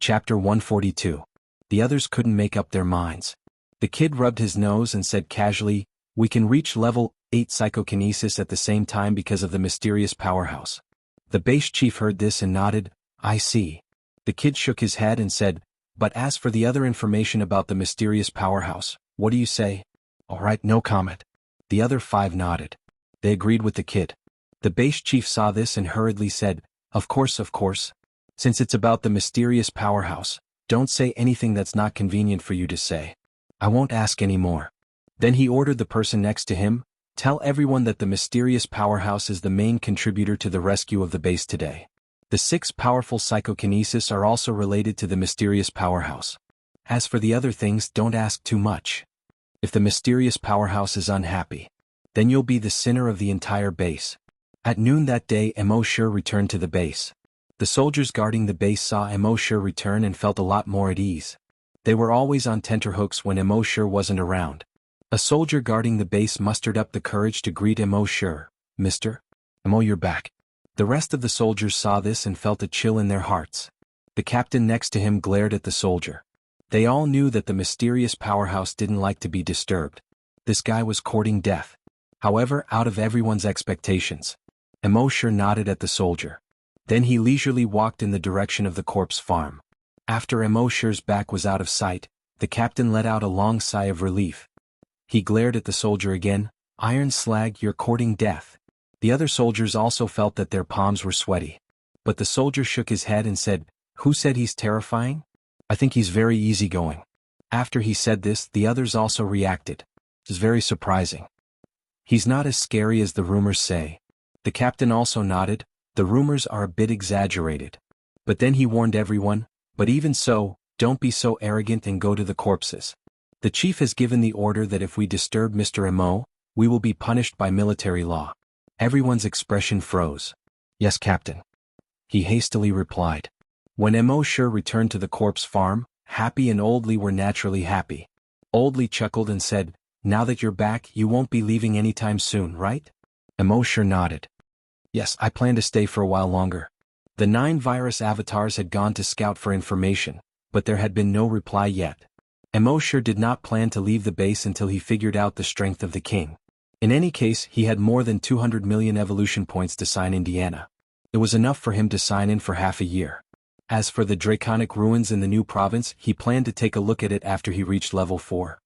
Chapter 142. The others couldn't make up their minds. The kid rubbed his nose and said casually, "We can reach level 8 psychokinesis at the same time because of the mysterious powerhouse." The base chief heard this and nodded, "I see." The kid shook his head and said, "But as for the other information about the mysterious powerhouse, what do you say?" "All right, no comment." The other 5 nodded. They agreed with the kid. The base chief saw this and hurriedly said, Of course. Since it's about the mysterious powerhouse, don't say anything that's not convenient for you to say. I won't ask any more." Then he ordered the person next to him, "Tell everyone that the mysterious powerhouse is the main contributor to the rescue of the base today. The 6 powerful psychokinesis are also related to the mysterious powerhouse. As for the other things, don't ask too much. If the mysterious powerhouse is unhappy, then you'll be the sinner of the entire base." At noon that day, Emosher returned to the base. The soldiers guarding the base saw Emosher return and felt a lot more at ease. They were always on tenterhooks when Emosher wasn't around. A soldier guarding the base mustered up the courage to greet Emosher. "Mr. Emo, you're back." The rest of the soldiers saw this and felt a chill in their hearts. The captain next to him glared at the soldier. They all knew that the mysterious powerhouse didn't like to be disturbed. This guy was courting death. However, out of everyone's expectations, Emosher nodded at the soldier. Then he leisurely walked in the direction of the corpse farm. After Emosher's back was out of sight, the captain let out a long sigh of relief. He glared at the soldier again. "Iron slag, you're courting death." The other soldiers also felt that their palms were sweaty. But the soldier shook his head and said, "Who said he's terrifying? I think he's very easygoing." After he said this, the others also reacted. "It's very surprising. He's not as scary as the rumors say." The captain also nodded. "The rumors are a bit exaggerated." But then he warned everyone, "But even so, don't be so arrogant and go to the corpses. The chief has given the order that if we disturb Mr. Emo, we will be punished by military law." Everyone's expression froze. "Yes, Captain," he hastily replied. When Emosher returned to the corpse farm, Happy and Oldly were naturally happy. Oldly chuckled and said, "Now that you're back, you won't be leaving anytime soon, right?" Emosher nodded. "Yes, I plan to stay for a while longer." The 9 virus avatars had gone to scout for information, but there had been no reply yet. Emosher did not plan to leave the base until he figured out the strength of the king. In any case, he had more than 200 million evolution points to sign Indiana. It was enough for him to sign in for half a year. As for the draconic ruins in the new province, he planned to take a look at it after he reached level 4.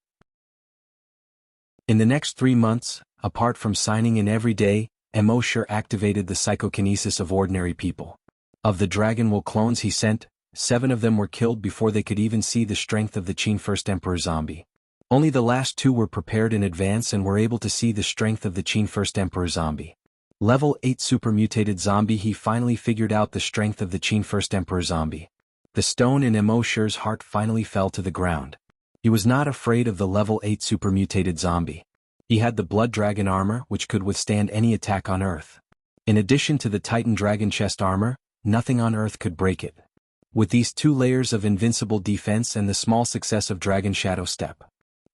In the next 3 months, apart from signing in every day, Emosher activated the psychokinesis of ordinary people. Of the Dragonwool clones he sent, 7 of them were killed before they could even see the strength of the Qin First Emperor zombie. Only the last 2 were prepared in advance and were able to see the strength of the Qin First Emperor zombie. Level 8 super mutated zombie. He finally figured out the strength of the Qin First Emperor zombie. The stone in Emosher's heart finally fell to the ground. He was not afraid of the level 8 super mutated zombie. He had the Blood Dragon armor, which could withstand any attack on Earth. In addition to the Titan Dragon chest armor, nothing on Earth could break it. With these 2 layers of invincible defense and the small success of Dragon Shadow Step,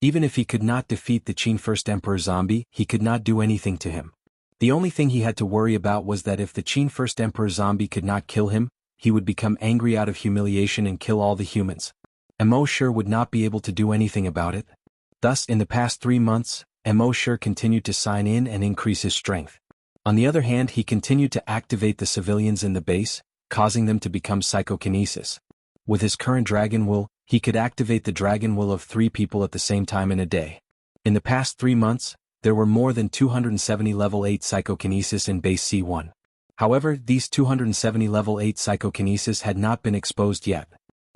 even if he could not defeat the Qin First Emperor zombie, he could not do anything to him. The only thing he had to worry about was that if the Qin First Emperor zombie could not kill him, he would become angry out of humiliation and kill all the humans. Emosher would not be able to do anything about it. Thus, in the past 3 months, Emosher continued to sign in and increase his strength. On the other hand, he continued to activate the civilians in the base, causing them to become psychokinesis. With his current Dragonwool, he could activate the Dragonwool of 3 people at the same time in a day. In the past 3 months, there were more than 270 level 8 psychokinesis in base C1. However, these 270 level 8 psychokinesis had not been exposed yet.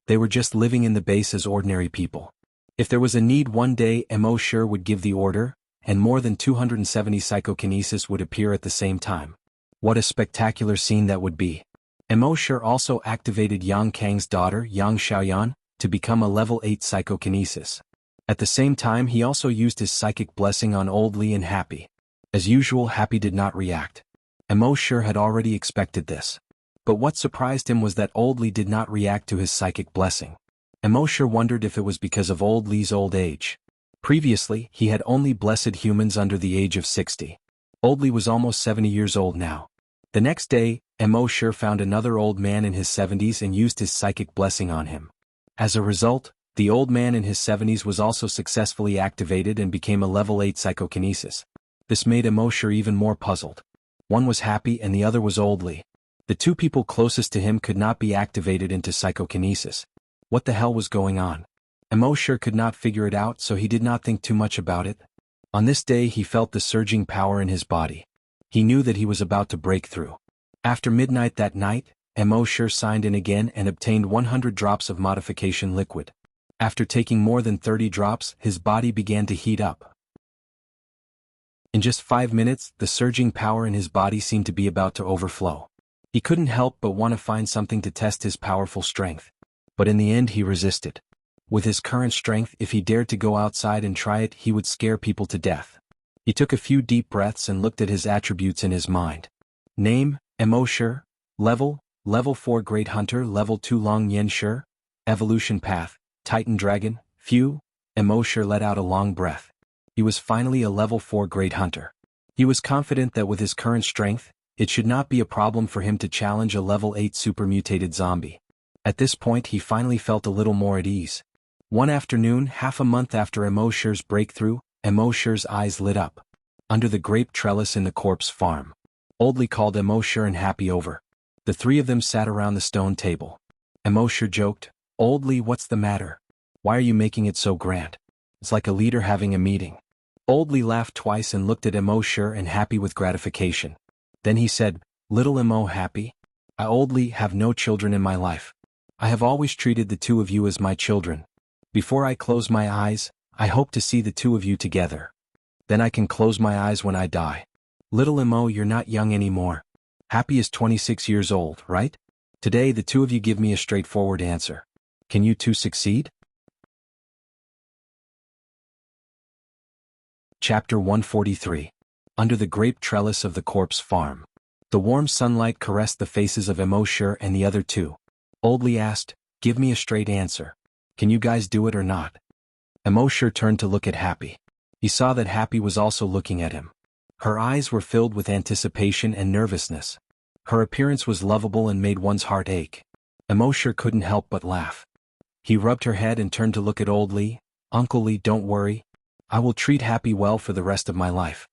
They were just living in the base as ordinary people. If there was a need one day, Emosher would give the order, and more than 270 psychokinesis would appear at the same time. What a spectacular scene that would be. Emosher also activated Yang Kang's daughter, Yang Xiaoyan, to become a level 8 psychokinesis. At the same time, he also used his psychic blessing on Oldly and Happy. As usual, Happy did not react. Emosher had already expected this. But what surprised him was that Oldly did not react to his psychic blessing. Emosher wondered if it was because of Oldly's old age. Previously, he had only blessed humans under the age of 60. Oldly was almost 70 years old now. The next day, Mo Sure found another old man in his 70s and used his psychic blessing on him. As a result, the old man in his 70s was also successfully activated and became a level 8 psychokinesis. This made Mo Sure even more puzzled. One was happy and the other was oldly. The two people closest to him could not be activated into psychokinesis. What the hell was going on? Mo Sure could not figure it out, so he did not think too much about it. On this day he felt the surging power in his body. He knew that he was about to break through. After midnight that night, Mo Sure signed in again and obtained 100 drops of modification liquid. After taking more than 30 drops, his body began to heat up. In just 5 minutes, the surging power in his body seemed to be about to overflow. He couldn't help but want to find something to test his powerful strength. But in the end he resisted. With his current strength, if he dared to go outside and try it, he would scare people to death. He took a few deep breaths and looked at his attributes in his mind. Name, Mo Sure. Level 4 Great Hunter. Level 2 Long Yen Sure. Evolution Path, Titan Dragon. Phew. Mo Sure let out a long breath. He was finally a level 4 Great Hunter. He was confident that with his current strength, it should not be a problem for him to challenge a level 8 super-mutated zombie. At this point he finally felt a little more at ease. One afternoon, half a month after Mo Sure's breakthrough, Mo Sure's eyes lit up. Under the grape trellis in the corpse farm. Oldly called Mo Sure and Happy over. The three of them sat around the stone table. Mo Sure joked, "Oldly, what's the matter? Why are you making it so grand? It's like a leader having a meeting." Oldly laughed twice and looked at Mo Sure and Happy with gratification. Then he said, "Little Mo Happy? I Oldly have no children in my life. I have always treated the two of you as my children. Before I close my eyes, I hope to see the two of you together. Then I can close my eyes when I die. Little Mo, you're not young anymore. Happy is 26 years old, right? Today the two of you give me a straightforward answer. Can you two succeed?" Chapter 143. Under the grape trellis of the corpse farm. The warm sunlight caressed the faces of Mo Sure and the other two. Oldly asked, "Give me a straight answer. Can you guys do it or not?" Mo Sure turned to look at Happy. He saw that Happy was also looking at him. Her eyes were filled with anticipation and nervousness. Her appearance was lovable and made one's heart ache. Mo Sure couldn't help but laugh. He rubbed her head and turned to look at Old Lee. "Uncle Lee, don't worry. I will treat Happy well for the rest of my life."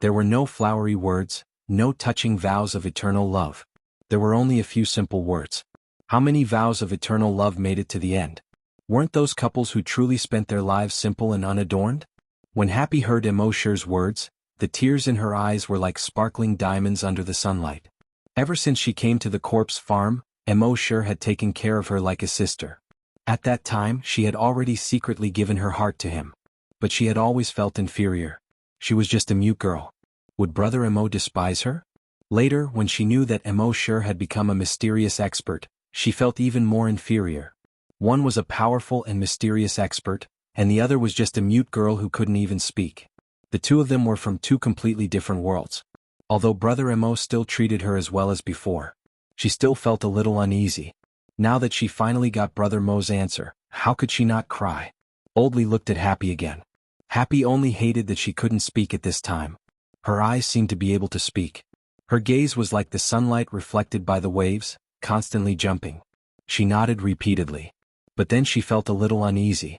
There were no flowery words, no touching vows of eternal love. There were only a few simple words. How many vows of eternal love made it to the end? Weren't those couples who truly spent their lives simple and unadorned? When Happy heard Mo Sure's words, the tears in her eyes were like sparkling diamonds under the sunlight. Ever since she came to the corpse farm, Mo Sure had taken care of her like a sister. At that time she had already secretly given her heart to him. But she had always felt inferior. She was just a mute girl. Would Brother Mo despise her? Later, when she knew that Mo Sure had become a mysterious expert, she felt even more inferior. One was a powerful and mysterious expert, and the other was just a mute girl who couldn't even speak. The two of them were from two completely different worlds. Although Brother Mo still treated her as well as before, she still felt a little uneasy. Now that she finally got Brother Mo's answer, how could she not cry? Oldly looked at Happy again. Happy only hated that she couldn't speak at this time. Her eyes seemed to be able to speak. Her gaze was like the sunlight reflected by the waves, constantly jumping. She nodded repeatedly. But then she felt a little uneasy.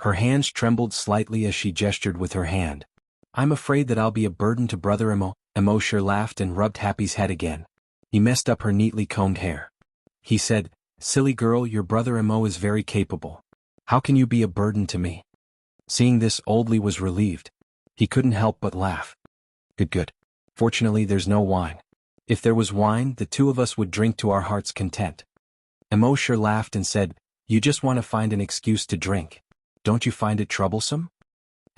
Her hands trembled slightly as she gestured with her hand. "I'm afraid that I'll be a burden to Brother Mo." Mo Sure laughed and rubbed Happy's head again. He messed up her neatly combed hair. He said, "Silly girl, your Brother Mo is very capable. How can you be a burden to me?" Seeing this, Oldly was relieved. He couldn't help but laugh. Good. Fortunately there's no wine. If there was wine, the two of us would drink to our heart's content." Mo Sure laughed and said, "You just want to find an excuse to drink. Don't you find it troublesome?"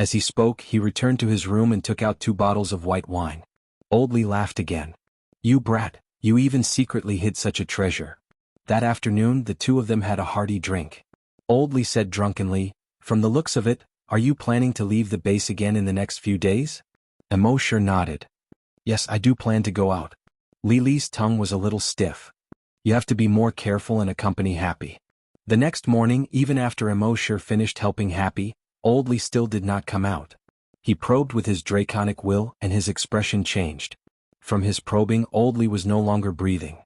As he spoke, he returned to his room and took out 2 bottles of white wine. Oldly laughed again. "You brat, you even secretly hid such a treasure." That afternoon, the two of them had a hearty drink. Oldly said drunkenly, "From the looks of it, are you planning to leave the base again in the next few days?" Mo Sure nodded. "Yes, I do plan to go out." Lily's tongue was a little stiff. "You have to be more careful and accompany Happy." The next morning, even after Mo Sure finished helping Happy, Oldly still did not come out. He probed with his draconic will and his expression changed. From his probing, Old Lee was no longer breathing.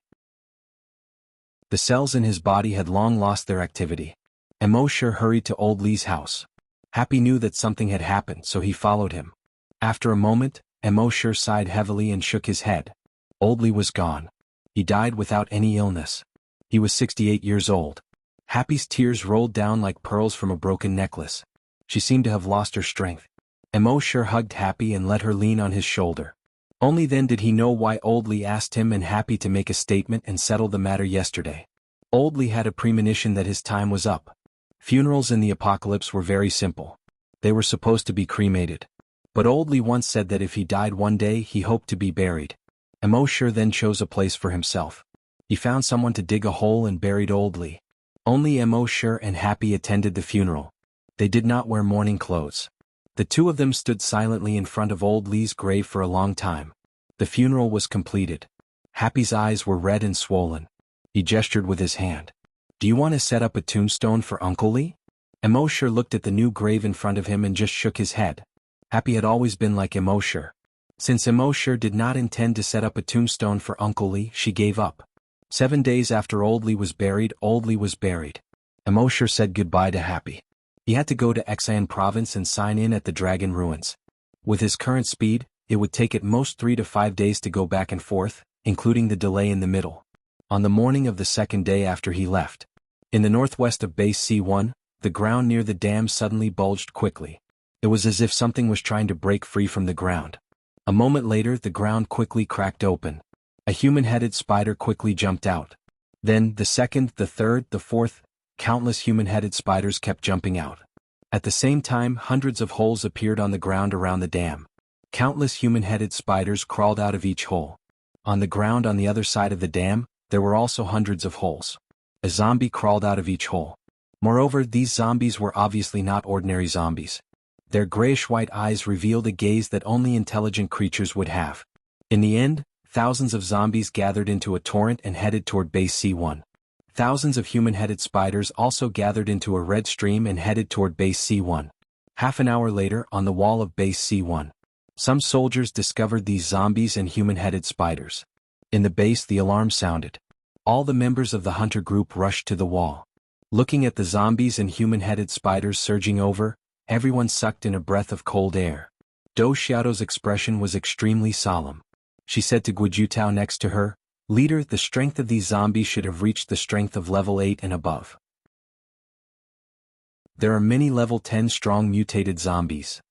The cells in his body had long lost their activity. Emosher hurried to Old Lee's house. Happy knew that something had happened, so he followed him. After a moment, Emosher sighed heavily and shook his head. Old Lee was gone. He died without any illness. He was 68 years old. Happy's tears rolled down like pearls from a broken necklace. She seemed to have lost her strength. Emosher hugged Happy and let her lean on his shoulder. Only then did he know why Old Lee asked him and Happy to make a statement and settle the matter yesterday. Old Lee had a premonition that his time was up. Funerals in the apocalypse were very simple. They were supposed to be cremated. But Old Lee once said that if he died one day he hoped to be buried. Emosher then chose a place for himself. He found someone to dig a hole and buried Old Lee. Only Emosher and Happy attended the funeral. They did not wear mourning clothes. The two of them stood silently in front of Old Lee's grave for a long time. The funeral was completed. Happy's eyes were red and swollen. He gestured with his hand. "Do you want to set up a tombstone for Uncle Lee?" Emosher looked at the new grave in front of him and just shook his head. Happy had always been like Emosher. Since Emosher did not intend to set up a tombstone for Uncle Lee, she gave up. 7 days after Old Lee was buried, Emosher said goodbye to Happy. He had to go to Xian province and sign in at the Dragon Ruins. With his current speed, it would take at most 3 to 5 days to go back and forth, including the delay in the middle. On the morning of the second day after he left, in the northwest of Base C1, the ground near the dam suddenly bulged quickly. It was as if something was trying to break free from the ground. A moment later, the ground quickly cracked open. A human-headed spider quickly jumped out. Then, the second, the third, the fourth, countless human-headed spiders kept jumping out. At the same time, hundreds of holes appeared on the ground around the dam. Countless human-headed spiders crawled out of each hole. On the ground on the other side of the dam, there were also hundreds of holes. A zombie crawled out of each hole. Moreover, these zombies were obviously not ordinary zombies. Their grayish-white eyes revealed a gaze that only intelligent creatures would have. In the end, thousands of zombies gathered into a torrent and headed toward Base C1. Thousands of human-headed spiders also gathered into a red stream and headed toward Base C1. Half an hour later, on the wall of Base C1, some soldiers discovered these zombies and human-headed spiders. In the base, the alarm sounded. All the members of the hunter group rushed to the wall. Looking at the zombies and human-headed spiders surging over, everyone sucked in a breath of cold air. Do Xiaodo's expression was extremely solemn. She said to Guojutao next to her, "Leader, the strength of these zombies should have reached the strength of level 8 and above. There are many level 10 strong mutated zombies.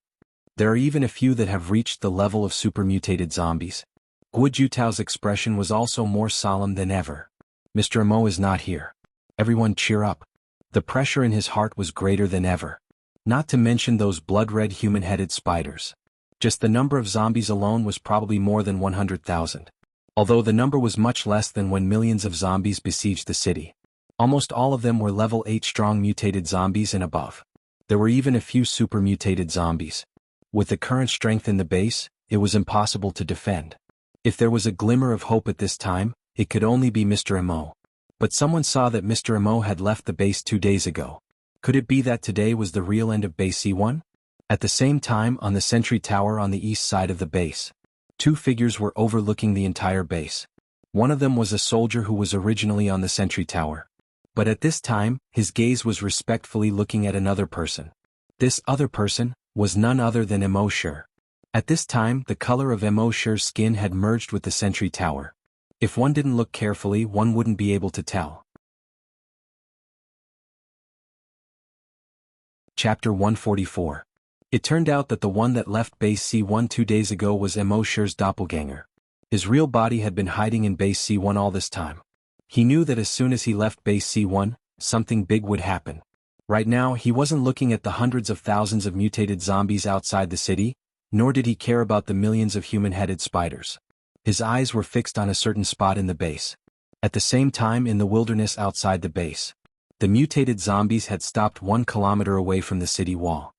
There are even a few that have reached the level of super mutated zombies." Guojutao's expression was also more solemn than ever. "Mr. Amo is not here. Everyone cheer up." The pressure in his heart was greater than ever. Not to mention those blood-red human-headed spiders. Just the number of zombies alone was probably more than 100,000. Although the number was much less than when millions of zombies besieged the city. Almost all of them were level 8 strong mutated zombies and above. There were even a few super mutated zombies. With the current strength in the base, it was impossible to defend. If there was a glimmer of hope at this time, it could only be Mr. Amo. But someone saw that Mr. Amo had left the base 2 days ago. Could it be that today was the real end of Base C1? At the same time, on the sentry tower on the east side of the base, 2 figures were overlooking the entire base. One of them was a soldier who was originally on the sentry tower. But at this time, his gaze was respectfully looking at another person. This other person was none other than Emosher. At this time, the color of Emosher's skin had merged with the sentry tower. If one didn't look carefully, one wouldn't be able to tell. Chapter 144. It turned out that the one that left Base C1 2 days ago was Emosher's doppelganger. His real body had been hiding in Base C1 all this time. He knew that as soon as he left Base C1, something big would happen. Right now, he wasn't looking at the hundreds of thousands of mutated zombies outside the city, nor did he care about the millions of human-headed spiders. His eyes were fixed on a certain spot in the base. At the same time, in the wilderness outside the base, the mutated zombies had stopped 1 kilometer away from the city wall.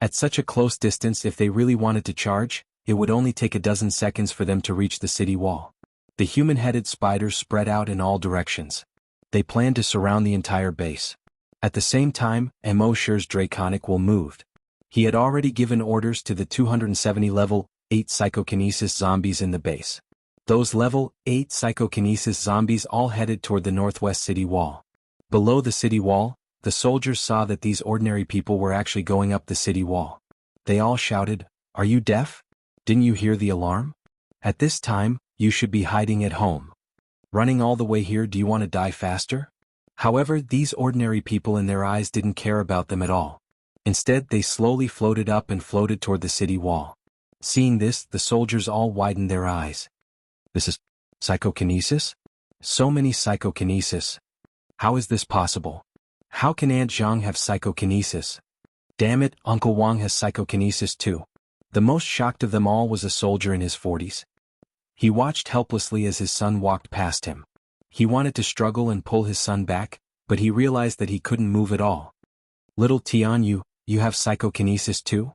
At such a close distance, if they really wanted to charge, it would only take a dozen seconds for them to reach the city wall. The human-headed spiders spread out in all directions. They planned to surround the entire base. At the same time, Emosher's draconic will moved. He had already given orders to the 270 level 8 psychokinesis zombies in the base. Those level 8 psychokinesis zombies all headed toward the northwest city wall. Below the city wall, the soldiers saw that these ordinary people were actually going up the city wall. They all shouted, "Are you deaf? Didn't you hear the alarm? At this time, you should be hiding at home. Running all the way here, do you want to die faster?" However, these ordinary people in their eyes didn't care about them at all. Instead, they slowly floated up and floated toward the city wall. Seeing this, the soldiers all widened their eyes. This is psychokinesis? So many psychokinesis. How is this possible? How can Aunt Zhang have psychokinesis? Damn it, Uncle Wang has psychokinesis too. The most shocked of them all was a soldier in his 40s. He watched helplessly as his son walked past him. He wanted to struggle and pull his son back, but he realized that he couldn't move at all. "Little Tian, you have psychokinesis too?"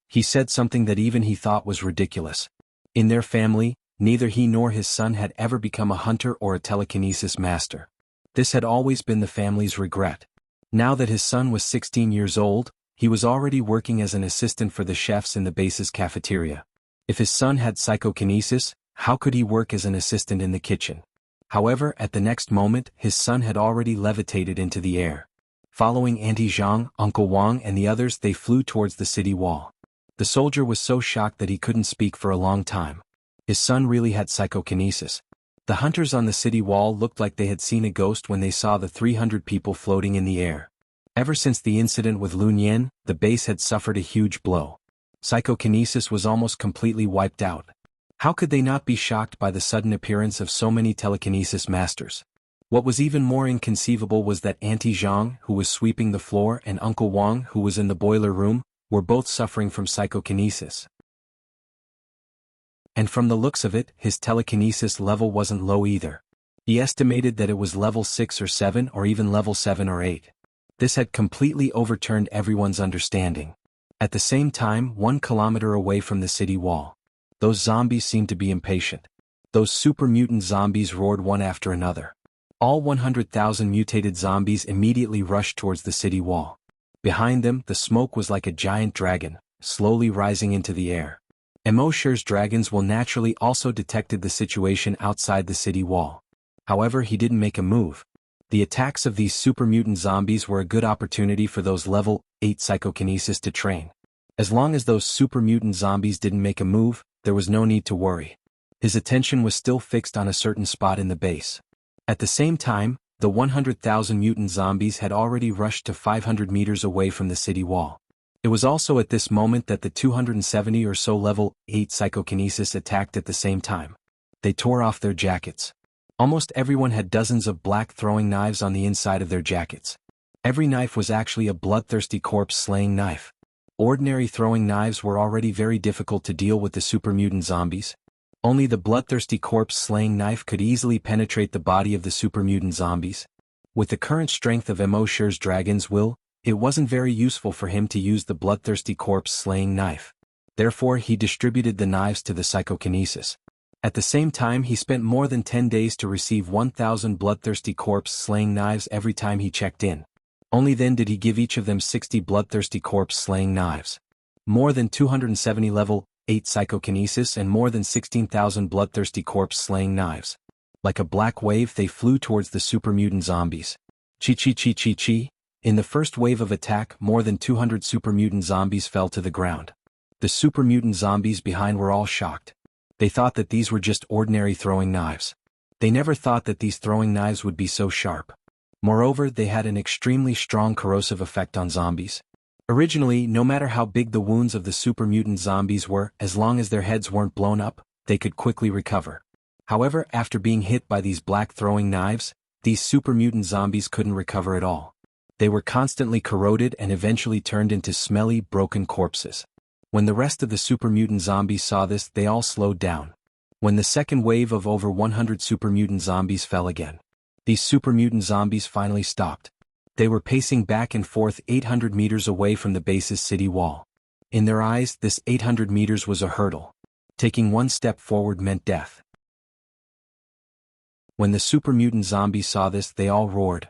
He said something that even he thought was ridiculous. In their family, neither he nor his son had ever become a hunter or a telekinesis master. This had always been the family's regret. Now that his son was 16 years old, he was already working as an assistant for the chefs in the base's cafeteria. If his son had psychokinesis, how could he work as an assistant in the kitchen? However, at the next moment, his son had already levitated into the air. Following Auntie Zhang, Uncle Wang and the others, they flew towards the city wall. The soldier was so shocked that he couldn't speak for a long time. His son really had psychokinesis. The hunters on the city wall looked like they had seen a ghost when they saw the 300 people floating in the air. Ever since the incident with Lun Yan, the base had suffered a huge blow. Psychokinesis was almost completely wiped out. How could they not be shocked by the sudden appearance of so many telekinesis masters? What was even more inconceivable was that Auntie Zhang, who was sweeping the floor, and Uncle Wang, who was in the boiler room, were both suffering from psychokinesis. And from the looks of it, his telekinesis level wasn't low either. He estimated that it was level 6 or 7 or even level 7 or 8. This had completely overturned everyone's understanding. At the same time, 1 kilometer away from the city wall, those zombies seemed to be impatient. Those super mutant zombies roared one after another. All 100,000 mutated zombies immediately rushed towards the city wall. Behind them, the smoke was like a giant dragon, slowly rising into the air. Emosher's dragons will naturally also detected the situation outside the city wall. However, he didn't make a move. The attacks of these super mutant zombies were a good opportunity for those level 8 psychokinesis to train. As long as those super mutant zombies didn't make a move, there was no need to worry. His attention was still fixed on a certain spot in the base. At the same time, the 100,000 mutant zombies had already rushed to 500 meters away from the city wall. It was also at this moment that the 270 or so level 8 psychokinesis attacked at the same time. They tore off their jackets. Almost everyone had dozens of black throwing knives on the inside of their jackets. Every knife was actually a bloodthirsty corpse-slaying knife. Ordinary throwing knives were already very difficult to deal with the super mutant zombies. Only the bloodthirsty corpse-slaying knife could easily penetrate the body of the super mutant zombies. With the current strength of Emosher's dragon's will, it wasn't very useful for him to use the bloodthirsty corpse-slaying knife. Therefore, he distributed the knives to the psychokinesis. At the same time, he spent more than 10 days to receive 1,000 bloodthirsty corpse-slaying knives every time he checked in. Only then did he give each of them 60 bloodthirsty corpse-slaying knives. More than 270 level 8 psychokinesis and more than 16,000 bloodthirsty corpse-slaying knives. Like a black wave, they flew towards the super mutant zombies. Chi. In the first wave of attack, more than 200 super mutant zombies fell to the ground. The super mutant zombies behind were all shocked. They thought that these were just ordinary throwing knives. They never thought that these throwing knives would be so sharp. Moreover, they had an extremely strong corrosive effect on zombies. Originally, no matter how big the wounds of the super mutant zombies were, as long as their heads weren't blown up, they could quickly recover. However, after being hit by these black throwing knives, these super mutant zombies couldn't recover at all. They were constantly corroded and eventually turned into smelly, broken corpses. When the rest of the super mutant zombies saw this, they all slowed down. When the second wave of over 100 super mutant zombies fell again, these super mutant zombies finally stopped. They were pacing back and forth 800 meters away from the base's city wall. In their eyes, this 800 meters was a hurdle. Taking one step forward meant death. When the super mutant zombies saw this, they all roared.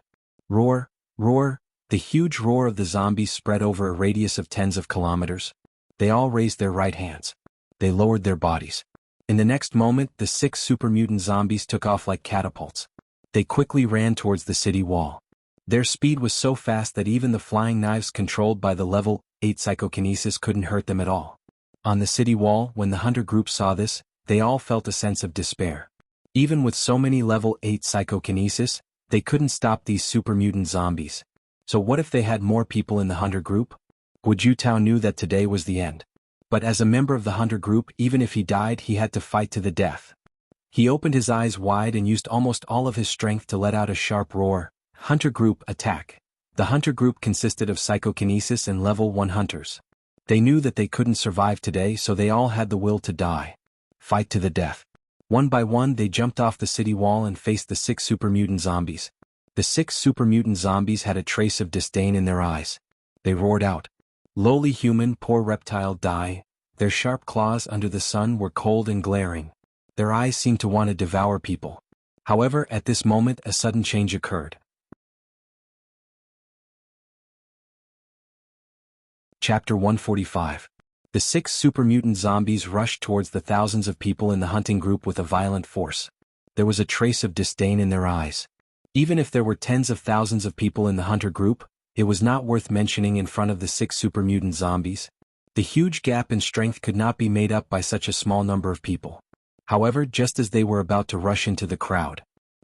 Roar, roar. The huge roar of the zombies spread over a radius of tens of kilometers. They all raised their right hands. They lowered their bodies. In the next moment, the 6 super mutant zombies took off like catapults. They quickly ran towards the city wall. Their speed was so fast that even the flying knives controlled by the level 8 psychokinesis couldn't hurt them at all. On the city wall, when the hunter group saw this, they all felt a sense of despair. Even with so many level 8 psychokinesis, they couldn't stop these super mutant zombies. So what if they had more people in the hunter group? Guju Tao knew that today was the end. But as a member of the hunter group, even if he died, he had to fight to the death. He opened his eyes wide and used almost all of his strength to let out a sharp roar. Hunter group attack. The hunter group consisted of psychokinesis and level 1 hunters. They knew that they couldn't survive today, so they all had the will to die. Fight to the death. One by one they jumped off the city wall and faced the 6 super mutant zombies. The 6 super mutant zombies had a trace of disdain in their eyes. They roared out, "Lowly human, poor reptile, die." Their sharp claws under the sun were cold and glaring. Their eyes seemed to want to devour people. However, at this moment a sudden change occurred. Chapter 145. The 6 super mutant zombies rushed towards the thousands of people in the hunting group with a violent force. There was a trace of disdain in their eyes. Even if there were tens of thousands of people in the hunter group, it was not worth mentioning in front of the 6 super mutant zombies. The huge gap in strength could not be made up by such a small number of people. However, just as they were about to rush into the crowd,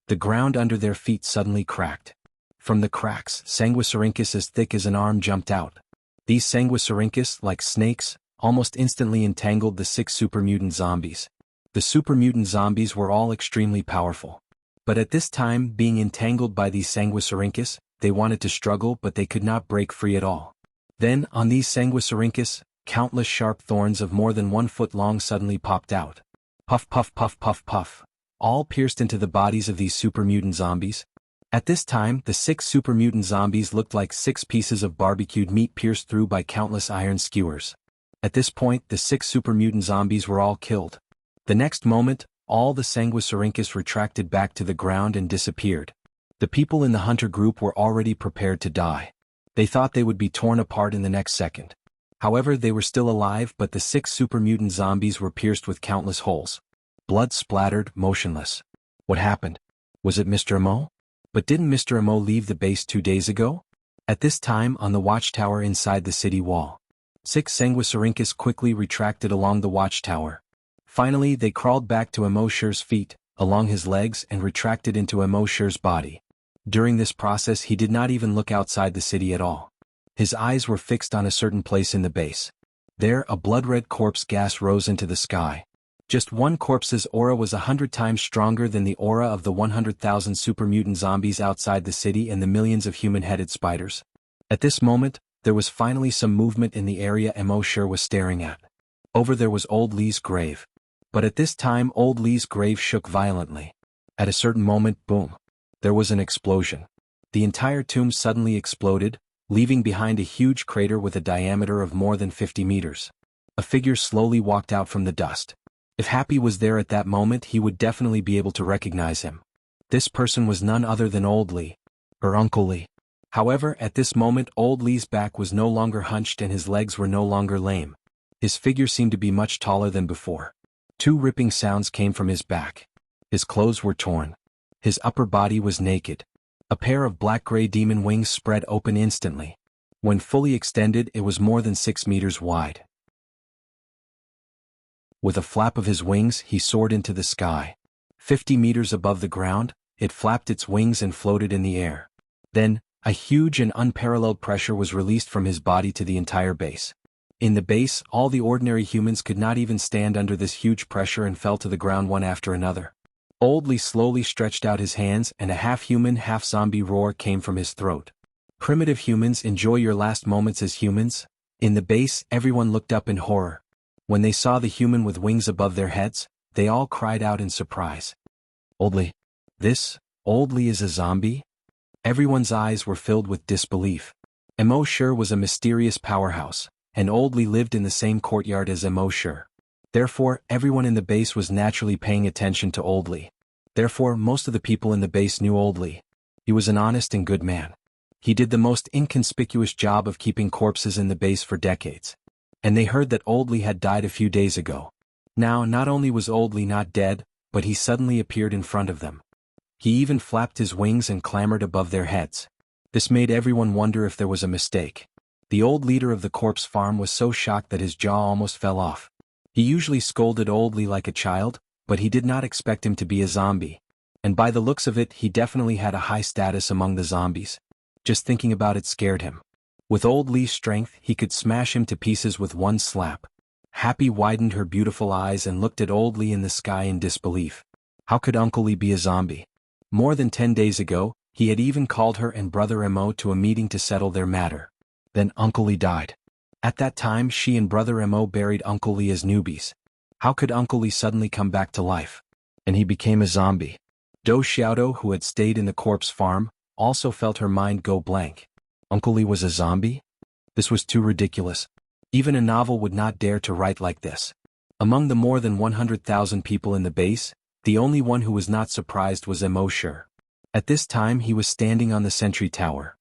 the ground under their feet suddenly cracked. From the cracks, sanguisurincus as thick as an arm jumped out. These sanguisurincus, like snakes, almost instantly entangled the 6 super mutant zombies. The super mutant zombies were all extremely powerful. But at this time, being entangled by these sanguisurincus, they wanted to struggle but they could not break free at all. Then, on these sanguisurincus, countless sharp thorns of more than 1 foot long suddenly popped out. Puff puff puff puff puff. All pierced into the bodies of these super mutant zombies. At this time, the 6 super mutant zombies looked like 6 pieces of barbecued meat pierced through by countless iron skewers. At this point, the 6 super mutant zombies were all killed. The next moment, all the sanguisurincus retracted back to the ground and disappeared. The people in the hunter group were already prepared to die. They thought they would be torn apart in the next second. However, they were still alive, but the 6 super mutant zombies were pierced with countless holes. Blood splattered, motionless. What happened? Was it Mr. Amo? But didn't Mr. Amo leave the base 2 days ago? At this time, on the watchtower inside the city wall, 6 sanguisurincus quickly retracted along the watchtower. Finally, they crawled back to Amo Shir's feet, along his legs, and retracted into Amo Shir's body. During this process, he did not even look outside the city at all. His eyes were fixed on a certain place in the base. There, a blood-red corpse gas rose into the sky. Just one corpse's aura was 100 times stronger than the aura of the 100,000 super mutant zombies outside the city and the millions of human-headed spiders. At this moment, there was finally some movement in the area Amo Shir was staring at. Over there was Old Lee's grave. But at this time Old Lee's grave shook violently. At a certain moment, boom. There was an explosion. The entire tomb suddenly exploded, leaving behind a huge crater with a diameter of more than 50 meters. A figure slowly walked out from the dust. If Happy was there at that moment, he would definitely be able to recognize him. This person was none other than Old Lee, or Uncle Lee. However, at this moment Old Lee's back was no longer hunched and his legs were no longer lame. His figure seemed to be much taller than before. 2 ripping sounds came from his back. His clothes were torn. His upper body was naked. A pair of black-gray demon wings spread open instantly. When fully extended, it was more than 6 meters wide. With a flap of his wings, he soared into the sky. 50 meters above the ground, it flapped its wings and floated in the air. Then, a huge and unparalleled pressure was released from his body to the entire base. In the base, all the ordinary humans could not even stand under this huge pressure and fell to the ground one after another. Old Lee slowly stretched out his hands and a half-human, half-zombie roar came from his throat. Primitive humans, enjoy your last moments as humans. In the base, everyone looked up in horror. When they saw the human with wings above their heads, they all cried out in surprise. Old Lee. Old Lee is a zombie? Everyone's eyes were filled with disbelief. Amo Shir was a mysterious powerhouse, and Old Lee lived in the same courtyard as Amo Shir. Therefore, everyone in the base was naturally paying attention to Old Lee. Therefore, most of the people in the base knew Old Lee. He was an honest and good man. He did the most inconspicuous job of keeping corpses in the base for decades. And they heard that Old Lee had died a few days ago. Now not only was Old Lee not dead, but he suddenly appeared in front of them. He even flapped his wings and clambered above their heads. This made everyone wonder if there was a mistake. The old leader of the corpse farm was so shocked that his jaw almost fell off. He usually scolded Old Lee like a child, but he did not expect him to be a zombie. And by the looks of it, he definitely had a high status among the zombies. Just thinking about it scared him. With Old Lee's strength, he could smash him to pieces with one slap. Happy widened her beautiful eyes and looked at Old Lee in the sky in disbelief. How could Uncle Lee be a zombie? More than 10 days ago, he had even called her and Brother Mo to a meeting to settle their matter. Then Uncle Lee died. At that time she and Brother Mo buried Uncle Lee as newbies. How could Uncle Lee suddenly come back to life? And he became a zombie. Do Xiaodo, who had stayed in the corpse farm, also felt her mind go blank. Uncle Lee was a zombie? This was too ridiculous. Even a novel would not dare to write like this. Among the more than 100,000 people in the base, the only one who was not surprised was Mo Sure. At this time he was standing on the sentry tower.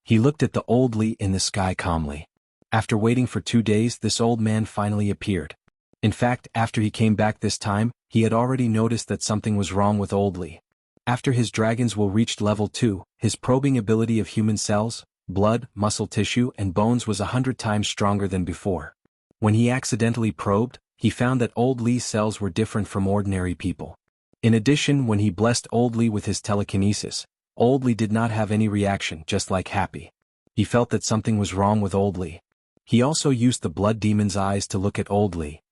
He looked at the Old Lee in the sky calmly. After waiting for 2 days, this old man finally appeared. In fact, after he came back this time, he had already noticed that something was wrong with Old Lee. After his dragons will reached level 2, his probing ability of human cells, blood, muscle tissue, and bones was 100 times stronger than before. When he accidentally probed, he found that Old Lee's cells were different from ordinary people. In addition, when he blessed Old Lee with his telekinesis, Old Lee did not have any reaction, just like Happy. He felt that something was wrong with Old Lee. He also used the blood demon's eyes to look at Old Lee.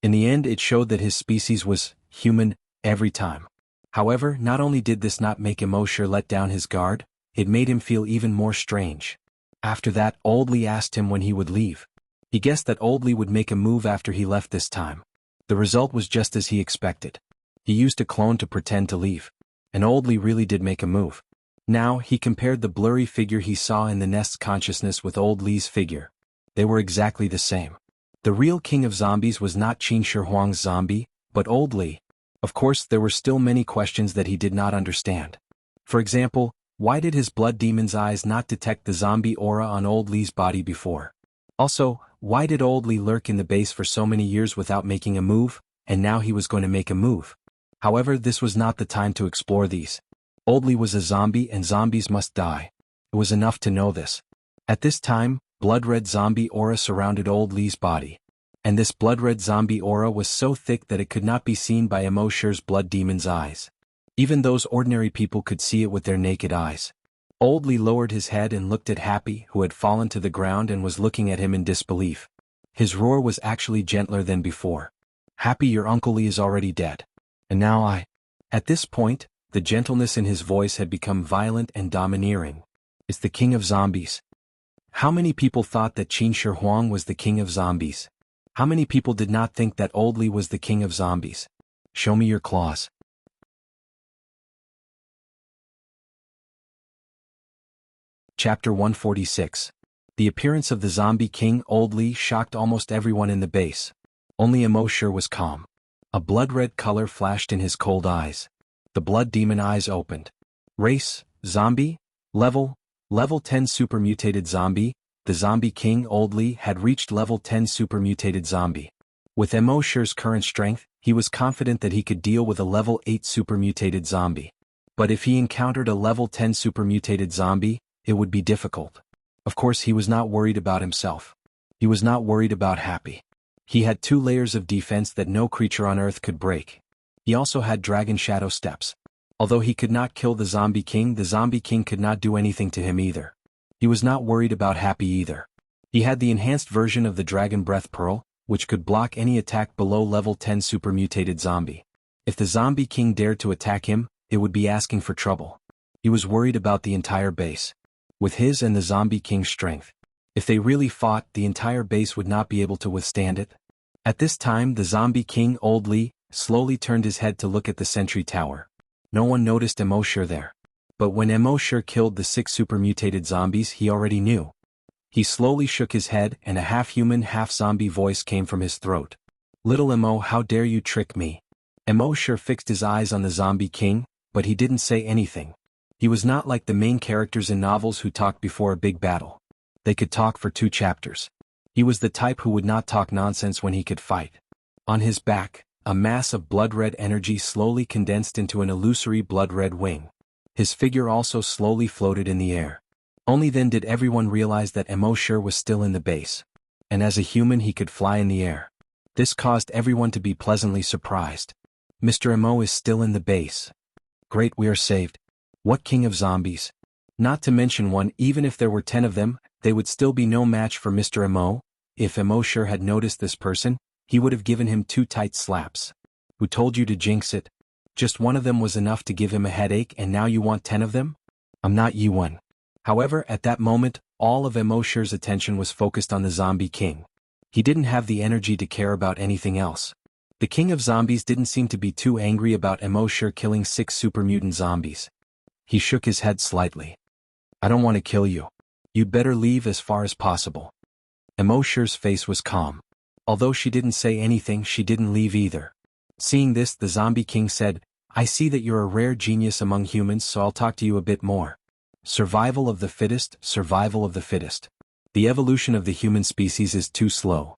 In the end, it showed that his species was human every time. However, not only did this not make Mo Sure let down his guard, it made him feel even more strange. After that, Old Lee asked him when he would leave. He guessed that Old Lee would make a move after he left this time. The result was just as he expected. He used a clone to pretend to leave. And Old Lee really did make a move. Now, he compared the blurry figure he saw in the nest's consciousness with Old Lee's figure. They were exactly the same. The real king of zombies was not Qin Shi Huang's zombie, but Old Lee. Of course, there were still many questions that he did not understand. For example, why did his blood demon's eyes not detect the zombie aura on Old Lee's body before? Also, why did Old Lee lurk in the base for so many years without making a move, and now he was going to make a move? However, this was not the time to explore these. Old Lee was a zombie and zombies must die. It was enough to know this. At this time, blood-red zombie aura surrounded Old Lee's body. And this blood-red zombie aura was so thick that it could not be seen by Mo Sure's blood demon's eyes. Even those ordinary people could see it with their naked eyes. Old Lee lowered his head and looked at Happy, who had fallen to the ground and was looking at him in disbelief. His roar was actually gentler than before. Happy, your Uncle Lee is already dead. And now I... At this point, the gentleness in his voice had become violent and domineering. Is the king of zombies. How many people thought that Qin Shi Huang was the king of zombies? How many people did not think that Old Lee was the king of zombies? Show me your claws. Chapter 146. The appearance of the zombie king Old Lee shocked almost everyone in the base. Only Mo Sure was calm. A blood-red color flashed in his cold eyes. The blood demon eyes opened. Race, zombie, level 10 super mutated zombie. The zombie king Old Lee had reached level 10 super mutated zombie. With Mo Sure's current strength, he was confident that he could deal with a level 8 super mutated zombie. But if he encountered a level 10 super mutated zombie, it would be difficult. Of course, he was not worried about himself. He was not worried about Happy. He had 2 layers of defense that no creature on Earth could break. He also had Dragon Shadow Steps. Although he could not kill the Zombie King could not do anything to him either. He was not worried about Happy either. He had the enhanced version of the Dragon Breath Pearl, which could block any attack below level 10 super mutated zombie. If the Zombie King dared to attack him, it would be asking for trouble. He was worried about the entire base. With his and the Zombie King's strength, if they really fought, the entire base would not be able to withstand it. At this time, the Zombie King Old Lee slowly turned his head to look at the sentry tower. No one noticed Mo Sure there. But when Mo Sure killed the 6 super mutated zombies, he already knew. He slowly shook his head and a half-human, half-zombie voice came from his throat. Little Mo, how dare you trick me? Mo Sure fixed his eyes on the Zombie King, but he didn't say anything. He was not like the main characters in novels who talked before a big battle. They could talk for 2 chapters. He was the type who would not talk nonsense when he could fight. On his back, a mass of blood-red energy slowly condensed into an illusory blood-red wing. His figure also slowly floated in the air. Only then did everyone realize that Emosher was still in the base. And as a human he could fly in the air. This caused everyone to be pleasantly surprised. Mr. Emo is still in the base. Great, we are saved. What king of zombies? Not to mention one, even if there were 10 of them, they would still be no match for Mr. Emo. If Emosher had noticed this person, he would have given him 2 tight slaps. Who told you to jinx it? Just one of them was enough to give him a headache and now you want 10 of them? I'm not you one. However, at that moment, all of Emosher's attention was focused on the zombie king. He didn't have the energy to care about anything else. The king of zombies didn't seem to be too angry about Emosher killing 6 super mutant zombies. He shook his head slightly. I don't want to kill you. You'd better leave as far as possible. Emosher's face was calm. Although she didn't say anything, she didn't leave either. Seeing this, the zombie king said, I see that you're a rare genius among humans, so I'll talk to you a bit more. Survival of the fittest, survival of the fittest. The evolution of the human species is too slow.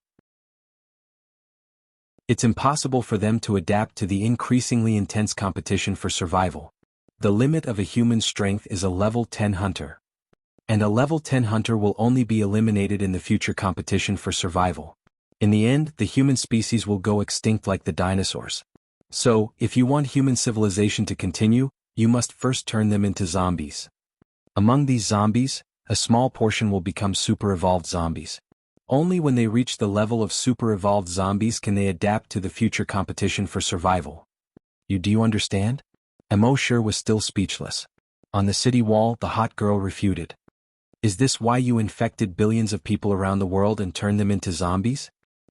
It's impossible for them to adapt to the increasingly intense competition for survival. The limit of a human strength is a level 10 hunter. And a level 10 hunter will only be eliminated in the future competition for survival. In the end, the human species will go extinct like the dinosaurs. So, if you want human civilization to continue, you must first turn them into zombies. Among these zombies, a small portion will become super-evolved zombies. Only when they reach the level of super-evolved zombies can they adapt to the future competition for survival. Do you understand? Emosher was still speechless. On the city wall, the hot girl refuted. Is this why you infected billions of people around the world and turned them into zombies?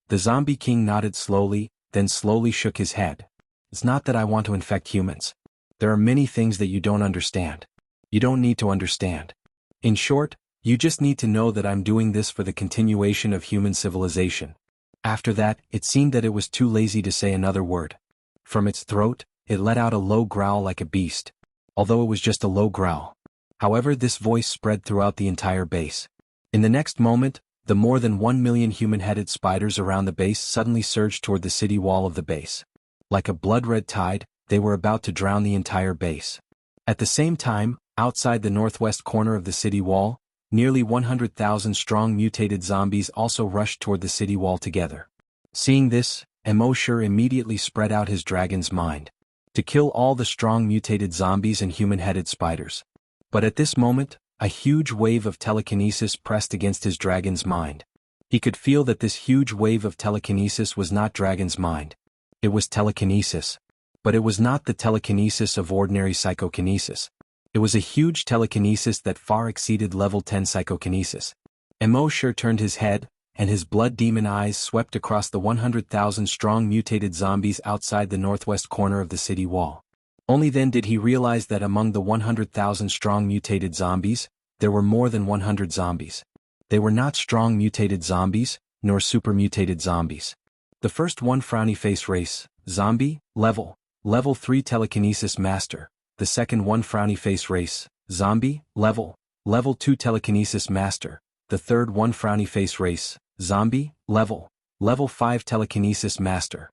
The zombie king nodded slowly, then slowly shook his head. It's not that I want to infect humans. There are many things that you don't understand. You don't need to understand. In short, you just need to know that I'm doing this for the continuation of human civilization. After that, it seemed that it was too lazy to say another word. From its throat, it let out a low growl like a beast. Although it was just a low growl. However, this voice spread throughout the entire base. In the next moment, the more than 1 million human-headed spiders around the base suddenly surged toward the city wall of the base. Like a blood-red tide, they were about to drown the entire base. At the same time, outside the northwest corner of the city wall, nearly 100,000 strong mutated zombies also rushed toward the city wall together. Seeing this, Emosher immediately spread out his dragon's mind to kill all the strong mutated zombies and human-headed spiders. But at this moment, a huge wave of telekinesis pressed against his dragon's mind. He could feel that this huge wave of telekinesis was not dragon's mind. It was telekinesis. But it was not the telekinesis of ordinary psychokinesis. It was a huge telekinesis that far exceeded level 10 psychokinesis. Emosher turned his head, and his blood demon eyes swept across the 100,000 strong mutated zombies outside the northwest corner of the city wall. Only then did he realize that among the 100,000 strong mutated zombies, there were more than 100 zombies. They were not strong mutated zombies, nor super mutated zombies. The first one frowny face race, zombie, level 3 telekinesis master. The second one frowny face race, zombie, level 2 telekinesis master. The third one frowny face race, zombie, level 5 telekinesis master.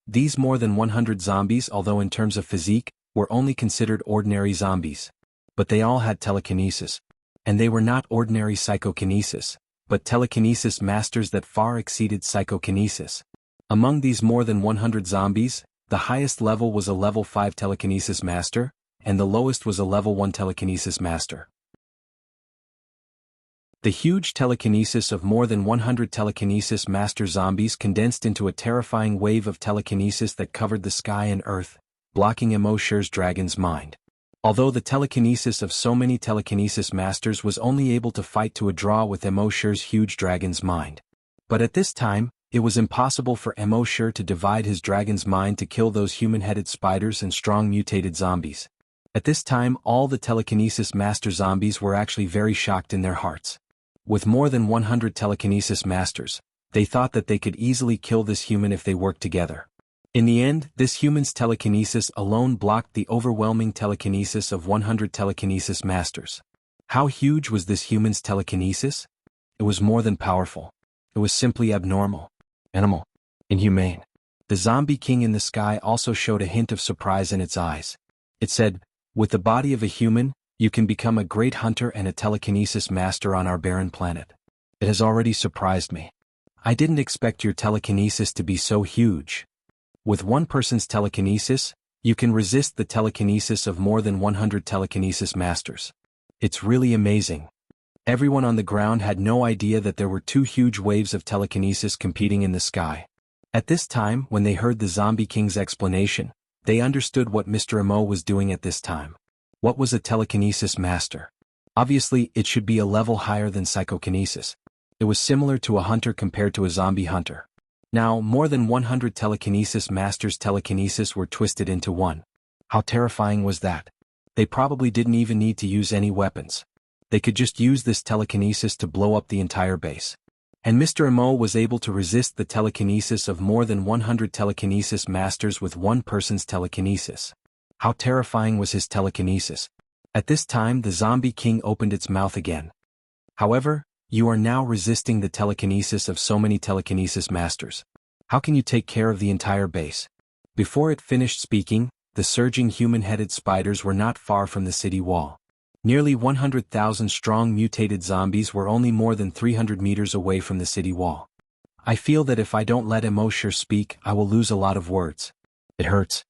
These more than 100 zombies, although in terms of physique, were only considered ordinary zombies. But they all had telekinesis. And they were not ordinary psychokinesis, but telekinesis masters that far exceeded psychokinesis. Among these more than 100 zombies, the highest level was a level 5 telekinesis master, and the lowest was a level 1 telekinesis master. The huge telekinesis of more than 100 telekinesis master zombies condensed into a terrifying wave of telekinesis that covered the sky and earth, blocking Emosher's dragon's mind. Although the telekinesis of so many telekinesis masters was only able to fight to a draw with Emosher's huge dragon's mind. But at this time, it was impossible for Emosher to divide his dragon's mind to kill those human-headed spiders and strong mutated zombies. At this time, all the telekinesis master zombies were actually very shocked in their hearts. With more than 100 telekinesis masters, they thought that they could easily kill this human if they worked together. In the end, this human's telekinesis alone blocked the overwhelming telekinesis of 100 telekinesis masters. How huge was this human's telekinesis? It was more than powerful. It was simply abnormal. Animal. Inhumane. The zombie king in the sky also showed a hint of surprise in its eyes. It said, "With the body of a human, you can become a great hunter and a telekinesis master on our barren planet. It has already surprised me. I didn't expect your telekinesis to be so huge. With one person's telekinesis, you can resist the telekinesis of more than 100 telekinesis masters. It's really amazing." Everyone on the ground had no idea that there were two huge waves of telekinesis competing in the sky. At this time, when they heard the Zombie King's explanation, they understood what Mr. Emo was doing at this time. What was a telekinesis master? Obviously, it should be a level higher than psychokinesis. It was similar to a hunter compared to a zombie hunter. Now, more than 100 telekinesis masters' telekinesis were twisted into one. How terrifying was that? They probably didn't even need to use any weapons. They could just use this telekinesis to blow up the entire base. And Mr. Emo was able to resist the telekinesis of more than 100 telekinesis masters with one person's telekinesis. How terrifying was his telekinesis? At this time, the Zombie King opened its mouth again. However, you are now resisting the telekinesis of so many telekinesis masters. How can you take care of the entire base? Before it finished speaking, the surging human-headed spiders were not far from the city wall. Nearly 100,000 strong mutated zombies were only more than 300 meters away from the city wall. I feel that if I don't let Emoshir speak, I will lose a lot of words. It hurts.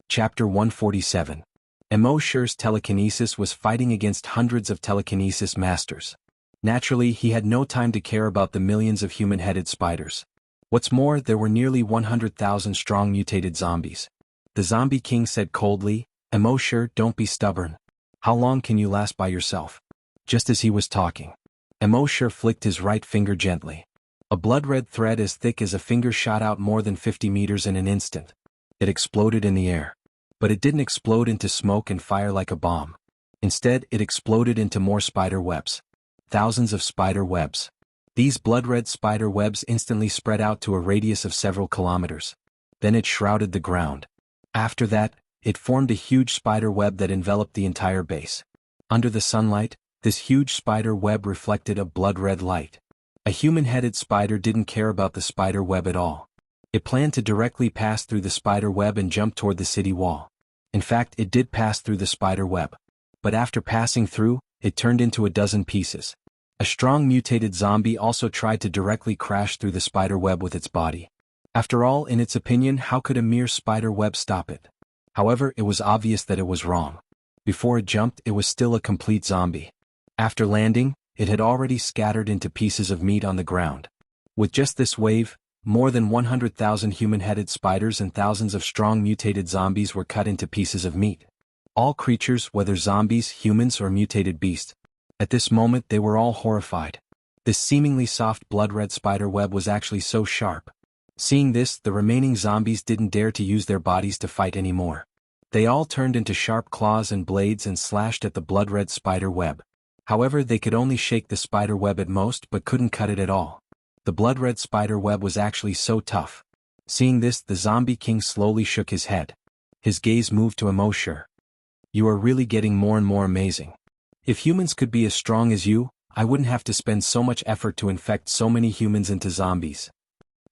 Chapter 147. Emoshir's telekinesis was fighting against hundreds of telekinesis masters. Naturally, he had no time to care about the millions of human-headed spiders. What's more, there were nearly 100,000 strong mutated zombies. The Zombie King said coldly, "Emoshir, don't be stubborn. How long can you last by yourself?" Just as he was talking, Emoshir flicked his right finger gently. A blood-red thread as thick as a finger shot out more than 50 meters in an instant. It exploded in the air. But it didn't explode into smoke and fire like a bomb. Instead, it exploded into more spider webs. Thousands of spider webs. These blood-red spider webs instantly spread out to a radius of several kilometers. Then it shrouded the ground. After that, it formed a huge spider web that enveloped the entire base. Under the sunlight, this huge spider web reflected a blood-red light. A human-headed spider didn't care about the spider web at all. It planned to directly pass through the spider web and jump toward the city wall. In fact, it did pass through the spider web. But after passing through, it turned into a dozen pieces. A strong mutated zombie also tried to directly crash through the spider web with its body. After all, in its opinion, how could a mere spider web stop it? However, it was obvious that it was wrong. Before it jumped, it was still a complete zombie. After landing, it had already scattered into pieces of meat on the ground. With just this wave, more than 100,000 human-headed spiders and thousands of strong mutated zombies were cut into pieces of meat. All creatures, whether zombies, humans, or mutated beasts. At this moment, they were all horrified. This seemingly soft blood-red spider web was actually so sharp. Seeing this, the remaining zombies didn't dare to use their bodies to fight anymore. They all turned into sharp claws and blades and slashed at the blood-red spider web. However, they could only shake the spider web at most but couldn't cut it at all. The blood-red spider web was actually so tough. Seeing this, the Zombie King slowly shook his head. His gaze moved to Emoshir. "You are really getting more and more amazing. If humans could be as strong as you, I wouldn't have to spend so much effort to infect so many humans into zombies.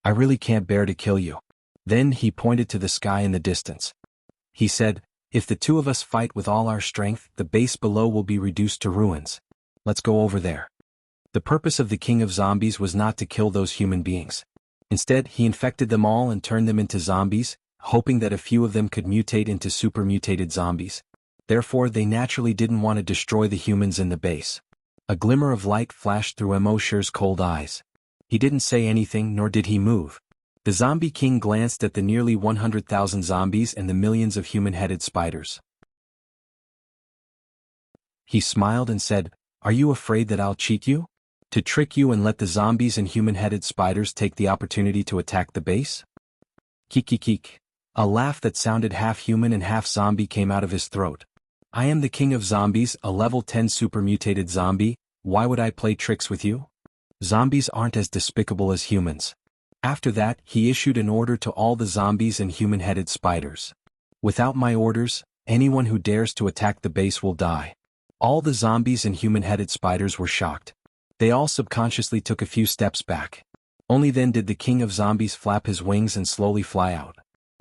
I really can't bear to kill you." Then he pointed to the sky in the distance. He said, "If the two of us fight with all our strength, the base below will be reduced to ruins. Let's go over there." The purpose of the King of Zombies was not to kill those human beings. Instead, he infected them all and turned them into zombies, hoping that a few of them could mutate into super mutated zombies. Therefore, they naturally didn't want to destroy the humans in the base. A glimmer of light flashed through Emoshir's cold eyes. He didn't say anything, nor did he move. The Zombie King glanced at the nearly 100,000 zombies and the millions of human-headed spiders. He smiled and said, "Are you afraid that I'll cheat you? To trick you and let the zombies and human-headed spiders take the opportunity to attack the base?" Kikikik. A laugh that sounded half human and half zombie came out of his throat. "I am the King of Zombies, a level 10 super mutated zombie. Why would I play tricks with you? Zombies aren't as despicable as humans." After that, he issued an order to all the zombies and human-headed spiders. "Without my orders, anyone who dares to attack the base will die. All the zombies and human-headed spiders were shocked. They all subconsciously took a few steps back. Only then did the king of zombies flap his wings and slowly fly out.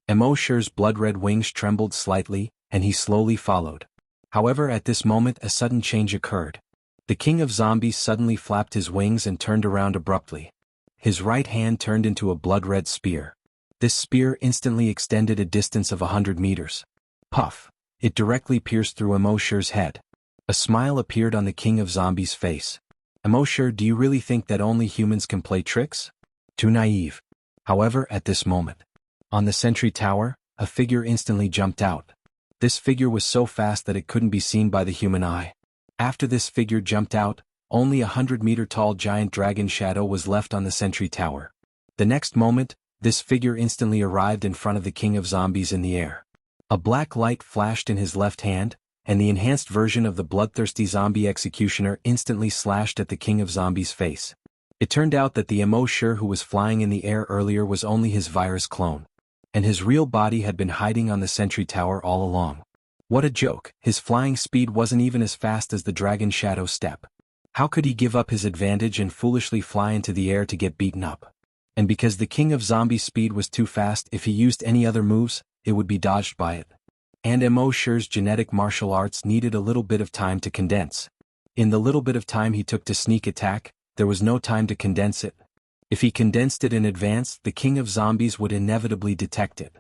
Emosher's blood-red wings trembled slightly, and he slowly followed. However, at this moment a sudden change occurred. The king of zombies suddenly flapped his wings and turned around abruptly. His right hand turned into a blood-red spear. This spear instantly extended a distance of 100 meters. Puff! It directly pierced through Emosher's head. A smile appeared on the king of zombies' face. Emosher, do you really think that only humans can play tricks? Too naive. However, at this moment, on the sentry tower, a figure instantly jumped out. This figure was so fast that it couldn't be seen by the human eye. After this figure jumped out, only a 100-meter-tall giant dragon shadow was left on the sentry tower. The next moment, this figure instantly arrived in front of the king of zombies in the air. A black light flashed in his left hand, and the enhanced version of the bloodthirsty zombie executioner instantly slashed at the king of zombies' face. It turned out that the Emosher who was flying in the air earlier was only his virus clone, and his real body had been hiding on the sentry tower all along. What a joke! His flying speed wasn't even as fast as the dragon shadow step. How could he give up his advantage and foolishly fly into the air to get beaten up? And because the king of zombies' speed was too fast, if he used any other moves, it would be dodged by it. And Emosher's genetic martial arts needed a little bit of time to condense. In the little bit of time he took to sneak attack, there was no time to condense it. If he condensed it in advance, the king of zombies would inevitably detect it.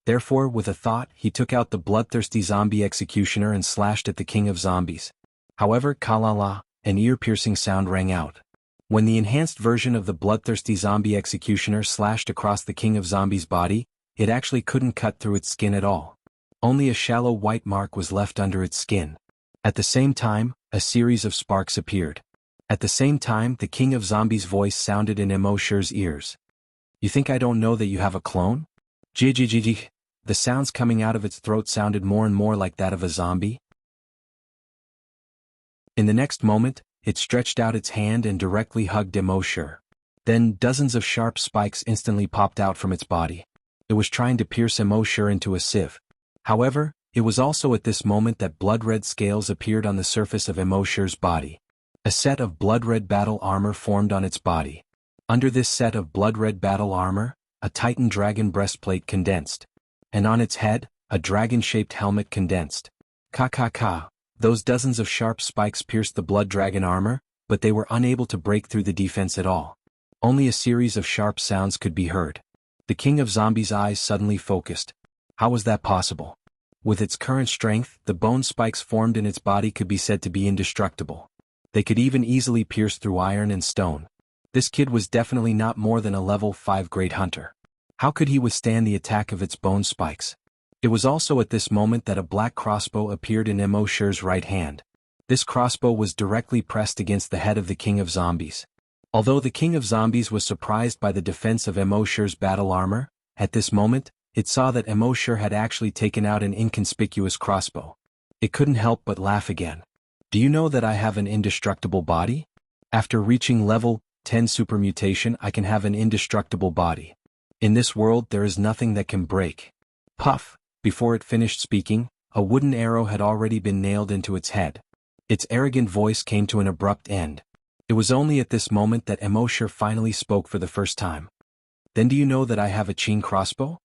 Therefore, with a thought, he took out the bloodthirsty zombie executioner and slashed at the king of zombies. However, kalala, an ear-piercing sound rang out. When the enhanced version of the bloodthirsty zombie executioner slashed across the king of zombies' body, it actually couldn't cut through its skin at all. Only a shallow white mark was left under its skin. At the same time, a series of sparks appeared. At the same time, the king of zombies' voice sounded in Emosher's ears. You think I don't know that you have a clone? Jijijiji. The sounds coming out of its throat sounded more and more like that of a zombie. In the next moment, it stretched out its hand and directly hugged Emosher. Then dozens of sharp spikes instantly popped out from its body. It was trying to pierce Emosher into a sieve. However, it was also at this moment that blood-red scales appeared on the surface of Emosher's body. A set of blood-red battle armor formed on its body. Under this set of blood-red battle armor, a Titan dragon breastplate condensed. And on its head, a dragon-shaped helmet condensed. Ka. Those dozens of sharp spikes pierced the blood dragon armor, but they were unable to break through the defense at all. Only a series of sharp sounds could be heard. The king of zombies' eyes suddenly focused. How was that possible? With its current strength, the bone spikes formed in its body could be said to be indestructible. They could even easily pierce through iron and stone. This kid was definitely not more than a level 5 great hunter. How could he withstand the attack of its bone spikes? It was also at this moment that a black crossbow appeared in Emosher's right hand. This crossbow was directly pressed against the head of the king of zombies. Although the king of zombies was surprised by the defense of Emosher's battle armor, at this moment, it saw that Emosher had actually taken out an inconspicuous crossbow. It couldn't help but laugh again. Do you know that I have an indestructible body? After reaching level 10 supermutation, I can have an indestructible body. In this world there is nothing that can break. Puff! Before it finished speaking, a wooden arrow had already been nailed into its head. Its arrogant voice came to an abrupt end. It was only at this moment that Emosher finally spoke for the first time. Then do you know that I have a chain crossbow?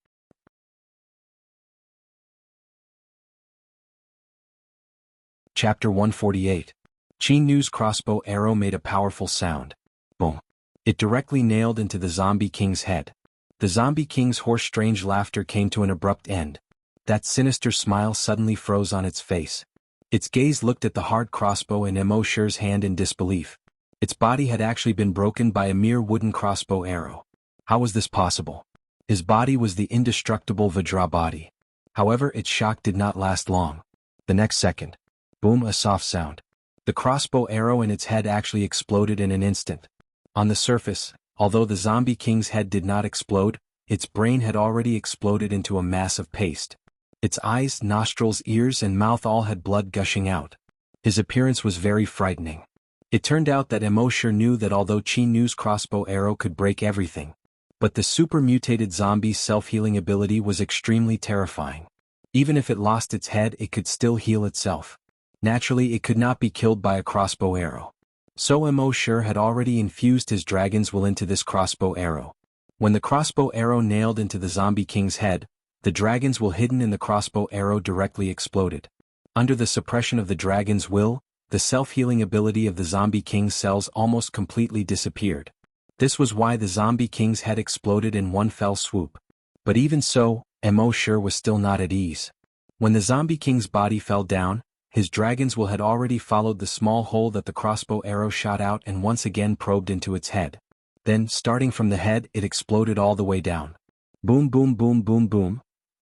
Chapter 148. Chin Nu's crossbow arrow made a powerful sound. Boom. It directly nailed into the zombie king's head. The zombie king's hoarse strange laughter came to an abrupt end. That sinister smile suddenly froze on its face. Its gaze looked at the hard crossbow in Emosher's hand in disbelief. Its body had actually been broken by a mere wooden crossbow arrow. How was this possible? His body was the indestructible Vajra body. However, its shock did not last long. The next second. Boom, a soft sound. The crossbow arrow in its head actually exploded in an instant. On the surface, although the zombie king's head did not explode, its brain had already exploded into a mass of paste. Its eyes, nostrils, ears, and mouth all had blood gushing out. His appearance was very frightening. It turned out that Emosher knew that although Chin Nu's crossbow arrow could break everything, but the super-mutated zombie's self-healing ability was extremely terrifying. Even if it lost its head, it could still heal itself. Naturally, it could not be killed by a crossbow arrow. So Emo had already infused his dragon's will into this crossbow arrow. When the crossbow arrow nailed into the zombie king's head, the dragon's will hidden in the crossbow arrow directly exploded. Under the suppression of the dragon's will, the self-healing ability of the zombie king's cells almost completely disappeared. This was why the zombie king's head exploded in one fell swoop. But even so, Emo was still not at ease. When the zombie king's body fell down, his dragon's will had already followed the small hole that the crossbow arrow shot out and once again probed into its head. Then, starting from the head, it exploded all the way down. Boom boom boom boom boom.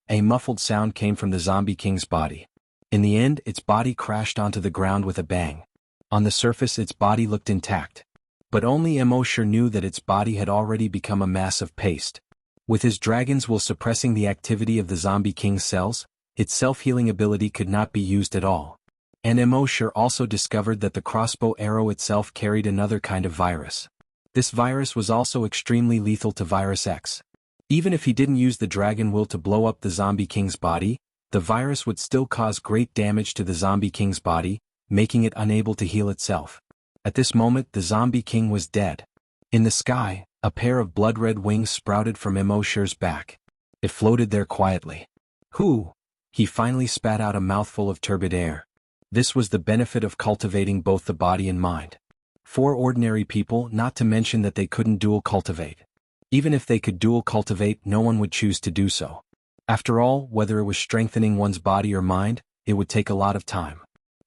A muffled sound came from the zombie king's body. In the end, its body crashed onto the ground with a bang. On the surface, its body looked intact. But only Emo knew that its body had already become a mass of paste. With his dragon's will suppressing the activity of the zombie king's cells, its self-healing ability could not be used at all. And Emo also discovered that the crossbow arrow itself carried another kind of virus. This virus was also extremely lethal to Virus X. Even if he didn't use the dragon will to blow up the zombie king's body, the virus would still cause great damage to the zombie king's body, making it unable to heal itself. At this moment, the zombie king was dead. In the sky, a pair of blood-red wings sprouted from Emo's back. It floated there quietly. Whew! He finally spat out a mouthful of turbid air. This was the benefit of cultivating both the body and mind. For ordinary people, not to mention that they couldn't dual cultivate. Even if they could dual cultivate, no one would choose to do so. After all, whether it was strengthening one's body or mind, it would take a lot of time.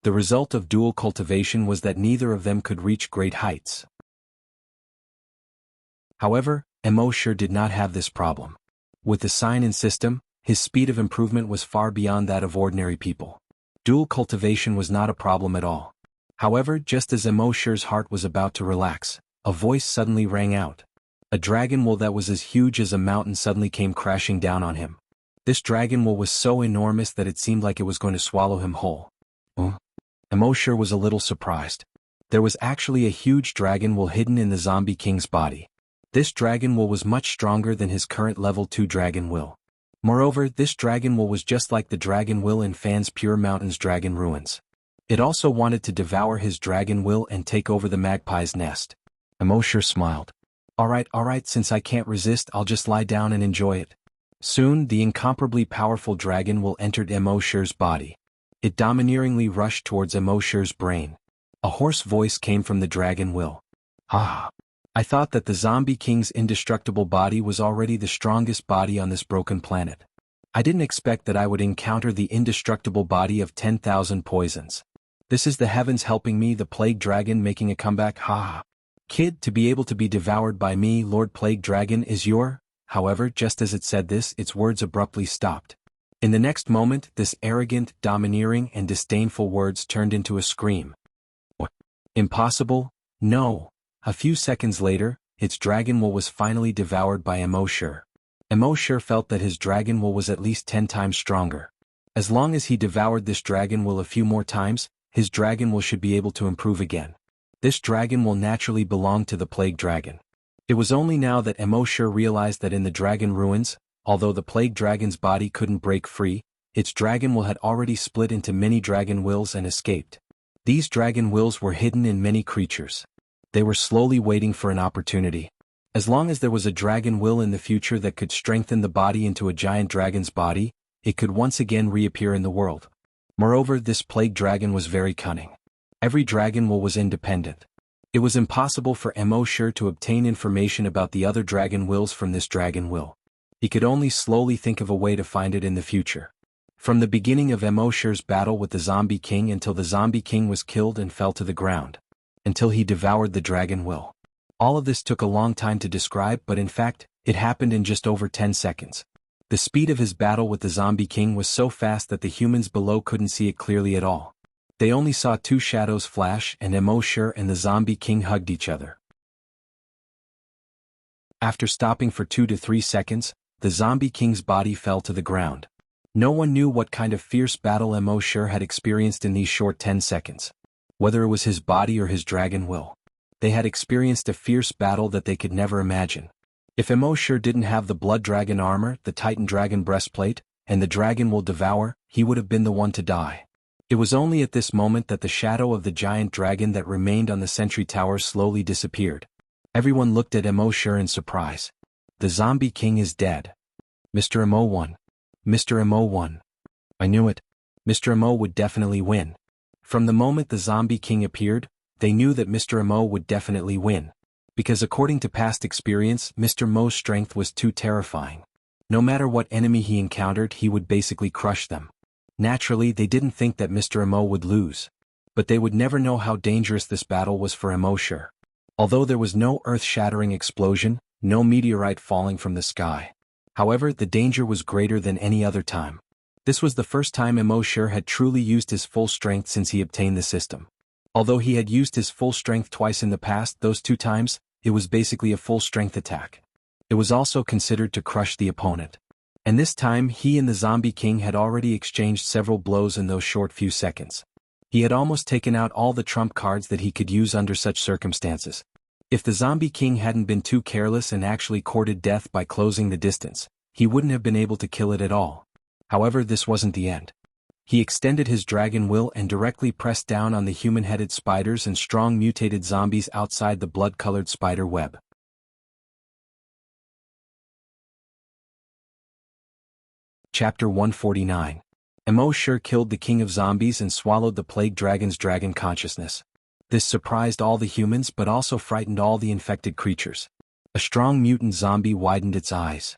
The result of dual cultivation was that neither of them could reach great heights. However, Emo did not have this problem. With the sign and system, his speed of improvement was far beyond that of ordinary people. Dual cultivation was not a problem at all. However, just as Emo's heart was about to relax, a voice suddenly rang out. A dragon will that was as huge as a mountain suddenly came crashing down on him. This dragon will was so enormous that it seemed like it was going to swallow him whole. Emo was a little surprised. There was actually a huge dragon will hidden in the zombie king's body. This dragon will was much stronger than his current level 2 dragon will. Moreover, this dragon will was just like the dragon will in Fan's Pure Mountain's dragon ruins. It also wanted to devour his dragon will and take over the magpie's nest. Emo smiled. Alright, since I can't resist, I'll just lie down and enjoy it. Soon, the incomparably powerful dragon will entered Emo's body. It domineeringly rushed towards Emo's brain. A hoarse voice came from the dragon will. I thought that the zombie king's indestructible body was already the strongest body on this broken planet. I didn't expect that I would encounter the indestructible body of 10,000 poisons. This is the heavens helping me, the plague dragon making a comeback. Kid, to be able to be devoured by me, Lord Plague Dragon, is your... However, just as it said this, its words abruptly stopped. In the next moment, this arrogant, domineering, and disdainful words turned into a scream. What? Impossible? No. A few seconds later, its dragon will was finally devoured by Emo. Emo felt that his dragon will was at least 10 times stronger. As long as he devoured this dragon will a few more times, his dragon will should be able to improve again. This dragon will naturally belong to the plague dragon. It was only now that Emo realized that in the dragon ruins, although the plague dragon's body couldn't break free, its dragon will had already split into many dragon wills and escaped. These dragon wills were hidden in many creatures. They were slowly waiting for an opportunity. As long as there was a dragon will in the future that could strengthen the body into a giant dragon's body, it could once again reappear in the world. Moreover, this plague dragon was very cunning. Every dragon will was independent. It was impossible for Emo to obtain information about the other dragon wills from this dragon will. He could only slowly think of a way to find it in the future. From the beginning of Emo's battle with the zombie king until the zombie king was killed and fell to the ground. Until he devoured the dragon will. All of this took a long time to describe, but in fact, it happened in just over 10 seconds. The speed of his battle with the zombie king was so fast that the humans below couldn't see it clearly at all. They only saw 2 shadows flash, and Emo and the zombie king hugged each other. After stopping for 2 to 3 seconds, the zombie king's body fell to the ground. No one knew what kind of fierce battle Emo had experienced in these short 10 seconds. Whether it was his body or his dragon will. They had experienced a fierce battle that they could never imagine. If Emo didn't have the blood dragon armor, the titan dragon breastplate, and the dragon will devour, he would have been the one to die. It was only at this moment that the shadow of the giant dragon that remained on the sentry tower slowly disappeared. Everyone looked at Mo in surprise. The zombie king is dead. Mr. Mo won. Mr. Mo won. I knew it. Mr. Mo would definitely win. From the moment the zombie king appeared, they knew that Mr. Mo would definitely win. Because according to past experience, Mr. Mo's strength was too terrifying. No matter what enemy he encountered, he would basically crush them. Naturally, they didn't think that Mr. Mo would lose. But they would never know how dangerous this battle was for Mo. Although there was no earth-shattering explosion, no meteorite falling from the sky. However, the danger was greater than any other time. This was the first time Mo had truly used his full strength since he obtained the system. Although he had used his full strength twice in the past, those 2 times, it was basically a full strength attack. It was also considered to crush the opponent. And this time he and the Zombie King had already exchanged several blows in those short few seconds. He had almost taken out all the trump cards that he could use under such circumstances. If the Zombie King hadn't been too careless and actually courted death by closing the distance, he wouldn't have been able to kill it at all. However, this wasn't the end. He extended his dragon will and directly pressed down on the human-headed spiders and strong mutated zombies outside the blood-colored spider web. Chapter 149. Mo killed the king of zombies and swallowed the plague dragon's dragon consciousness. This surprised all the humans but also frightened all the infected creatures. A strong mutant zombie widened its eyes.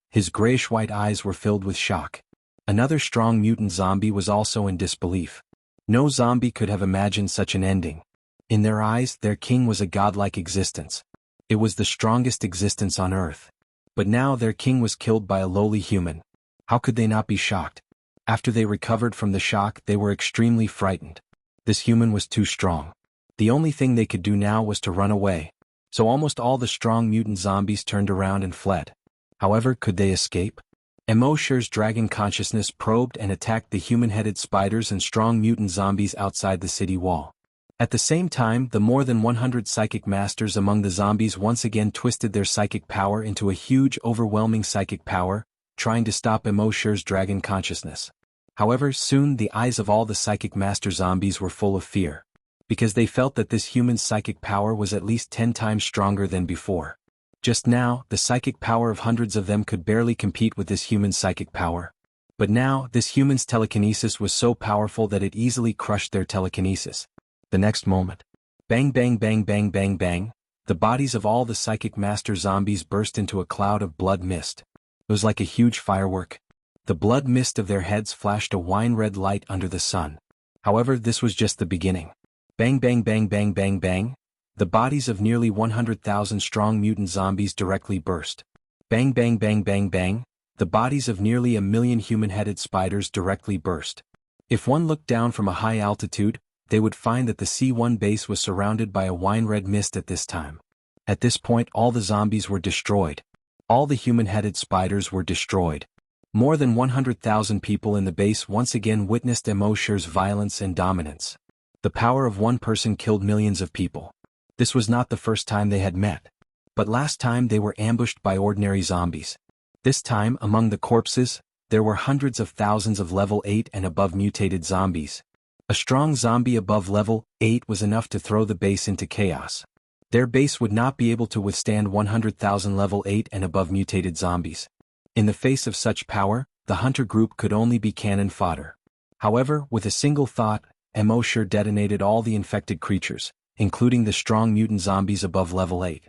His grayish-white eyes were filled with shock. Another strong mutant zombie was also in disbelief. No zombie could have imagined such an ending. In their eyes, their king was a godlike existence. It was the strongest existence on Earth. But now their king was killed by a lowly human. How could they not be shocked? After they recovered from the shock, they were extremely frightened. This human was too strong. The only thing they could do now was to run away. So almost all the strong mutant zombies turned around and fled. However, could they escape? Emoshir's dragon consciousness probed and attacked the human-headed spiders and strong mutant zombies outside the city wall. At the same time, the more than 100 psychic masters among the zombies once again twisted their psychic power into a huge, overwhelming psychic power, trying to stop Emoshir's dragon consciousness. However, soon the eyes of all the psychic master zombies were full of fear. Because they felt that this human's psychic power was at least 10 times stronger than before. Just now, the psychic power of hundreds of them could barely compete with this human's psychic power. But now, this human's telekinesis was so powerful that it easily crushed their telekinesis. The next moment. Bang bang bang bang bang bang, the bodies of all the psychic master zombies burst into a cloud of blood mist. It was like a huge firework. The blood mist of their heads flashed a wine-red light under the sun. However, this was just the beginning. Bang bang bang bang bang bang, the bodies of nearly 100,000 strong mutant zombies directly burst. Bang bang bang bang bang, the bodies of nearly 1 million human-headed spiders directly burst. If one looked down from a high altitude, they would find that the C1 base was surrounded by a wine-red mist at this time. At this point, all the zombies were destroyed. All the human-headed spiders were destroyed. More than 100,000 people in the base once again witnessed Emoshir's violence and dominance. The power of one person killed millions of people. This was not the first time they had met. But last time they were ambushed by ordinary zombies. This time, among the corpses, there were hundreds of thousands of level 8 and above mutated zombies. A strong zombie above level 8 was enough to throw the base into chaos. Their base would not be able to withstand 100,000 level 8 and above mutated zombies. In the face of such power, the hunter group could only be cannon fodder. However, with a single thought, Emoshir detonated all the infected creatures, including the strong mutant zombies above level 8.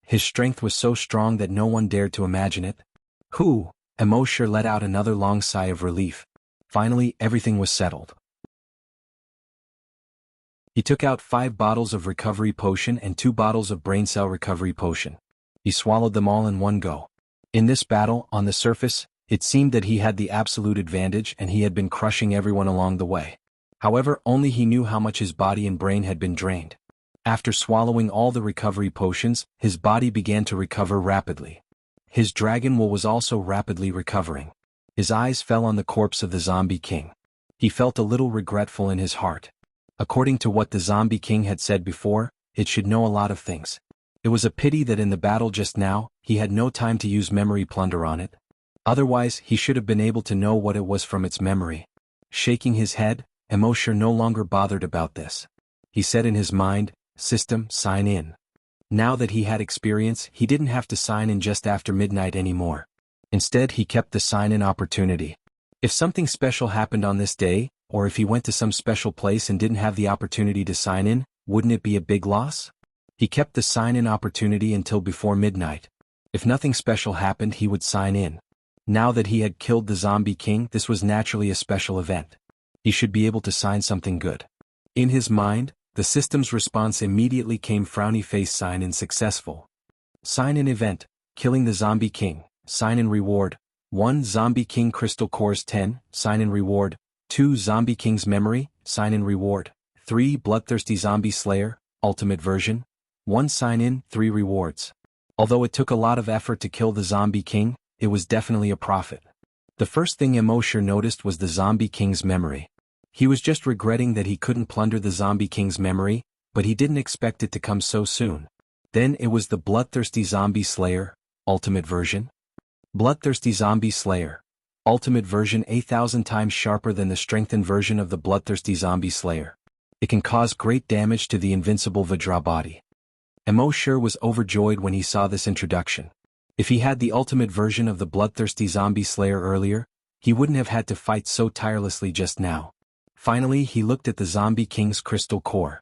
His strength was so strong that no one dared to imagine it. Whew! Emoshir let out another long sigh of relief. Finally, everything was settled. He took out 5 bottles of recovery potion and 2 bottles of brain cell recovery potion. He swallowed them all in one go. In this battle, on the surface, it seemed that he had the absolute advantage and he had been crushing everyone along the way. However, only he knew how much his body and brain had been drained. After swallowing all the recovery potions, his body began to recover rapidly. His dragon will was also rapidly recovering. His eyes fell on the corpse of the Zombie King. He felt a little regretful in his heart. According to what the Zombie King had said before, it should know a lot of things. It was a pity that in the battle just now, he had no time to use memory plunder on it. Otherwise, he should have been able to know what it was from its memory. Shaking his head, Emosher no longer bothered about this. He said in his mind, "System, sign in." Now that he had experience, he didn't have to sign in just after midnight anymore. Instead, he kept the sign-in opportunity. If something special happened on this day, or if he went to some special place and didn't have the opportunity to sign in, wouldn't it be a big loss? He kept the sign-in opportunity until before midnight. If nothing special happened, he would sign in. Now that he had killed the Zombie King, this was naturally a special event. He should be able to sign something good. In his mind, the system's response immediately came: frowny face, sign in successful. Sign in event, killing the Zombie King, sign in reward. 1 Zombie King Crystal Cores 10, sign in reward. 2 Zombie King's Memory, sign in reward. 3 Bloodthirsty Zombie Slayer, Ultimate Version. 1 sign in, 3 rewards. Although it took a lot of effort to kill the Zombie King, it was definitely a profit. The first thing Emosher noticed was the Zombie King's memory. He was just regretting that he couldn't plunder the Zombie King's memory, but he didn't expect it to come so soon. Then it was the Bloodthirsty Zombie Slayer, Ultimate Version. Bloodthirsty Zombie Slayer, Ultimate Version, 1,000 times sharper than the strengthened version of the Bloodthirsty Zombie Slayer. It can cause great damage to the invincible Vajra body. Emosher was overjoyed when he saw this introduction. If he had the ultimate version of the Bloodthirsty Zombie Slayer earlier, he wouldn't have had to fight so tirelessly just now. Finally, he looked at the Zombie King's Crystal Core.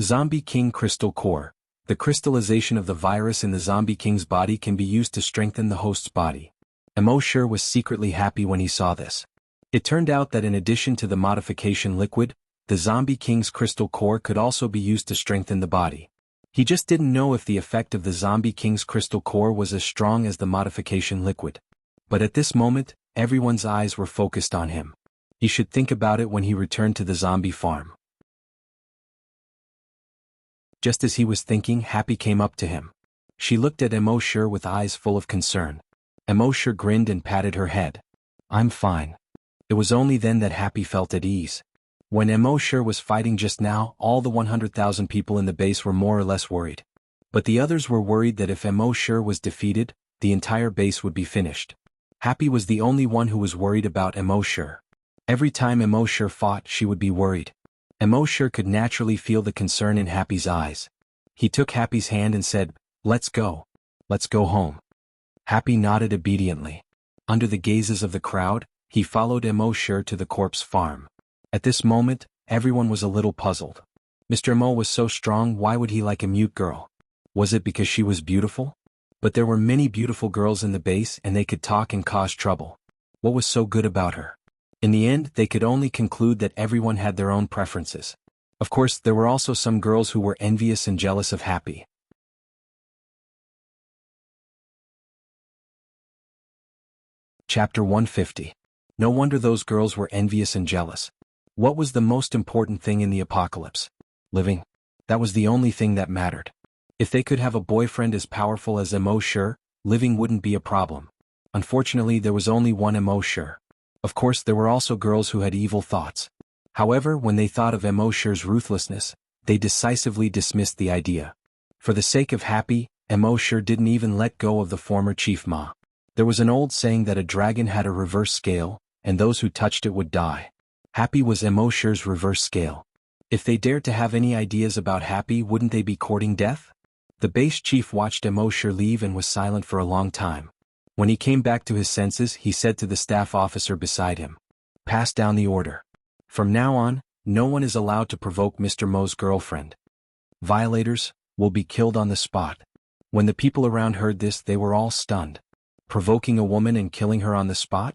Zombie King Crystal Core. The crystallization of the virus in the Zombie King's body can be used to strengthen the host's body. Emosher was secretly happy when he saw this. It turned out that in addition to the modification liquid, the Zombie King's Crystal Core could also be used to strengthen the body. He just didn't know if the effect of the Zombie King's Crystal Core was as strong as the modification liquid. But at this moment, everyone's eyes were focused on him. He should think about it when he returned to the zombie farm. Just as he was thinking, Happy came up to him. She looked at Emosher with eyes full of concern. Emosher grinned and patted her head. "I'm fine." It was only then that Happy felt at ease. When Emosher was fighting just now, all the 100,000 people in the base were more or less worried. But the others were worried that if Emosher was defeated, the entire base would be finished. Happy was the only one who was worried about Emosher. Every time Emosher fought, she would be worried. Emosher could naturally feel the concern in Happy's eyes. He took Happy's hand and said, "Let's go. Let's go home." Happy nodded obediently. Under the gazes of the crowd, he followed Emosher to the corpse farm. At this moment, everyone was a little puzzled. Mr. Emo was so strong, why would he like a mute girl? Was it because she was beautiful? But there were many beautiful girls in the base and they could talk and cause trouble. What was so good about her? In the end, they could only conclude that everyone had their own preferences. Of course, there were also some girls who were envious and jealous of Happy. Chapter 150. No wonder those girls were envious and jealous. What was the most important thing in the apocalypse? Living. That was the only thing that mattered. If they could have a boyfriend as powerful as Emosher, living wouldn't be a problem. Unfortunately, there was only one Emosher. Of course, there were also girls who had evil thoughts. However, when they thought of Emosher's ruthlessness, they decisively dismissed the idea. For the sake of Happy, Emosher didn't even let go of the former Chief Ma. There was an old saying that a dragon had a reverse scale, and those who touched it would die. Happy was Emosher's reverse scale. If they dared to have any ideas about Happy, wouldn't they be courting death? The base chief watched Emosher leave and was silent for a long time. When he came back to his senses, he said to the staff officer beside him, "Pass down the order. From now on, no one is allowed to provoke Mr. Mo's girlfriend. Violators will be killed on the spot." When the people around heard this, they were all stunned. Provoking a woman and killing her on the spot?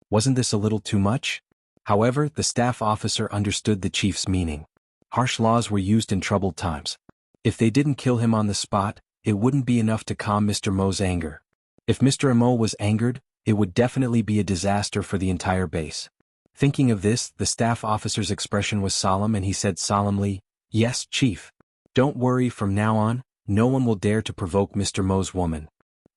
Wasn't this a little too much? However, the staff officer understood the chief's meaning. Harsh laws were used in troubled times. If they didn't kill him on the spot, it wouldn't be enough to calm Mr. Mo's anger. If Mr. Mo was angered, it would definitely be a disaster for the entire base. Thinking of this, the staff officer's expression was solemn and he said solemnly, "Yes, Chief. Don't worry, from now on, no one will dare to provoke Mr. Mo's woman."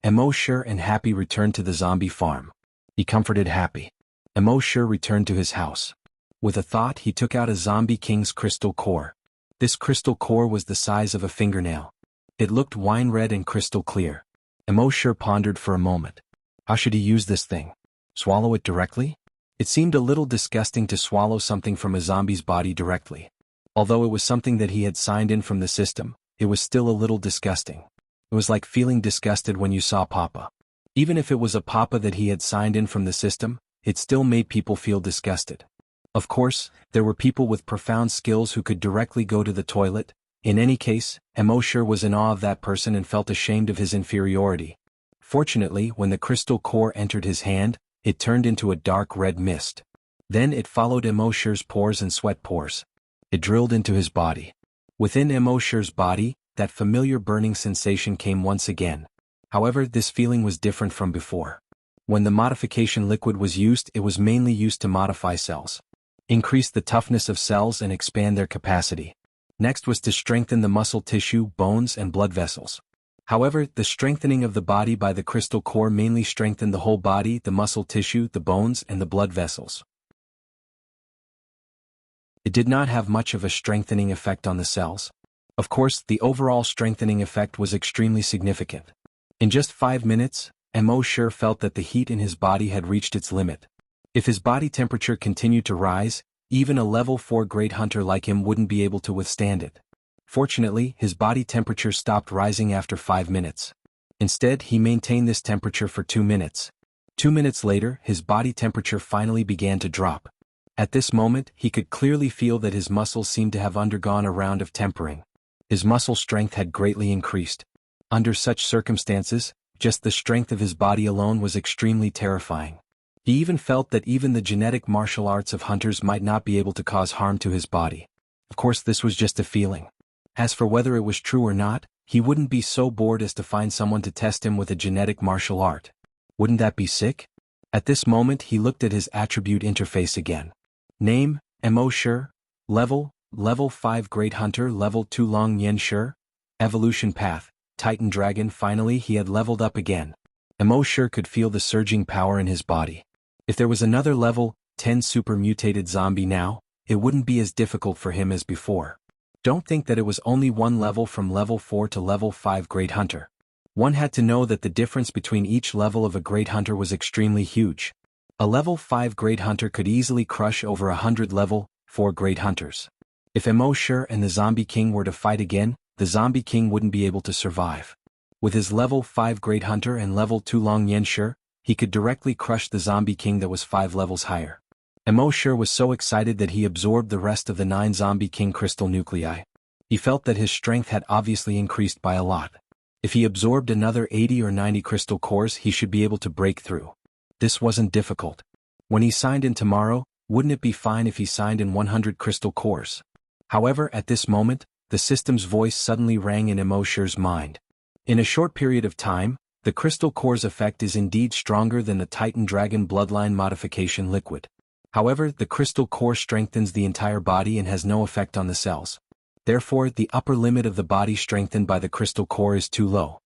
Emosher and Happy returned to the zombie farm. He comforted Happy. Emosher returned to his house. With a thought, he took out a Zombie King's crystal core. This crystal core was the size of a fingernail. It looked wine red and crystal clear. Emosher pondered for a moment. How should he use this thing? Swallow it directly? It seemed a little disgusting to swallow something from a zombie's body directly. Although it was something that he had signed in from the system, it was still a little disgusting. It was like feeling disgusted when you saw Papa. Even if it was a Papa that he had signed in from the system, it still made people feel disgusted. Of course, there were people with profound skills who could directly go to the toilet. In any case, Emosher was in awe of that person and felt ashamed of his inferiority. Fortunately, when the crystal core entered his hand, it turned into a dark red mist. Then it followed Emosher's pores and sweat pores. It drilled into his body. Within Emosher's body, that familiar burning sensation came once again. However, this feeling was different from before. When the modification liquid was used, it was mainly used to modify cells, increase the toughness of cells and expand their capacity. Next was to strengthen the muscle tissue, bones and blood vessels. However, the strengthening of the body by the crystal core mainly strengthened the whole body, the muscle tissue, the bones and the blood vessels. It did not have much of a strengthening effect on the cells. Of course, the overall strengthening effect was extremely significant. In just 5 minutes, Emosher felt that the heat in his body had reached its limit. If his body temperature continued to rise, even a level 4 great hunter like him wouldn't be able to withstand it. Fortunately, his body temperature stopped rising after 5 minutes. Instead, he maintained this temperature for 2 minutes. 2 minutes later, his body temperature finally began to drop. At this moment, he could clearly feel that his muscles seemed to have undergone a round of tempering. His muscle strength had greatly increased. Under such circumstances, just the strength of his body alone was extremely terrifying. He even felt that even the genetic martial arts of hunters might not be able to cause harm to his body. Of course, this was just a feeling. As for whether it was true or not, he wouldn't be so bored as to find someone to test him with a genetic martial art. Wouldn't that be sick? At this moment, he looked at his attribute interface again. Name, Emosher. Level 5 Great Hunter. Level 2 Long Yenshur. Evolution path, Titan Dragon. Finally, he had leveled up again. Emosher could feel the surging power in his body. If there was another level 10 super mutated zombie now, it wouldn't be as difficult for him as before. Don't think that it was only one level from level 4 to level 5 Great Hunter. One had to know that the difference between each level of a Great Hunter was extremely huge. A level 5 Great Hunter could easily crush over 100 level 4 Great Hunters. If Emosher and the Zombie King were to fight again, the Zombie King wouldn't be able to survive. With his level 5 Great Hunter and level 2 Long Yenshur, he could directly crush the Zombie King that was 5 levels higher. Emosher was so excited that he absorbed the rest of the 9 Zombie King crystal nuclei. He felt that his strength had obviously increased by a lot. If he absorbed another 80 or 90 crystal cores, he should be able to break through. This wasn't difficult. When he signed in tomorrow, wouldn't it be fine if he signed in 100 crystal cores? However, at this moment, the system's voice suddenly rang in Emosher's mind. In a short period of time, the crystal core's effect is indeed stronger than the Titan Dragon bloodline modification liquid. However, the crystal core strengthens the entire body and has no effect on the cells. Therefore, the upper limit of the body strengthened by the crystal core is too low.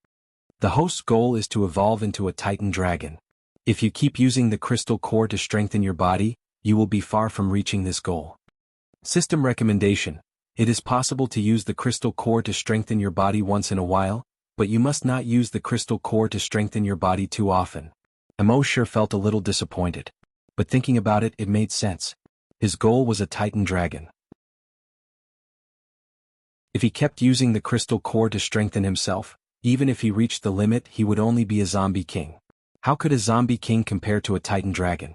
The host's goal is to evolve into a Titan Dragon. If you keep using the crystal core to strengthen your body, you will be far from reaching this goal. System recommendation: it is possible to use the crystal core to strengthen your body once in a while, but you must not use the crystal core to strengthen your body too often. Emosher felt a little disappointed. But thinking about it, it made sense. His goal was a Titan Dragon. If he kept using the crystal core to strengthen himself, even if he reached the limit, he would only be a Zombie King. How could a Zombie King compare to a Titan Dragon?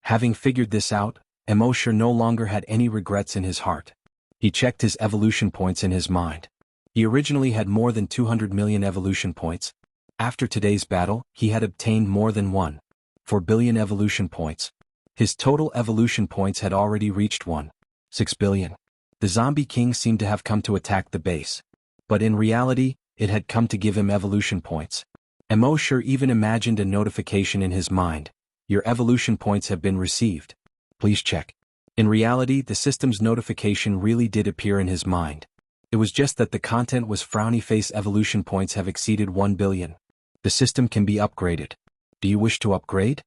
Having figured this out, Emosher no longer had any regrets in his heart. He checked his evolution points in his mind. He originally had more than 200 million evolution points. After today's battle, he had obtained more than 1.4 billion evolution points. His total evolution points had already reached 1.6 billion. The Zombie King seemed to have come to attack the base. But in reality, it had come to give him evolution points. Emosher even imagined a notification in his mind. Your evolution points have been received. Please check. In reality, the system's notification really did appear in his mind. It was just that the content was frowny face evolution points have exceeded 1 billion. The system can be upgraded. Do you wish to upgrade?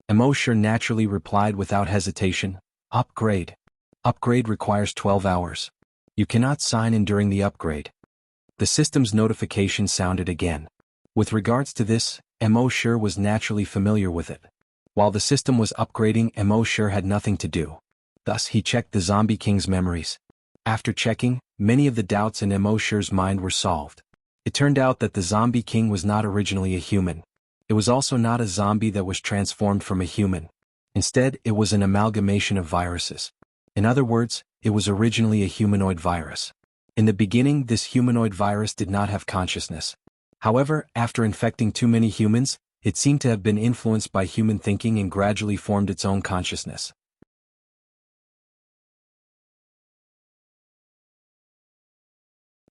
Emosher naturally replied without hesitation, upgrade. Upgrade requires 12 hours. You cannot sign in during the upgrade. The system's notification sounded again. With regards to this, Emosher was naturally familiar with it. While the system was upgrading, Emosure had nothing to do. Thus he checked the Zombie King's memories. After checking, many of the doubts in Emosure's mind were solved. It turned out that the Zombie King was not originally a human. It was also not a zombie that was transformed from a human. Instead, it was an amalgamation of viruses. In other words, it was originally a humanoid virus. In the beginning, this humanoid virus did not have consciousness. However, after infecting too many humans, it seemed to have been influenced by human thinking and gradually formed its own consciousness.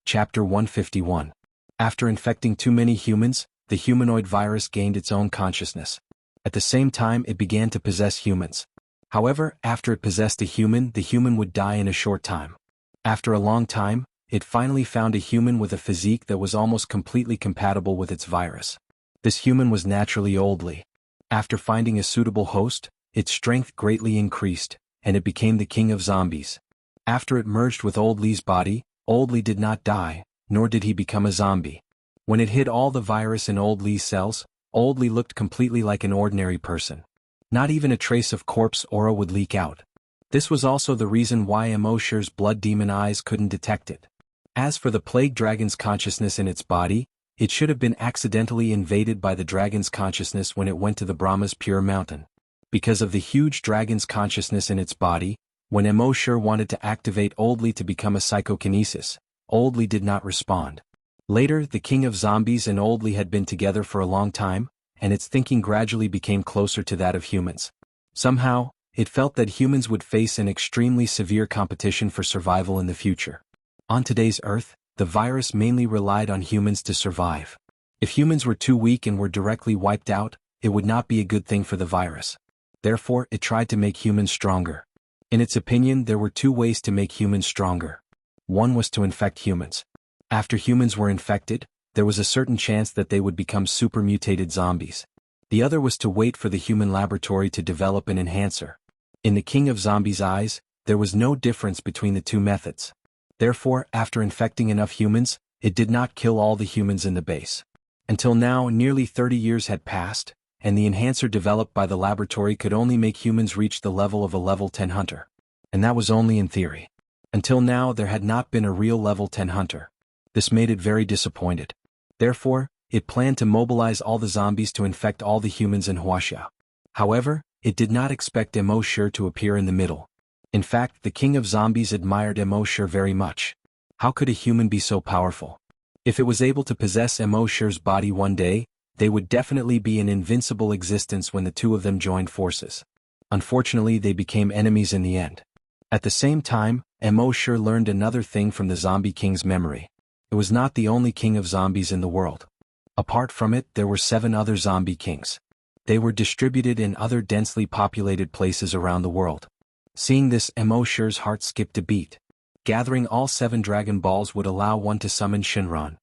Chapter 151. After infecting too many humans, the humanoid virus gained its own consciousness. At the same time, it began to possess humans. However, after it possessed a human, the human would die in a short time. After a long time, it finally found a human with a physique that was almost completely compatible with its virus. This human was naturally Oldly. After finding a suitable host, its strength greatly increased, and it became the king of zombies. After it merged with Oldly's body, Oldly did not die, nor did he become a zombie. When it hid all the virus in Oldly's cells, Oldly looked completely like an ordinary person. Not even a trace of corpse aura would leak out. This was also the reason why Emosure's blood demon eyes couldn't detect it. As for the plague dragon's consciousness in its body, it should have been accidentally invaded by the dragon's consciousness when it went to the Brahma's Pure Mountain. Because of the huge dragon's consciousness in its body, when Emosure wanted to activate Oldly to become a psychokinesis, Oldly did not respond. Later, the king of zombies and Oldly had been together for a long time, and its thinking gradually became closer to that of humans. Somehow, it felt that humans would face an extremely severe competition for survival in the future. On today's Earth, the virus mainly relied on humans to survive. If humans were too weak and were directly wiped out, it would not be a good thing for the virus. Therefore, it tried to make humans stronger. In its opinion, there were two ways to make humans stronger. One was to infect humans. After humans were infected, there was a certain chance that they would become super-mutated zombies. The other was to wait for the human laboratory to develop an enhancer. In the King of Zombies' eyes, there was no difference between the two methods. Therefore, after infecting enough humans, it did not kill all the humans in the base. Until now, nearly 30 years had passed, and the enhancer developed by the laboratory could only make humans reach the level of a level 10 hunter. And that was only in theory. Until now, there had not been a real level 10 hunter. This made it very disappointed. Therefore, it planned to mobilize all the zombies to infect all the humans in Wuxia. However, it did not expect Emosure to appear in the middle. In fact, the king of zombies admired Emosure very much. How could a human be so powerful? If it was able to possess Emosure's body one day, they would definitely be an invincible existence when the two of them joined forces. Unfortunately, they became enemies in the end. At the same time, Emosure learned another thing from the Zombie King's memory. It was not the only king of zombies in the world. Apart from it, there were 7 other zombie kings. They were distributed in other densely populated places around the world. Seeing this, Emosure's heart skipped a beat. Gathering all 7 Dragon Balls would allow one to summon Shinran.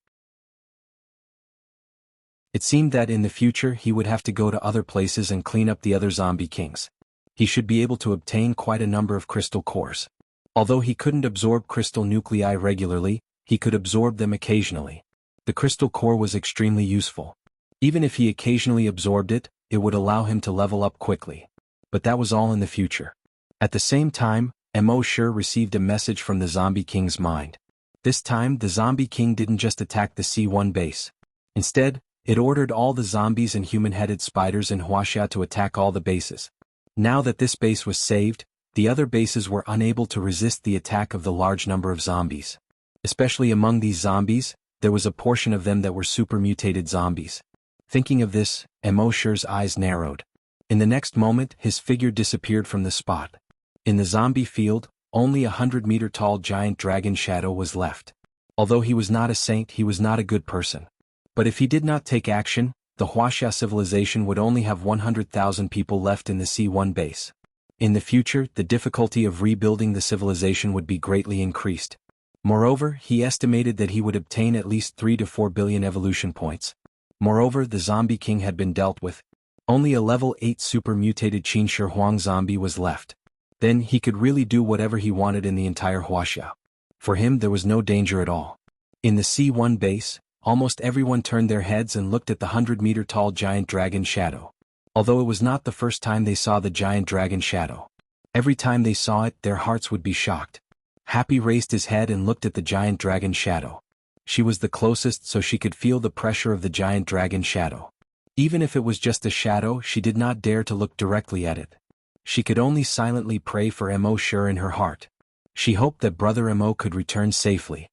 It seemed that in the future he would have to go to other places and clean up the other zombie kings. He should be able to obtain quite a number of crystal cores. Although he couldn't absorb crystal nuclei regularly, he could absorb them occasionally. The crystal core was extremely useful. Even if he occasionally absorbed it, it would allow him to level up quickly. But that was all in the future. At the same time, Emosure received a message from the Zombie King's mind. This time, the Zombie King didn't just attack the C1 base. Instead, it ordered all the zombies and human-headed spiders in Wuxia to attack all the bases. Now that this base was saved, the other bases were unable to resist the attack of the large number of zombies. Especially among these zombies, there was a portion of them that were super-mutated zombies. Thinking of this, Emosure's eyes narrowed. In the next moment, his figure disappeared from the spot. In the zombie field, only a 100-meter-tall giant dragon shadow was left. Although he was not a saint, he was not a good person. But if he did not take action, the Wuxia civilization would only have 100,000 people left in the C1 base. In the future, the difficulty of rebuilding the civilization would be greatly increased. Moreover, he estimated that he would obtain at least 3 to 4 billion evolution points. Moreover, the Zombie King had been dealt with. Only a level 8 super-mutated Qinshi Huang zombie was left. Then he could really do whatever he wanted in the entire Wuxia. For him, there was no danger at all. In the C1 base, almost everyone turned their heads and looked at the 100-meter-tall giant dragon shadow. Although it was not the first time they saw the giant dragon shadow. Every time they saw it, their hearts would be shocked. Happy raised his head and looked at the giant dragon shadow. She was the closest, so she could feel the pressure of the giant dragon shadow. Even if it was just a shadow, she did not dare to look directly at it. She could only silently pray for Mo Sure in her heart. She hoped that brother Mo could return safely.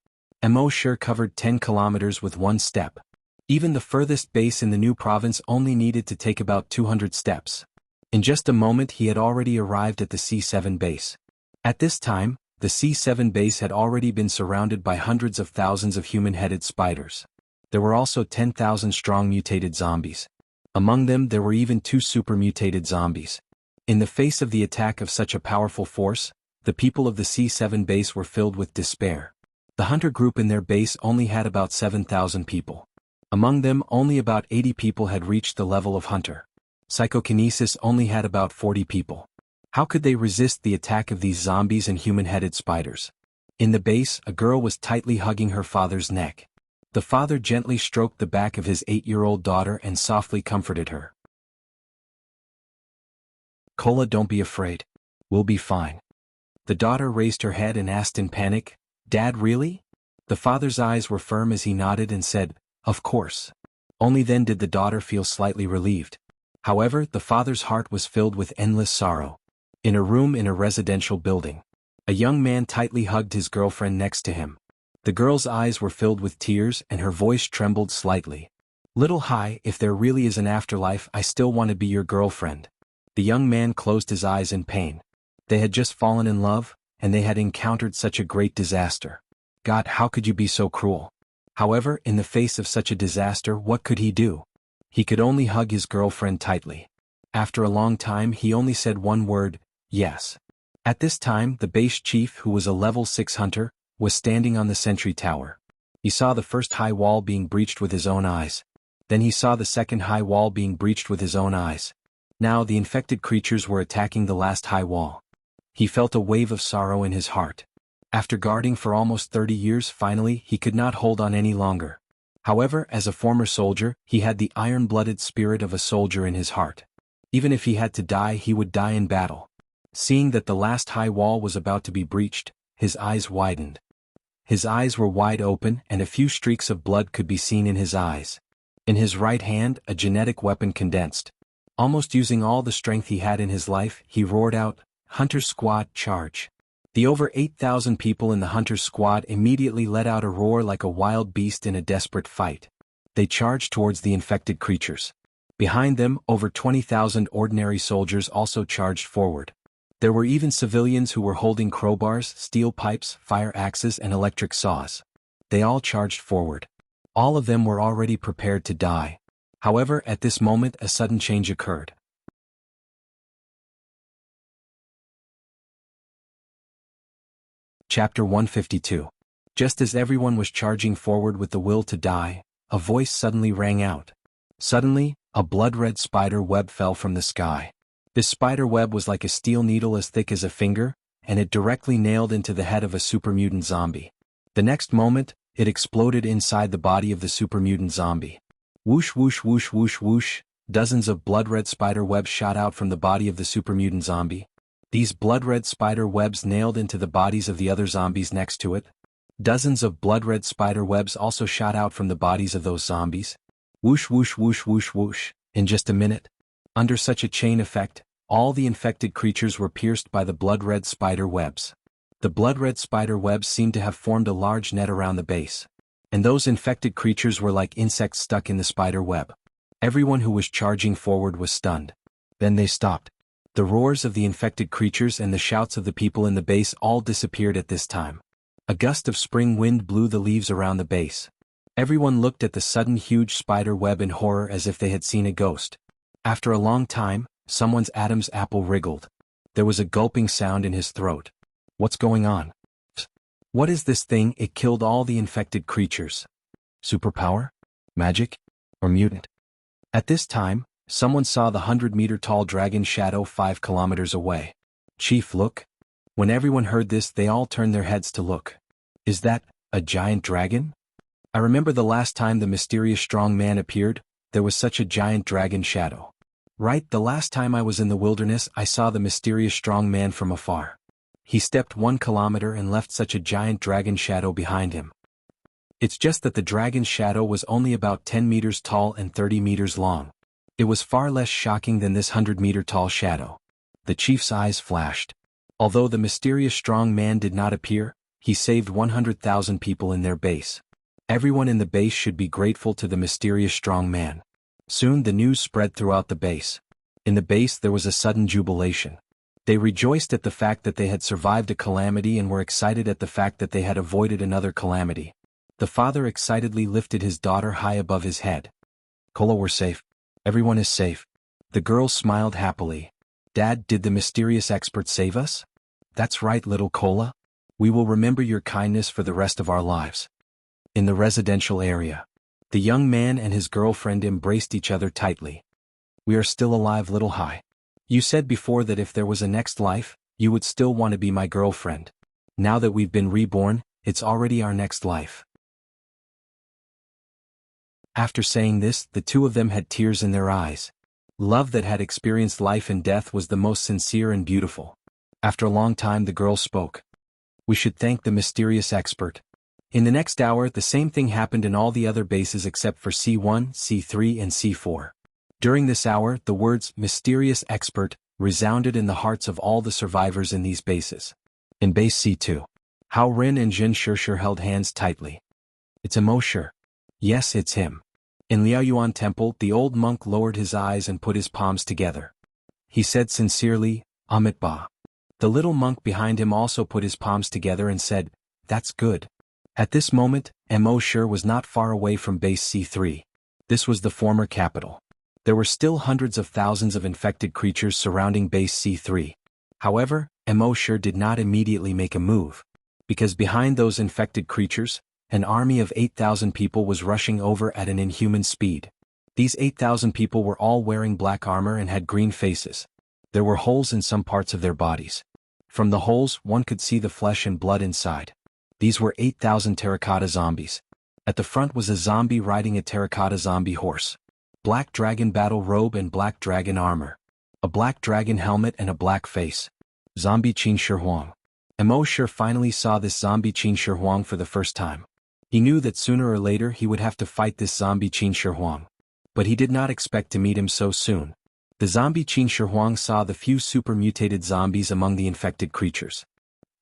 Mo Sure covered 10 kilometers with one step. Even the furthest base in the new province only needed to take about 200 steps. In just a moment he had already arrived at the C7 base. At this time, the C7 base had already been surrounded by hundreds of thousands of human-headed spiders. There were also 10,000 strong mutated zombies. Among them there were even 2 super-mutated zombies. In the face of the attack of such a powerful force, the people of the C7 base were filled with despair. The hunter group in their base only had about 7,000 people. Among them only about 80 people had reached the level of hunter. Psychokinesis only had about 40 people. How could they resist the attack of these zombies and human-headed spiders? In the base, a girl was tightly hugging her father's neck. The father gently stroked the back of his 8-year-old daughter and softly comforted her. "Kola, don't be afraid. We'll be fine." The daughter raised her head and asked in panic, "Dad, really?" The father's eyes were firm as he nodded and said, "Of course." Only then did the daughter feel slightly relieved. However, the father's heart was filled with endless sorrow. In a room in a residential building, a young man tightly hugged his girlfriend next to him. The girl's eyes were filled with tears and her voice trembled slightly. "Little Hai, if there really is an afterlife, I still want to be your girlfriend." The young man closed his eyes in pain. They had just fallen in love, and they had encountered such a great disaster. God, how could you be so cruel? However, in the face of such a disaster, what could he do? He could only hug his girlfriend tightly. After a long time he only said one word, "Yes." At this time the base chief, who was a level 6 hunter, was standing on the sentry tower. He saw the first high wall being breached with his own eyes. Then he saw the second high wall being breached with his own eyes. Now the infected creatures were attacking the last high wall. He felt a wave of sorrow in his heart. After guarding for almost 30 years, finally he could not hold on any longer. However, as a former soldier, he had the iron-blooded spirit of a soldier in his heart. Even if he had to die, he would die in battle. Seeing that the last high wall was about to be breached, his eyes widened. His eyes were wide open and a few streaks of blood could be seen in his eyes. In his right hand, a genetic weapon condensed. Almost using all the strength he had in his life, he roared out, "Hunter Squad, charge!" The over 8,000 people in the Hunter Squad immediately let out a roar like a wild beast in a desperate fight. They charged towards the infected creatures. Behind them, over 20,000 ordinary soldiers also charged forward. There were even civilians who were holding crowbars, steel pipes, fire axes and electric saws. They all charged forward. All of them were already prepared to die. However, at this moment a sudden change occurred. Chapter 152. Just as everyone was charging forward with the will to die, a voice suddenly rang out. Suddenly, a blood-red spider web fell from the sky. This spider web was like a steel needle as thick as a finger, and it directly nailed into the head of a super mutant zombie. The next moment, it exploded inside the body of the super mutant zombie. Whoosh whoosh whoosh whoosh whoosh, dozens of blood-red spider webs shot out from the body of the super mutant zombie. These blood-red spider webs nailed into the bodies of the other zombies next to it. Dozens of blood-red spider webs also shot out from the bodies of those zombies. Whoosh whoosh whoosh whoosh whoosh, in just a minute. Under such a chain effect, all the infected creatures were pierced by the blood-red spider webs. The blood-red spider webs seemed to have formed a large net around the base. And those infected creatures were like insects stuck in the spider web. Everyone who was charging forward was stunned. Then they stopped. The roars of the infected creatures and the shouts of the people in the base all disappeared at this time. A gust of spring wind blew the leaves around the base. Everyone looked at the sudden huge spider web in horror as if they had seen a ghost. After a long time, someone's Adam's apple wriggled. There was a gulping sound in his throat. What's going on? What is this thing? It killed all the infected creatures. Superpower? Magic? Or mutant? At this time, someone saw the 100-meter-tall dragon shadow 5 kilometers away. Chief, look. When everyone heard this, they all turned their heads to look. Is that a giant dragon? I remember the last time the mysterious strong man appeared, there was such a giant dragon shadow. Right, the last time I was in the wilderness I saw the mysterious strong man from afar. He stepped 1 kilometer and left such a giant dragon shadow behind him. It's just that the dragon's shadow was only about 10 meters tall and 30 meters long. It was far less shocking than this 100-meter tall shadow. The chief's eyes flashed. Although the mysterious strong man did not appear, he saved 100,000 people in their base. Everyone in the base should be grateful to the mysterious strong man. Soon the news spread throughout the base. In the base there was a sudden jubilation. They rejoiced at the fact that they had survived a calamity and were excited at the fact that they had avoided another calamity. The father excitedly lifted his daughter high above his head. Kola, we're safe. Everyone is safe. The girl smiled happily. Dad, did the mysterious expert save us? That's right, little Kola. We will remember your kindness for the rest of our lives. In the residential area, the young man and his girlfriend embraced each other tightly. We are still alive, little Hai. You said before that if there was a next life, you would still want to be my girlfriend. Now that we've been reborn, it's already our next life. After saying this, the two of them had tears in their eyes. Love that had experienced life and death was the most sincere and beautiful. After a long time the girl spoke. We should thank the mysterious expert. In the next hour the same thing happened in all the other bases except for C1, C3 and C4. During this hour the words mysterious expert resounded in the hearts of all the survivors in these bases. In base C2, Hao Rin and Jin Shishir held hands tightly. It's Emo Shi. Yes, it's him. In Liaoyuan Temple the old monk lowered his eyes and put his palms together. He said sincerely, Amit Ba. The little monk behind him also put his palms together and said, That's good. At this moment, Emo Shi was not far away from base C3. This was the former capital. There were still hundreds of thousands of infected creatures surrounding base C3. However, Emo Shi did not immediately make a move. Because behind those infected creatures, an army of 8,000 people was rushing over at an inhuman speed. These 8,000 people were all wearing black armor and had green faces. There were holes in some parts of their bodies. From the holes one could see the flesh and blood inside. These were 8,000 terracotta zombies. At the front was a zombie riding a terracotta zombie horse. Black dragon battle robe and black dragon armor. A black dragon helmet and a black face. Zombie Qin Shi Huang. Emo Shi finally saw this zombie Qin Shi Huang for the first time. He knew that sooner or later he would have to fight this zombie Qin Shi Huang. But he did not expect to meet him so soon. The zombie Qin Shi Huang saw the few super mutated zombies among the infected creatures.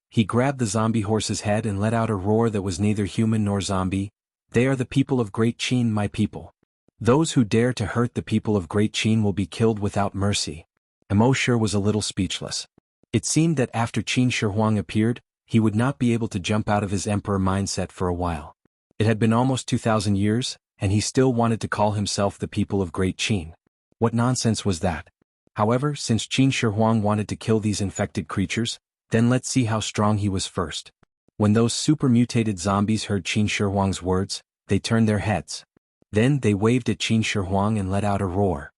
He grabbed the zombie horse's head and let out a roar that was neither human nor zombie. They are the people of Great Qin, my people. Those who dare to hurt the people of Great Qin will be killed without mercy. Emo Shi was a little speechless. It seemed that after Qin Shi Huang appeared, he would not be able to jump out of his emperor mindset for a while. It had been almost 2,000 years, and he still wanted to call himself the people of Great Qin. What nonsense was that? However, since Qin Shi Huang wanted to kill these infected creatures, then let's see how strong he was first. When those super mutated zombies heard Qin Shi Huang's words, they turned their heads. Then they waved at Qin Shi Huang and let out a roar.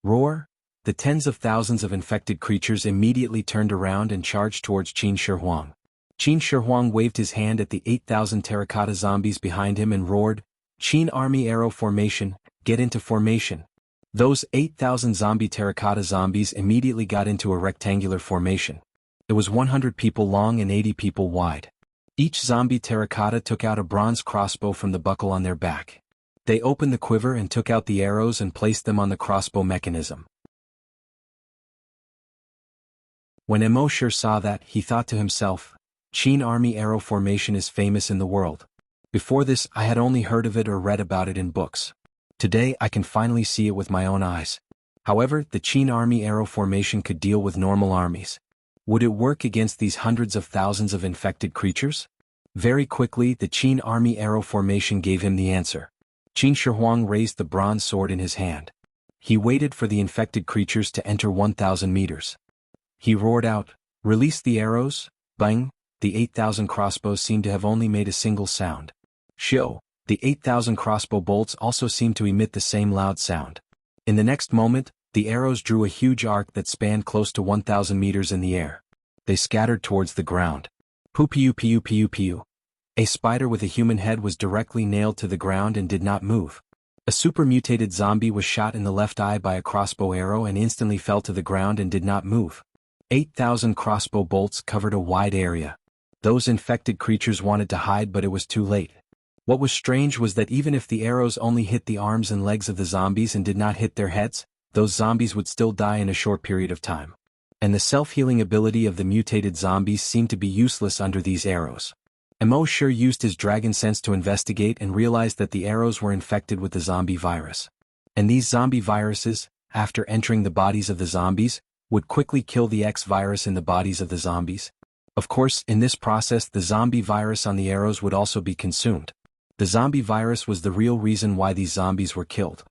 Roar? The tens of thousands of infected creatures immediately turned around and charged towards Qin Shi Huang. Qin Shi Huang waved his hand at the 8,000 terracotta zombies behind him and roared, Qin Army Arrow Formation, get into formation. Those 8,000 zombie terracotta zombies immediately got into a rectangular formation. It was 100 people long and 80 people wide. Each zombie terracotta took out a bronze crossbow from the buckle on their back. They opened the quiver and took out the arrows and placed them on the crossbow mechanism. When Emo Shi saw that, he thought to himself, Qin Army Arrow Formation is famous in the world. Before this I had only heard of it or read about it in books. Today I can finally see it with my own eyes. However, the Qin Army Arrow Formation could deal with normal armies. Would it work against these hundreds of thousands of infected creatures? Very quickly the Qin Army Arrow Formation gave him the answer. Qin Shi Huang raised the bronze sword in his hand. He waited for the infected creatures to enter 1,000 meters. He roared out, release the arrows, bang. The 8,000 crossbows seemed to have only made a single sound. Shio, the 8,000 crossbow bolts also seemed to emit the same loud sound. In the next moment, the arrows drew a huge arc that spanned close to 1,000 meters in the air. They scattered towards the ground. Poo-pew pew pew pew. A spider with a human head was directly nailed to the ground and did not move. A super-mutated zombie was shot in the left eye by a crossbow arrow and instantly fell to the ground and did not move. 8,000 crossbow bolts covered a wide area. Those infected creatures wanted to hide, but it was too late. What was strange was that even if the arrows only hit the arms and legs of the zombies and did not hit their heads, those zombies would still die in a short period of time. And the self-healing ability of the mutated zombies seemed to be useless under these arrows. Mo used his dragon sense to investigate and realized that the arrows were infected with the zombie virus. And these zombie viruses, after entering the bodies of the zombies, would quickly kill the X virus in the bodies of the zombies. Of course, in this process the zombie virus on the arrows would also be consumed. The zombie virus was the real reason why these zombies were killed.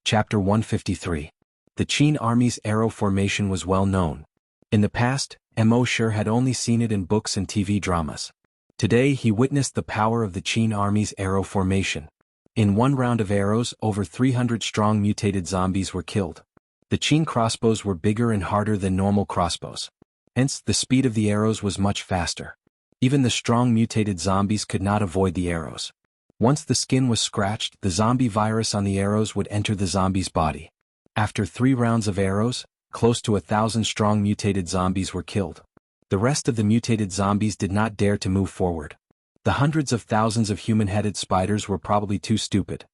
Chapter 153. The Qin Army's arrow formation was well known. In the past, Mo had only seen it in books and TV dramas. Today he witnessed the power of the Qin Army's arrow formation. In one round of arrows, over 300 strong mutated zombies were killed. The Qin crossbows were bigger and harder than normal crossbows. Hence, the speed of the arrows was much faster. Even the strong mutated zombies could not avoid the arrows. Once the skin was scratched, the zombie virus on the arrows would enter the zombie's body. After 3 rounds of arrows, close to 1,000 strong mutated zombies were killed. The rest of the mutated zombies did not dare to move forward. The hundreds of thousands of human-headed spiders were probably too stupid.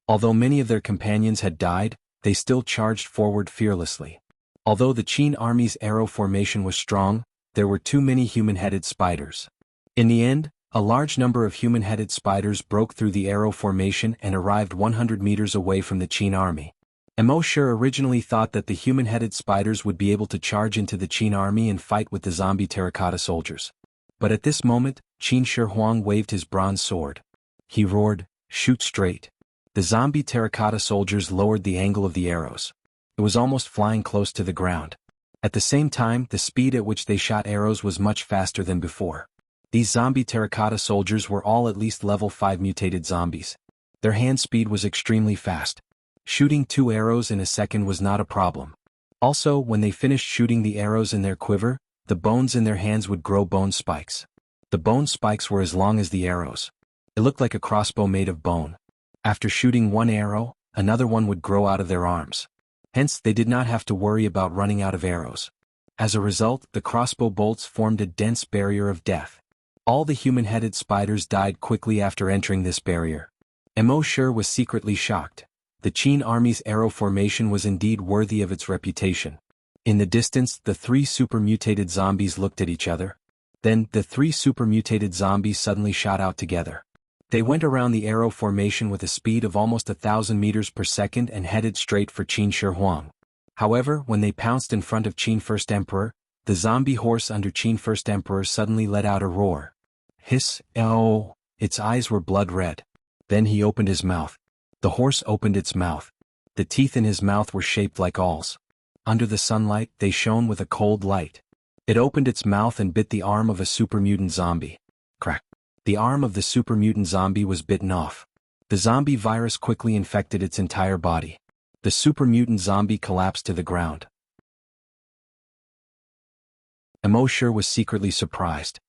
Although many of their companions had died, they still charged forward fearlessly. Although the Qin Army's arrow formation was strong, there were too many human-headed spiders. In the end, a large number of human-headed spiders broke through the arrow formation and arrived 100 meters away from the Qin Army. Mo originally thought that the human-headed spiders would be able to charge into the Qin Army and fight with the zombie terracotta soldiers. But at this moment, Qin Shi Huang waved his bronze sword. He roared, "Shoot straight." The zombie terracotta soldiers lowered the angle of the arrows. It was almost flying close to the ground. At the same time, the speed at which they shot arrows was much faster than before. These zombie terracotta soldiers were all at least level 5 mutated zombies. Their hand speed was extremely fast. Shooting 2 arrows in a second was not a problem. Also, when they finished shooting the arrows in their quiver, the bones in their hands would grow bone spikes. The bone spikes were as long as the arrows. It looked like a crossbow made of bone. After shooting 1 arrow, another one would grow out of their arms. Hence, they did not have to worry about running out of arrows. As a result, the crossbow bolts formed a dense barrier of death. All the human-headed spiders died quickly after entering this barrier. Mo was secretly shocked. The Qin Army's arrow formation was indeed worthy of its reputation. In the distance, the 3 super-mutated zombies looked at each other. Then, the 3 super-mutated zombies suddenly shot out together. They went around the arrow formation with a speed of almost 1,000 meters per second and headed straight for Qin Shi Huang. However, when they pounced in front of Qin First Emperor, the zombie horse under Qin First Emperor suddenly let out a roar. Hiss, oh! Its eyes were blood red. Then he opened his mouth. The horse opened its mouth. The teeth in his mouth were shaped like awls. Under the sunlight, they shone with a cold light. It opened its mouth and bit the arm of a super-mutant zombie. Crack. The arm of the super-mutant zombie was bitten off. The zombie virus quickly infected its entire body. The super-mutant zombie collapsed to the ground. Mo was secretly surprised.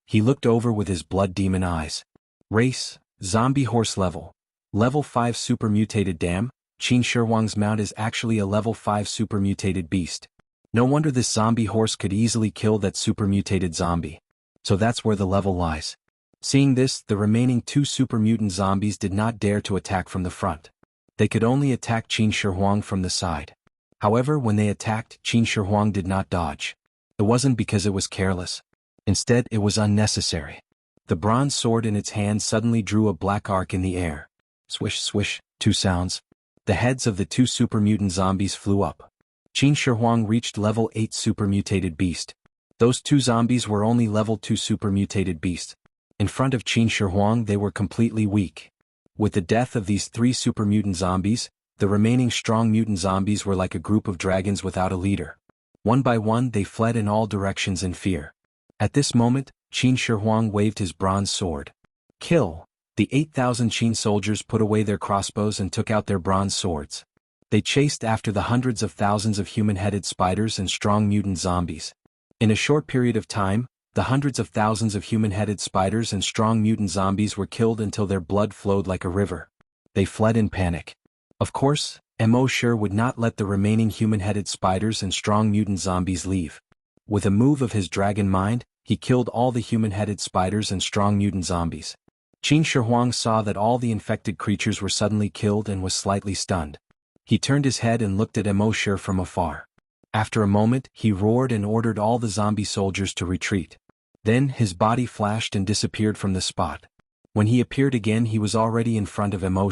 He looked over with his blood demon eyes. Race, zombie horse level. Level 5 super-mutated. Damn, Qin Shi Huang's mount is actually a level 5 super-mutated beast. No wonder this zombie horse could easily kill that super-mutated zombie. So that's where the level lies. Seeing this, the remaining 2 super-mutant zombies did not dare to attack from the front. They could only attack Qin Shi Huang from the side. However, when they attacked, Qin Shi Huang did not dodge. It wasn't because it was careless. Instead, it was unnecessary. The bronze sword in its hand suddenly drew a black arc in the air. Swish swish, 2 sounds. The heads of the 2 super-mutant zombies flew up. Qin Shi Huang reached level 8 super-mutated beast. Those 2 zombies were only level 2 super-mutated beasts. In front of Qin Shi Huang they were completely weak. With the death of these 3 super-mutant zombies, the remaining strong mutant zombies were like a group of dragons without a leader. One by one they fled in all directions in fear. At this moment, Qin Shi Huang waved his bronze sword. Kill! The 8,000 Qin soldiers put away their crossbows and took out their bronze swords. They chased after the hundreds of thousands of human-headed spiders and strong mutant zombies. In a short period of time, The hundreds of thousands of human-headed spiders and strong mutant zombies were killed until their blood flowed like a river. They fled in panic. Of course, Mo would not let the remaining human-headed spiders and strong mutant zombies leave. With a move of his dragon mind, he killed all the human-headed spiders and strong mutant zombies. Qin Shi Huang saw that all the infected creatures were suddenly killed and was slightly stunned. He turned his head and looked at Mo from afar. After a moment, he roared and ordered all the zombie soldiers to retreat. Then his body flashed and disappeared from the spot. When he appeared again, he was already in front of Mo.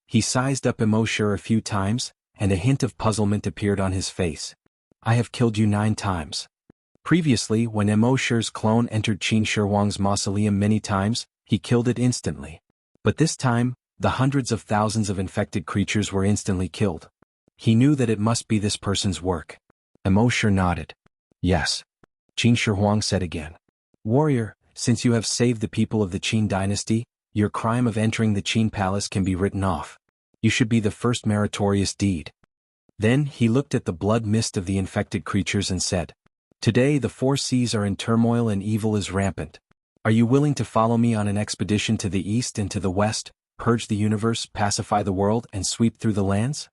He sized up Mo a few times, and a hint of puzzlement appeared on his face. I have killed you 9 times. Previously, when Mo's clone entered Qin Shi Huang's mausoleum many times, he killed it instantly. But this time, the hundreds of thousands of infected creatures were instantly killed. He knew that it must be this person's work. Mo nodded. Yes. Qin Shi Huang said again. Warrior, since you have saved the people of the Qin dynasty, your crime of entering the Qin palace can be written off. You should be the first meritorious deed. Then he looked at the blood mist of the infected creatures and said, Today the 4 seas are in turmoil and evil is rampant. Are you willing to follow me on an expedition to the east and to the west, purge the universe, pacify the world, and sweep through the lands?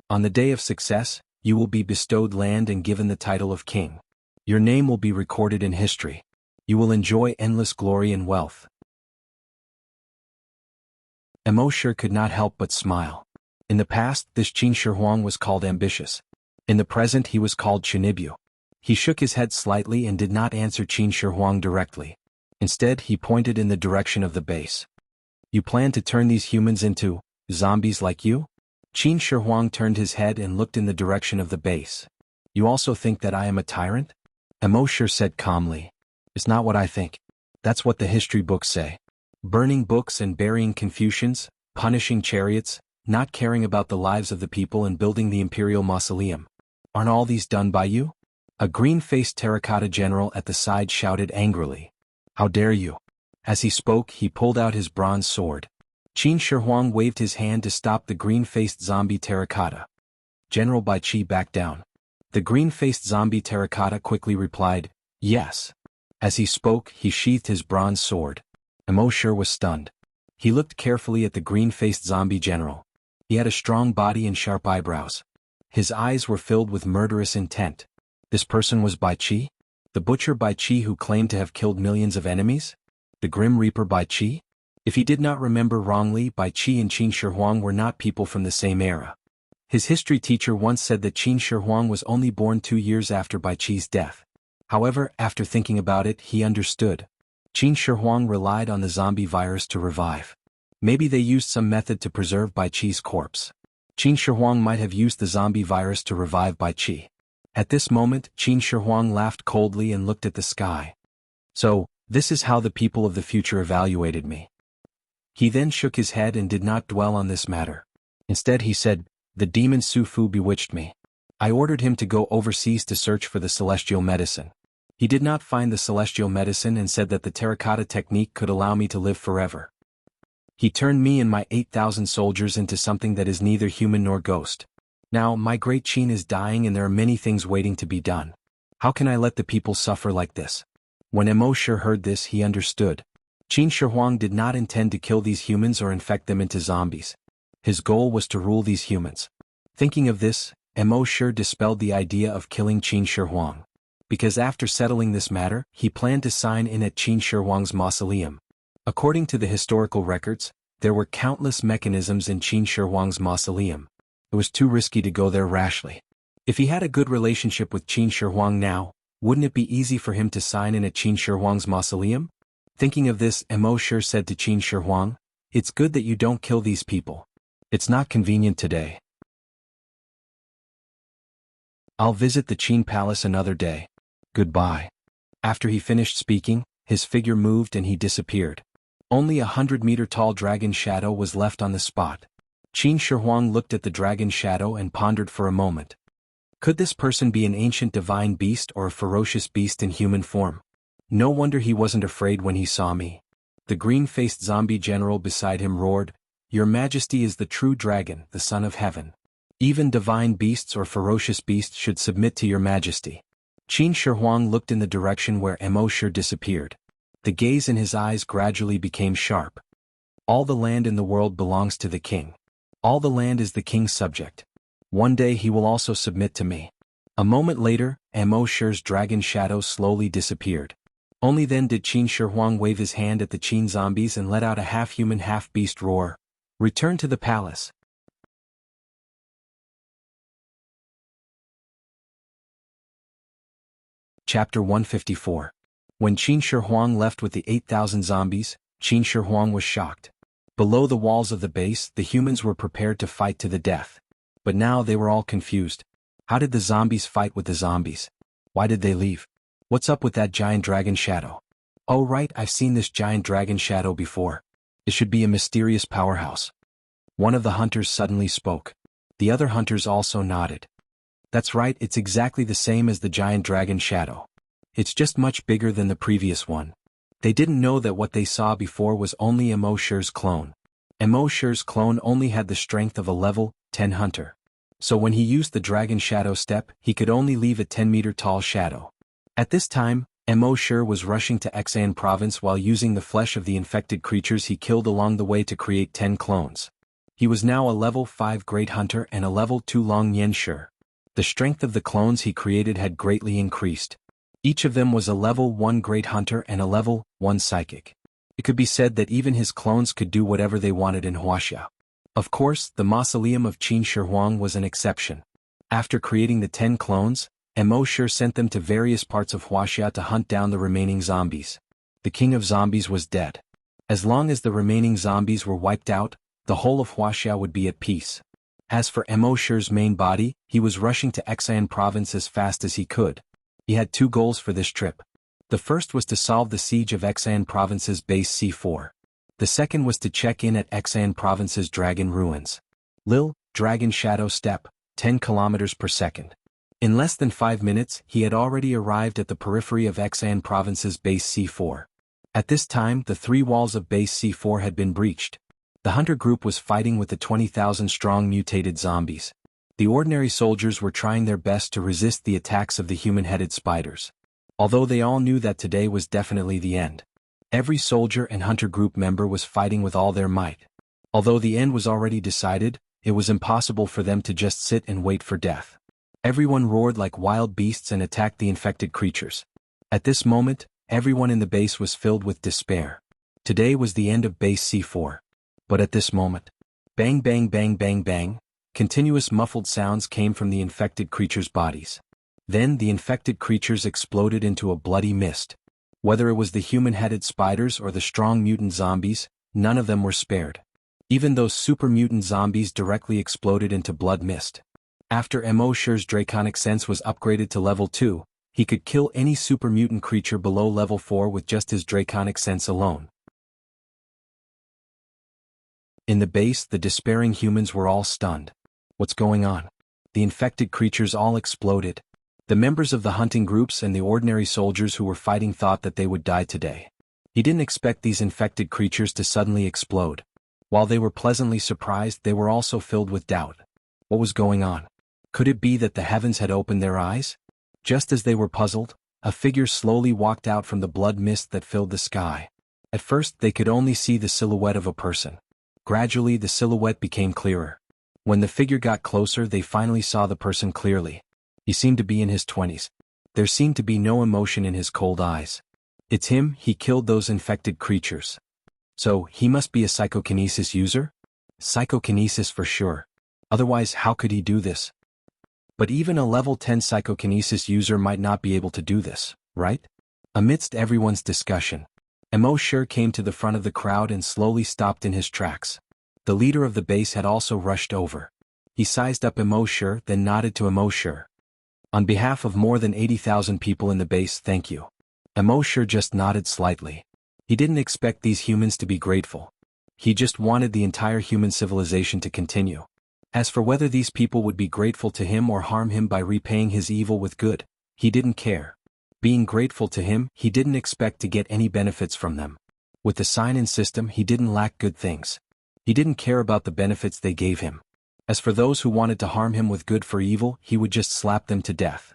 On the day of success, you will be bestowed land and given the title of king. Your name will be recorded in history. You will enjoy endless glory and wealth. Mo could not help but smile. In the past, this Qin Shi Huang was called ambitious. In the present, he was called Chinibyu. He shook his head slightly and did not answer Qin Shi Huang directly. Instead, he pointed in the direction of the base. You plan to turn these humans into zombies like you? Qin Shi Huang turned his head and looked in the direction of the base. You also think that I am a tyrant? Mo said calmly. It's not what I think. That's what the history books say. Burning books and burying Confucians, punishing chariots, not caring about the lives of the people and building the imperial mausoleum. Aren't all these done by you? A green-faced terracotta general at the side shouted angrily. How dare you? As he spoke, he pulled out his bronze sword. Qin Shi Huang waved his hand to stop the green-faced zombie terracotta. General Bai Qi backed down. The green-faced zombie terracotta quickly replied, yes. As he spoke, he sheathed his bronze sword. Mo was stunned. He looked carefully at the green-faced zombie general. He had a strong body and sharp eyebrows. His eyes were filled with murderous intent. This person was Bai Qi? The butcher Bai Qi who claimed to have killed millions of enemies? The Grim Reaper Bai Qi? If he did not remember wrongly, Bai Qi and Qin Shi Huang were not people from the same era. His history teacher once said that Qin Shi Huang was only born 2 years after Bai Qi's death. However, after thinking about it, he understood. Qin Shi Huang relied on the zombie virus to revive. Maybe they used some method to preserve Bai Qi's corpse. Qin Shi Huang might have used the zombie virus to revive Bai Qi. At this moment, Qin Shi Huang laughed coldly and looked at the sky. So, this is how the people of the future evaluated me. He then shook his head and did not dwell on this matter. Instead he said, the demon Su Fu bewitched me. I ordered him to go overseas to search for the celestial medicine. He did not find the celestial medicine and said that the terracotta technique could allow me to live forever. He turned me and my 8,000 soldiers into something that is neither human nor ghost. Now, my great Qin is dying and there are many things waiting to be done. How can I let the people suffer like this? When Mo heard this, he understood. Qin Shi Huang did not intend to kill these humans or infect them into zombies. His goal was to rule these humans. Thinking of this, Mo dispelled the idea of killing Qin Shi Huang. Because after settling this matter, he planned to sign in at Qin Shi Huang's mausoleum. According to the historical records, there were countless mechanisms in Qin Shi Huang's mausoleum. It was too risky to go there rashly. If he had a good relationship with Qin Shi Huang now, wouldn't it be easy for him to sign in at Qin Shi Huang's mausoleum? Thinking of this, Mo said to Qin Shi Huang, it's good that you don't kill these people. It's not convenient today. I'll visit the Qin palace another day. Goodbye. After he finished speaking, his figure moved and he disappeared. Only 100-meter-tall dragon shadow was left on the spot. Qin Shi Huang looked at the dragon shadow and pondered for a moment. Could this person be an ancient divine beast or a ferocious beast in human form? No wonder he wasn't afraid when he saw me. The green-faced zombie general beside him roared, Your Majesty is the true dragon, the son of heaven. Even divine beasts or ferocious beasts should submit to your Majesty. Qin Shi Huang looked in the direction where Mo Shi disappeared. The gaze in his eyes gradually became sharp. All the land in the world belongs to the king. All the land is the king's subject. One day he will also submit to me. A moment later, Mo Shi's dragon shadow slowly disappeared. Only then did Qin Shi Huang wave his hand at the Qin zombies and let out a half-human half-beast roar. Return to the palace. Chapter 154. When Qin Shi Huang left with the 8,000 zombies, Qin Shi Huang was shocked. Below the walls of the base, the humans were prepared to fight to the death. But now they were all confused. How did the zombies fight with the zombies? Why did they leave? What's up with that giant dragon shadow? Oh right, I've seen this giant dragon shadow before. It should be a mysterious powerhouse. One of the hunters suddenly spoke. The other hunters also nodded. That's right, it's exactly the same as the giant dragon shadow. It's just much bigger than the previous one. They didn't know that what they saw before was only Mo Shi's clone. Mo Shi's clone only had the strength of a level 10 hunter. So when he used the dragon shadow step, he could only leave a 10-meter tall shadow. At this time, Mo Shi was rushing to Xan province while using the flesh of the infected creatures he killed along the way to create 10 clones. He was now a level 5 great hunter and a level 2 Long Nian Shi. The strength of the clones he created had greatly increased. Each of them was a level 1 great hunter and a level 1 psychic. It could be said that even his clones could do whatever they wanted in Wuxia. Of course, the mausoleum of Qin Shi Huang was an exception. After creating the 10 clones, Mo Shi sent them to various parts of Wuxia to hunt down the remaining zombies. The king of zombies was dead. As long as the remaining zombies were wiped out, the whole of Wuxia would be at peace. As for Mo Shi's main body, he was rushing to Xan province as fast as he could. He had 2 goals for this trip. The first was to solve the siege of Xan province's base C4. The second was to check in at Xan province's dragon ruins. Lil, dragon shadow step, 10 kilometers per second. In less than 5 minutes, he had already arrived at the periphery of Xan province's base C4. At this time, the 3 walls of base C4 had been breached. The hunter group was fighting with the 20,000-strong mutated zombies. The ordinary soldiers were trying their best to resist the attacks of the human-headed spiders. Although they all knew that today was definitely the end. Every soldier and hunter group member was fighting with all their might. Although the end was already decided, it was impossible for them to just sit and wait for death. Everyone roared like wild beasts and attacked the infected creatures. At this moment, everyone in the base was filled with despair. Today was the end of base C4. But at this moment, bang bang bang bang bang, continuous muffled sounds came from the infected creatures' bodies. Then the infected creatures exploded into a bloody mist. Whether it was the human-headed spiders or the strong mutant zombies, none of them were spared. Even those super mutant zombies directly exploded into blood mist. After Mo Shi's draconic sense was upgraded to level 2, he could kill any super mutant creature below level 4 with just his draconic sense alone. In the base, the despairing humans were all stunned. What's going on? The infected creatures all exploded. The members of the hunting groups and the ordinary soldiers who were fighting thought that they would die today. He didn't expect these infected creatures to suddenly explode. While they were pleasantly surprised, they were also filled with doubt. What was going on? Could it be that the heavens had opened their eyes? Just as they were puzzled, a figure slowly walked out from the blood mist that filled the sky. At first, they could only see the silhouette of a person. Gradually, the silhouette became clearer. When the figure got closer, they finally saw the person clearly. He seemed to be in his 20s. There seemed to be no emotion in his cold eyes. It's him, he killed those infected creatures. So, he must be a psychokinesis user? Psychokinesis for sure. Otherwise, how could he do this? But even a level 10 psychokinesis user might not be able to do this, right? Amidst everyone's discussion, Mo Shi came to the front of the crowd and slowly stopped in his tracks. The leader of the base had also rushed over. He sized up Mo Shi, then nodded to Mo Shi. On behalf of more than 80,000 people in the base, thank you. Mo Shi just nodded slightly. He didn't expect these humans to be grateful. He just wanted the entire human civilization to continue. As for whether these people would be grateful to him or harm him by repaying his evil with good, he didn't care. Being grateful to him, he didn't expect to get any benefits from them. With the sign-in system, he didn't lack good things. He didn't care about the benefits they gave him. As for those who wanted to harm him with good for evil, he would just slap them to death.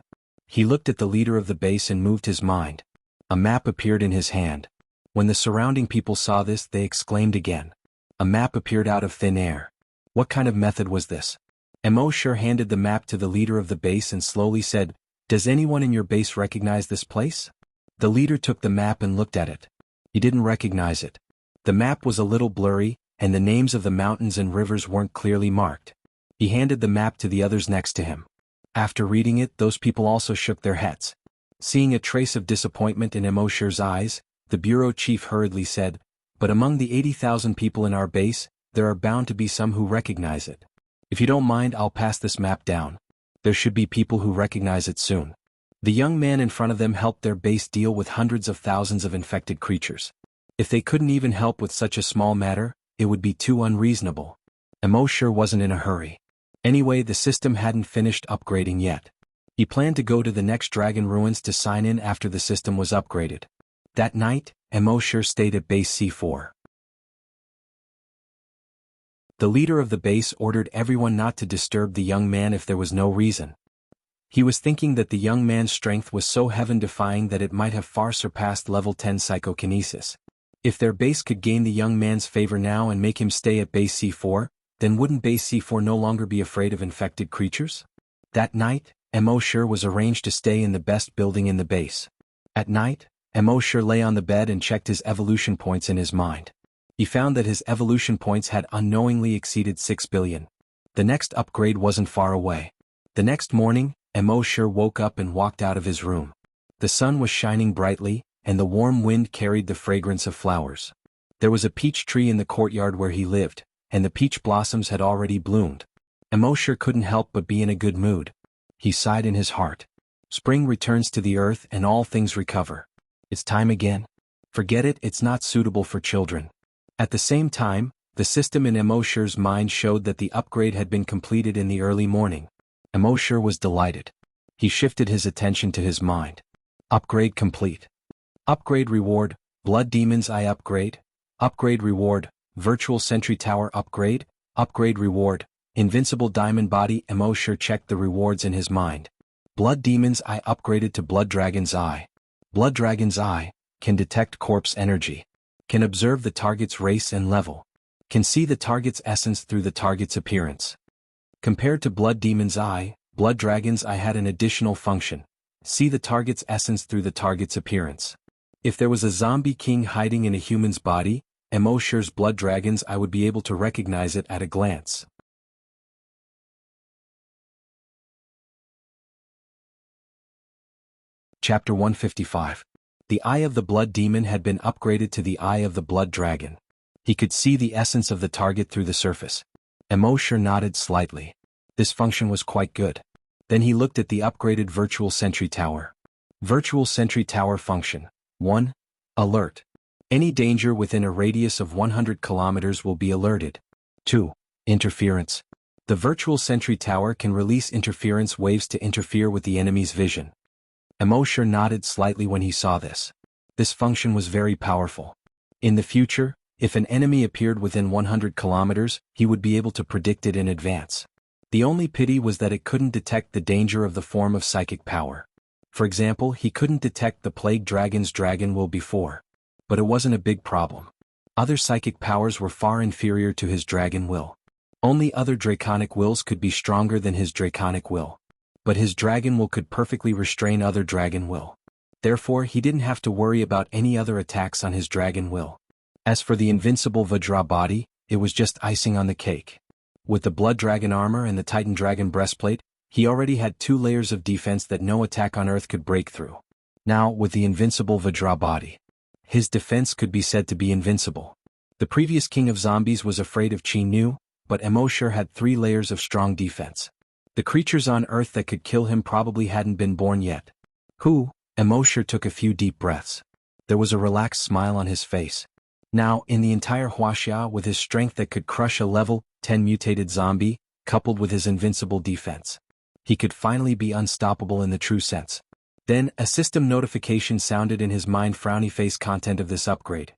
He looked at the leader of the base and moved his mind. A map appeared in his hand. When the surrounding people saw this, they exclaimed again. A map appeared out of thin air. What kind of method was this? Mosher handed the map to the leader of the base and slowly said, "Does anyone in your base recognize this place?" The leader took the map and looked at it. He didn't recognize it. The map was a little blurry, and the names of the mountains and rivers weren't clearly marked. He handed the map to the others next to him. After reading it, those people also shook their heads. Seeing a trace of disappointment in Mosher's eyes, the bureau chief hurriedly said, "But among the 80,000 people in our base, there are bound to be some who recognize it. If you don't mind, I'll pass this map down. There should be people who recognize it soon." The young man in front of them helped their base deal with hundreds of thousands of infected creatures. If they couldn't even help with such a small matter, it would be too unreasonable. Mosher wasn't in a hurry. Anyway, the system hadn't finished upgrading yet. He planned to go to the next dragon ruins to sign in after the system was upgraded. That night, Mosher stayed at base C4. The leader of the base ordered everyone not to disturb the young man if there was no reason. He was thinking that the young man's strength was so heaven-defying that it might have far surpassed level 10 psychokinesis. If their base could gain the young man's favor now and make him stay at base C4, then wouldn't base C4 no longer be afraid of infected creatures? That night, Mosher was arranged to stay in the best building in the base. At night, Mosher lay on the bed and checked his evolution points in his mind. He found that his evolution points had unknowingly exceeded 6 billion. The next upgrade wasn't far away. The next morning, Mosher woke up and walked out of his room. The sun was shining brightly, and the warm wind carried the fragrance of flowers. There was a peach tree in the courtyard where he lived, and the peach blossoms had already bloomed. Mosher couldn't help but be in a good mood. He sighed in his heart. Spring returns to the earth and all things recover. It's time again. Forget it, it's not suitable for children. At the same time, the system in Mosher's mind showed that the upgrade had been completed in the early morning. Mosher was delighted. He shifted his attention to his mind. Upgrade complete. Upgrade reward, Blood Demon's Eye upgrade. Upgrade reward, Virtual Sentry Tower upgrade. Upgrade reward, Invincible Diamond Body. Mosher checked the rewards in his mind. Blood Demon's Eye upgraded to Blood Dragon's Eye. Blood Dragon's Eye can detect corpse energy. Can observe the target's race and level. Can see the target's essence through the target's appearance. Compared to Blood Demon's Eye, Blood Dragon's Eye had an additional function. See the target's essence through the target's appearance. If there was a zombie king hiding in a human's body, Mosher's Blood Dragon's Eye would be able to recognize it at a glance. Chapter 155. The Eye of the Blood Demon had been upgraded to the Eye of the Blood Dragon. He could see the essence of the target through the surface. Mosher nodded slightly. This function was quite good. Then he looked at the upgraded Virtual Sentry Tower. Virtual Sentry Tower function. 1. Alert. Any danger within a radius of 100 kilometers will be alerted. 2. Interference. The Virtual Sentry Tower can release interference waves to interfere with the enemy's vision. Mosher nodded slightly when he saw this. This function was very powerful. In the future, if an enemy appeared within 100 kilometers, he would be able to predict it in advance. The only pity was that it couldn't detect the danger of the form of psychic power. For example, he couldn't detect the Plague Dragon's dragon will before. But it wasn't a big problem. Other psychic powers were far inferior to his dragon will. Only other draconic wills could be stronger than his draconic will. But his dragon will could perfectly restrain other dragon will. Therefore, he didn't have to worry about any other attacks on his dragon will. As for the invincible Vajra body, it was just icing on the cake. With the Blood Dragon armor and the Titan Dragon breastplate, he already had 2 layers of defense that no attack on Earth could break through. Now, with the invincible Vajra body, his defense could be said to be invincible. The previous king of zombies was afraid of Chi Nu, but Mosher had 3 layers of strong defense. The creatures on Earth that could kill him probably hadn't been born yet. Mosher took a few deep breaths. There was a relaxed smile on his face. Now, in the entire Wuxia, with his strength that could crush a level 10 mutated zombie, coupled with his invincible defense, he could finally be unstoppable in the true sense. Then, a system notification sounded in his mind. Frowny face. Content of this upgrade.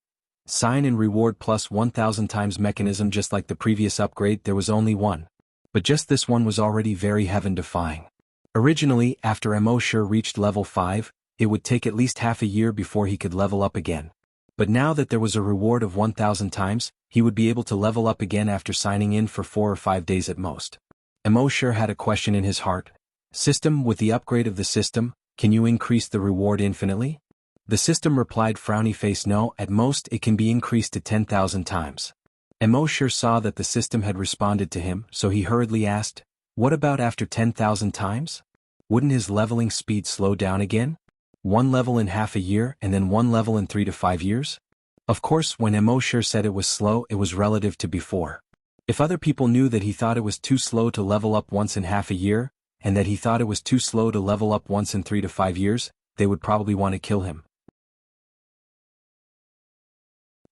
Sign and reward plus 1000 times mechanism. Just like the previous upgrade, there was only one. But just this one was already very heaven-defying. Originally, after Emosher reached level 5, it would take at least half a year before he could level up again. But now that there was a reward of 1,000 times, he would be able to level up again after signing in for 4 or 5 days at most. Emosher had a question in his heart. System, with the upgrade of the system, can you increase the reward infinitely? The system replied frowny face, no, at most it can be increased to 10,000 times. Emosher saw that the system had responded to him, so he hurriedly asked, what about after 10,000 times? Wouldn't his leveling speed slow down again? 1 level in half a year and then 1 level in 3 to 5 years? Of course, when Emosher said it was slow, it was relative to before. If other people knew that he thought it was too slow to level up once in half a year, and that he thought it was too slow to level up once in 3 to 5 years, they would probably want to kill him.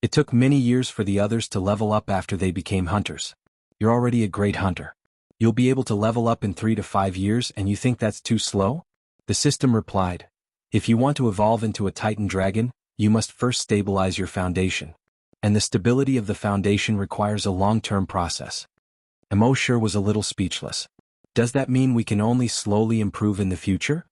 It took many years for the others to level up after they became hunters. You're already a great hunter. You'll be able to level up in 3 to 5 years and you think that's too slow? The system replied, if you want to evolve into a Titan dragon, you must first stabilize your foundation. And the stability of the foundation requires a long-term process. Emosher was a little speechless. Does that mean we can only slowly improve in the future?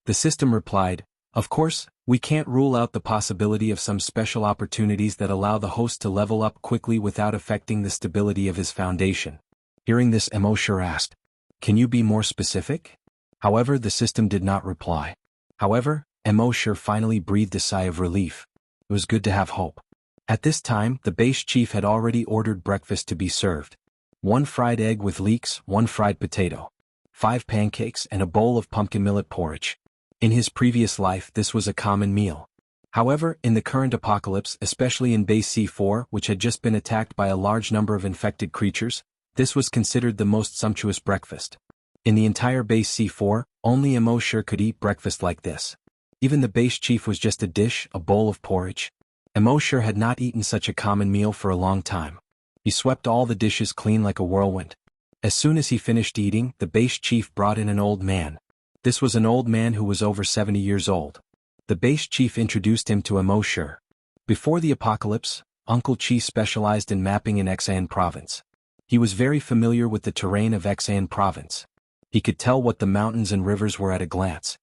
The system replied, of course, we can't rule out the possibility of some special opportunities that allow the host to level up quickly without affecting the stability of his foundation. Hearing this, Emosher asked, can you be more specific? However, the system did not reply. However, Emosher finally breathed a sigh of relief. It was good to have hope. At this time, the base chief had already ordered breakfast to be served. 1 fried egg with leeks, 1 fried potato, 5 pancakes and a bowl of pumpkin millet porridge. In his previous life, this was a common meal. However, in the current apocalypse, especially in base C4, which had just been attacked by a large number of infected creatures, this was considered the most sumptuous breakfast. In the entire base C4, only Emosher could eat breakfast like this. Even the base chief was just a dish, a bowl of porridge. Emosher had not eaten such a common meal for a long time. He swept all the dishes clean like a whirlwind. As soon as he finished eating, the base chief brought in an old man. This was an old man who was over 70 years old. The base chief introduced him to Emosher. Before the apocalypse, Uncle Chi specialized in mapping in Xan province. He was very familiar with the terrain of Xan province. He could tell what the mountains and rivers were at a glance.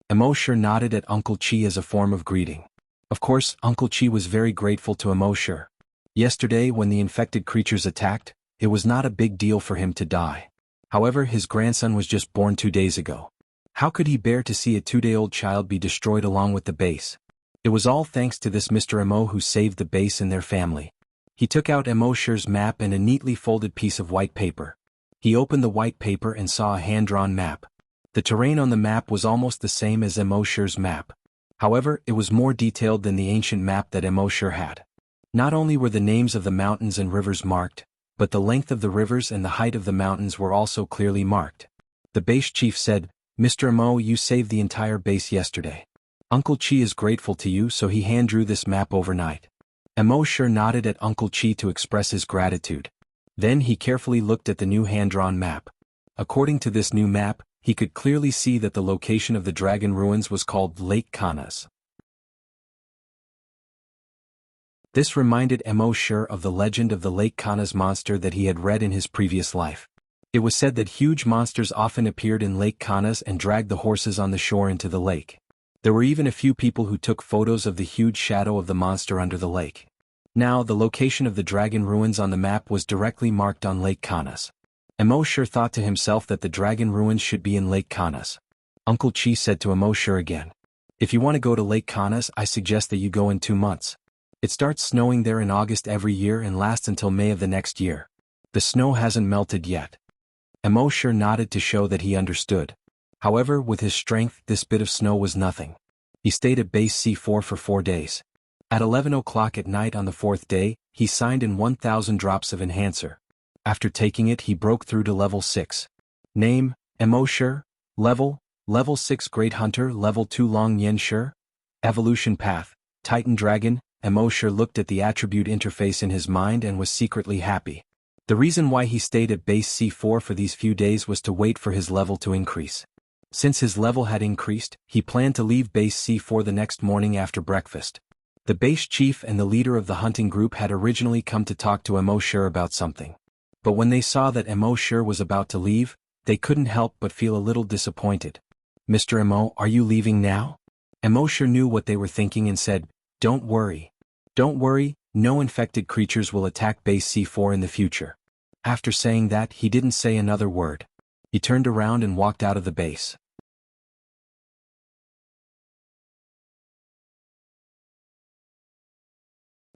Emosher nodded at Uncle Chi as a form of greeting. Of course, Uncle Chi was very grateful to Emosher. Yesterday, when the infected creatures attacked, it was not a big deal for him to die. However, his grandson was just born 2 days ago. How could he bear to see a 2-day-old child be destroyed along with the base? It was all thanks to this Mr. Emo who saved the base and their family. He took out Emosher's map and a neatly folded piece of white paper. He opened the white paper and saw a hand-drawn map. The terrain on the map was almost the same as Emosher's map. However, it was more detailed than the ancient map that Emosher had. Not only were the names of the mountains and rivers marked, but the length of the rivers and the height of the mountains were also clearly marked. The base chief said, Mr. Emo, you saved the entire base yesterday. Uncle Chi is grateful to you, so he hand-drew this map overnight. Emosher nodded at Uncle Chi to express his gratitude. Then he carefully looked at the new hand-drawn map. According to this new map, he could clearly see that the location of the dragon ruins was called Lake Kanas. This reminded Emosher of the legend of the Lake Kanas monster that he had read in his previous life. It was said that huge monsters often appeared in Lake Kanas and dragged the horses on the shore into the lake. There were even a few people who took photos of the huge shadow of the monster under the lake. Now, the location of the dragon ruins on the map was directly marked on Lake Kanas. Emosher thought to himself that the dragon ruins should be in Lake Kanas. Uncle Chi said to Emosher again, if you want to go to Lake Kanas, I suggest that you go in 2 months. It starts snowing there in August every year and lasts until May of the next year. The snow hasn't melted yet. Emosher nodded to show that he understood. However, with his strength, this bit of snow was nothing. He stayed at base C4 for 4 days. At 11 o'clock at night on the 4th day, he signed in 1,000 drops of enhancer. After taking it, he broke through to level 6. Name, Emosher. Level 6 Great Hunter. Level 2 Long Yenshur. Evolution Path, Titan Dragon. Emosher looked at the attribute interface in his mind and was secretly happy. The reason why he stayed at base C4 for these few days was to wait for his level to increase. Since his level had increased, he planned to leave base C4 the next morning after breakfast. The base chief and the leader of the hunting group had originally come to talk to Emosher about something. But when they saw that Emosher was about to leave, They couldn't help but feel a little disappointed. "Mr. Mo, are you leaving now?" Mo sure knew what they were thinking and said, "Don't worry. Don't worry, no infected creatures will attack base C4 in the future." After saying that, he didn't say another word. He turned around and walked out of the base.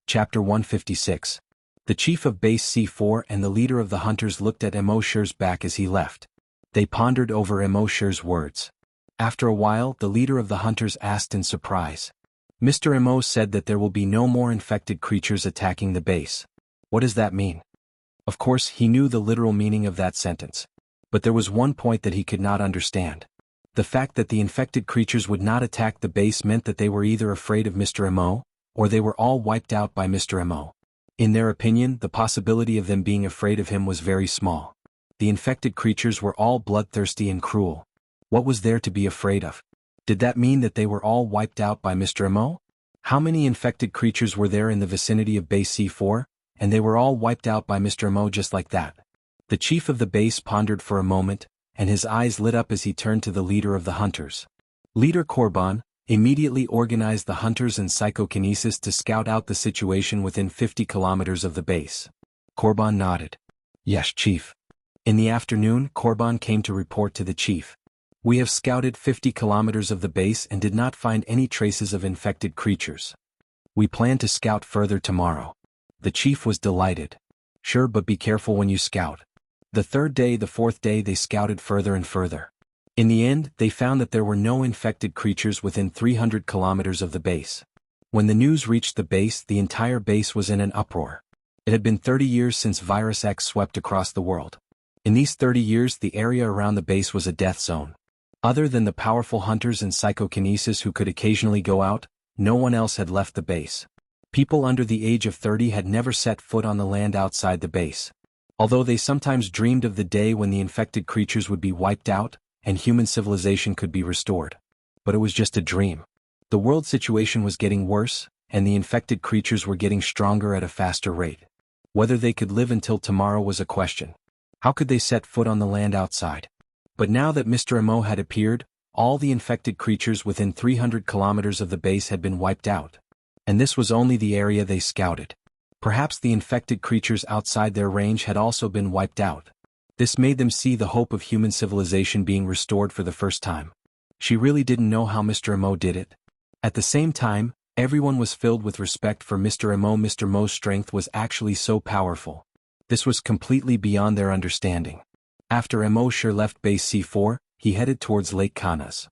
Chapter 156. The chief of base C4 and the leader of the hunters looked at Mo Sher's back as he left. They pondered over Mo Sher's words. After a while, the leader of the hunters asked in surprise. "Mr. Mo said that there will be no more infected creatures attacking the base. What does that mean?" Of course, he knew the literal meaning of that sentence. But there was one point that he could not understand. The fact that the infected creatures would not attack the base meant that they were either afraid of Mr. Mo, or they were all wiped out by Mr. Mo. In their opinion, the possibility of them being afraid of him was very small. The infected creatures were all bloodthirsty and cruel. What was there to be afraid of? Did that mean that they were all wiped out by Mr. Mo? How many infected creatures were there in the vicinity of base C4, and they were all wiped out by Mr. Mo just like that? The chief of the base pondered for a moment, and his eyes lit up as he turned to the leader of the hunters. Leader Korban immediately organized the hunters and psychokinesis to scout out the situation within 50 kilometers of the base. Korban nodded. "Yes, chief." In the afternoon, Korban came to report to the chief. "We have scouted 50 kilometers of the base and did not find any traces of infected creatures. We plan to scout further tomorrow." The chief was delighted. "Sure, but be careful when you scout." The third day, the fourth day, they scouted further and further. In the end, they found that there were no infected creatures within 300 kilometers of the base. When the news reached the base, the entire base was in an uproar. It had been 30 years since Virus X swept across the world. In these 30 years, the area around the base was a death zone. Other than the powerful hunters and psychokinesis who could occasionally go out, no one else had left the base. People under the age of 30 had never set foot on the land outside the base. Although they sometimes dreamed of the day when the infected creatures would be wiped out, and human civilization could be restored. But it was just a dream. The world situation was getting worse, and the infected creatures were getting stronger at a faster rate. Whether they could live until tomorrow was a question. How could they set foot on the land outside? But now that Mr. Mo had appeared, all the infected creatures within 300 kilometers of the base had been wiped out. And this was only the area they scouted. Perhaps the infected creatures outside their range had also been wiped out. This made them see the hope of human civilization being restored for the first time. She really didn't know how Mr. Mo did it. At the same time, everyone was filled with respect for Mr. Mo. Mr. Mo's strength was actually so powerful. This was completely beyond their understanding. After Mo Sher left base C4, he headed towards Lake Kanas.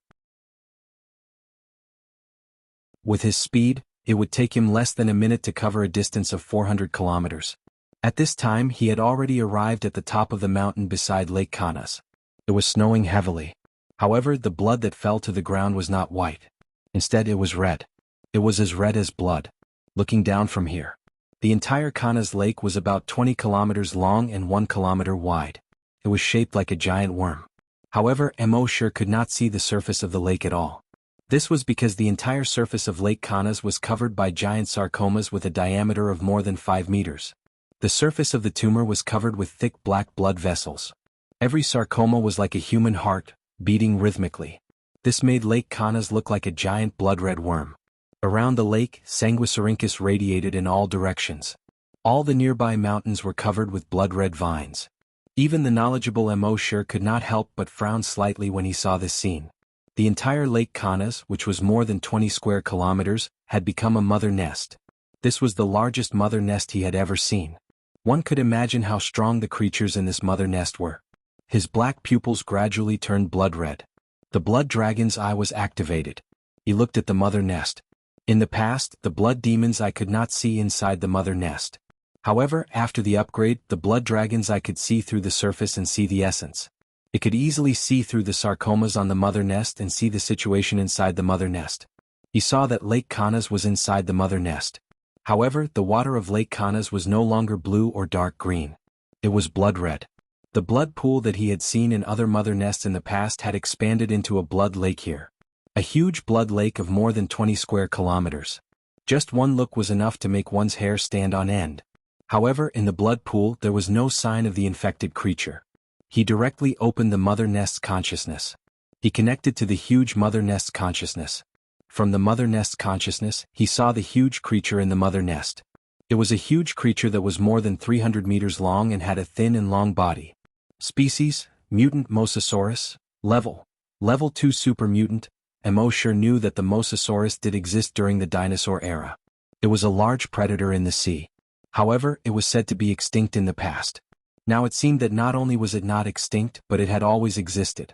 With his speed, it would take him less than a minute to cover a distance of 400 kilometers. At this time, he had already arrived at the top of the mountain beside Lake Kanas. It was snowing heavily. However, the blood that fell to the ground was not white. Instead, it was red. It was as red as blood. Looking down from here, the entire Kanas lake was about 20 kilometers long and 1 kilometer wide. It was shaped like a giant worm. However, Mo Sher could not see the surface of the lake at all. This was because the entire surface of Lake Kanas was covered by giant sarcomas with a diameter of more than 5 meters. The surface of the tumor was covered with thick black blood vessels. Every sarcoma was like a human heart, beating rhythmically. This made Lake Kanas look like a giant blood-red worm. Around the lake, Sanguisurincus radiated in all directions. All the nearby mountains were covered with blood-red vines. Even the knowledgeable Mo Sher could not help but frown slightly when he saw this scene. The entire Lake Kanas, which was more than 20 square kilometers, had become a mother nest. This was the largest mother nest he had ever seen. One could imagine how strong the creatures in this mother nest were. His black pupils gradually turned blood red. The blood dragon's eye was activated. He looked at the mother nest. In the past, the blood demon's eye could not see inside the mother nest. However, after the upgrade, the blood dragon's eye could see through the surface and see the essence. It could easily see through the sarcomas on the mother nest and see the situation inside the mother nest. He saw that Lake Kanas was inside the mother nest. However, the water of Lake Kanas was no longer blue or dark green. It was blood red. The blood pool that he had seen in other mother nests in the past had expanded into a blood lake here. A huge blood lake of more than 20 square kilometers. Just one look was enough to make one's hair stand on end. However, in the blood pool there was no sign of the infected creature. He directly opened the mother nest's consciousness. He connected to the huge mother nest's consciousness. From the mother nest's consciousness, he saw the huge creature in the mother nest. It was a huge creature that was more than 300 meters long and had a thin and long body. Species, mutant Mosasaurus. Level 2 super mutant. Mo sure knew that the Mosasaurus did exist during the dinosaur era. It was a large predator in the sea. However, it was said to be extinct in the past. Now it seemed that not only was it not extinct, but it had always existed.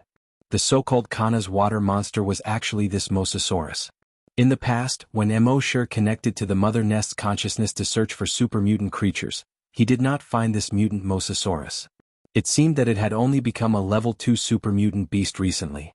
The so-called Kana's water monster was actually this Mosasaurus. In the past, when Mo sure connected to the mother nest's consciousness to search for super mutant creatures, he did not find this mutant Mosasaurus. It seemed that it had only become a level 2 super mutant beast recently.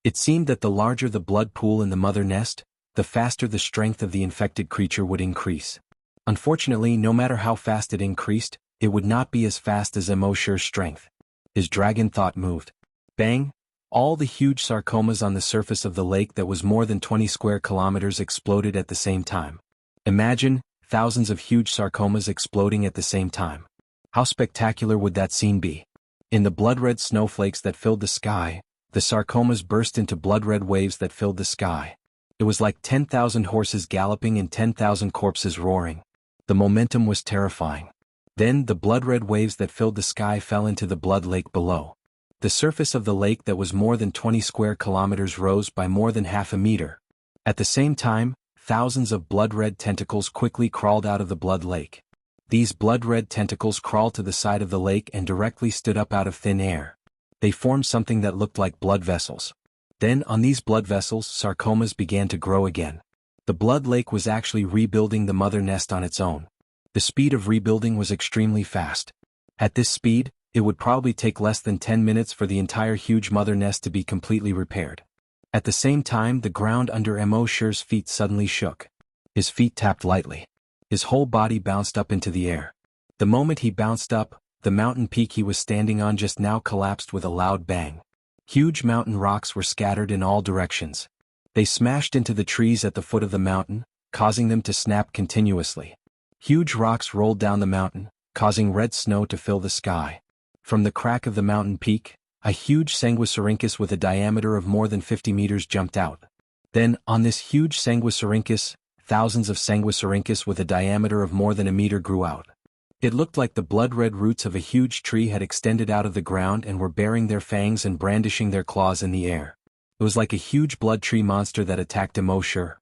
It seemed that the larger the blood pool in the mother nest, the faster the strength of the infected creature would increase. Unfortunately, no matter how fast it increased, it would not be as fast as Mo sure's strength. His dragon thought moved. Bang! All the huge sarcomas on the surface of the lake that was more than 20 square kilometers exploded at the same time. Imagine, thousands of huge sarcomas exploding at the same time. How spectacular would that scene be? In the blood-red snowflakes that filled the sky, the sarcomas burst into blood-red waves that filled the sky. It was like 10,000 horses galloping and 10,000 corpses roaring. The momentum was terrifying. Then the blood-red waves that filled the sky fell into the blood lake below. The surface of the lake that was more than 20 square kilometers rose by more than half a meter. At the same time, thousands of blood-red tentacles quickly crawled out of the blood lake. These blood-red tentacles crawled to the side of the lake and directly stood up out of thin air. They formed something that looked like blood vessels. Then on these blood vessels, sarcomas began to grow again. The blood lake was actually rebuilding the mother nest on its own. The speed of rebuilding was extremely fast. At this speed, it would probably take less than 10 minutes for the entire huge mother nest to be completely repaired. At the same time, the ground under Mo sure's feet suddenly shook. His feet tapped lightly. His whole body bounced up into the air. The moment he bounced up, the mountain peak he was standing on just now collapsed with a loud bang. Huge mountain rocks were scattered in all directions. They smashed into the trees at the foot of the mountain, causing them to snap continuously. Huge rocks rolled down the mountain, causing red snow to fill the sky. From the crack of the mountain peak, a huge Sanguissorhynchus with a diameter of more than 50 meters jumped out. Then, on this huge Sanguissorhynchus, thousands of Sanguissorhynchus with a diameter of more than a meter grew out. It looked like the blood-red roots of a huge tree had extended out of the ground and were baring their fangs and brandishing their claws in the air. It was like a huge blood tree monster that attacked Mo sure.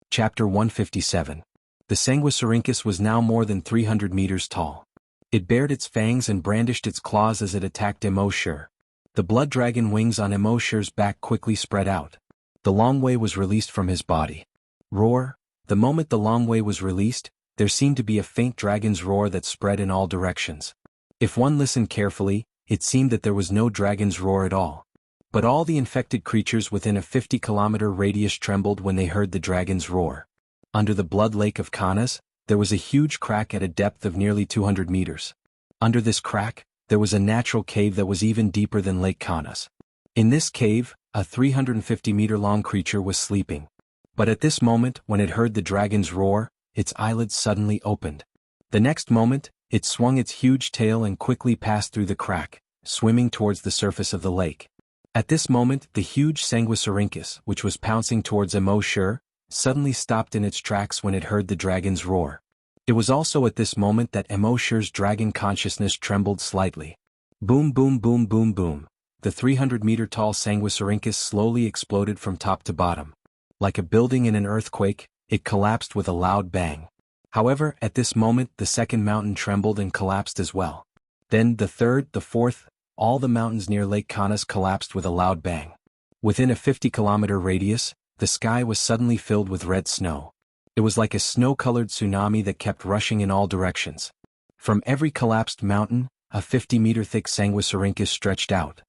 Chapter 157. The Sanguissorhynchus was now more than 300 meters tall. It bared its fangs and brandished its claws as it attacked Mo sure. The blood dragon wings on Mo sure's back quickly spread out. The long way was released from his body. Roar! The moment the long way was released, there seemed to be a faint dragon's roar that spread in all directions. If one listened carefully, it seemed that there was no dragon's roar at all. But all the infected creatures within a 50-kilometer radius trembled when they heard the dragon's roar. Under the blood lake of Kanas, there was a huge crack at a depth of nearly 200 meters. Under this crack, there was a natural cave that was even deeper than Lake Kanas. In this cave, a 350-meter-long creature was sleeping. But at this moment, when it heard the dragon's roar, its eyelids suddenly opened. The next moment, it swung its huge tail and quickly passed through the crack, swimming towards the surface of the lake. At this moment, the huge Sanguissorhynchus, which was pouncing towards Mo sure, suddenly stopped in its tracks when it heard the dragon's roar. It was also at this moment that Mo sure's dragon consciousness trembled slightly. Boom boom boom boom boom. The 300-meter-tall Sanguissorhynchus slowly exploded from top to bottom. Like a building in an earthquake, it collapsed with a loud bang. However, at this moment the second mountain trembled and collapsed as well. Then the third, the fourth, all the mountains near Lake Kanas collapsed with a loud bang. Within a 50-kilometer radius, the sky was suddenly filled with red snow. It was like a snow-colored tsunami that kept rushing in all directions. From every collapsed mountain, a 50-meter-thick Sanguissorhynchus stretched out.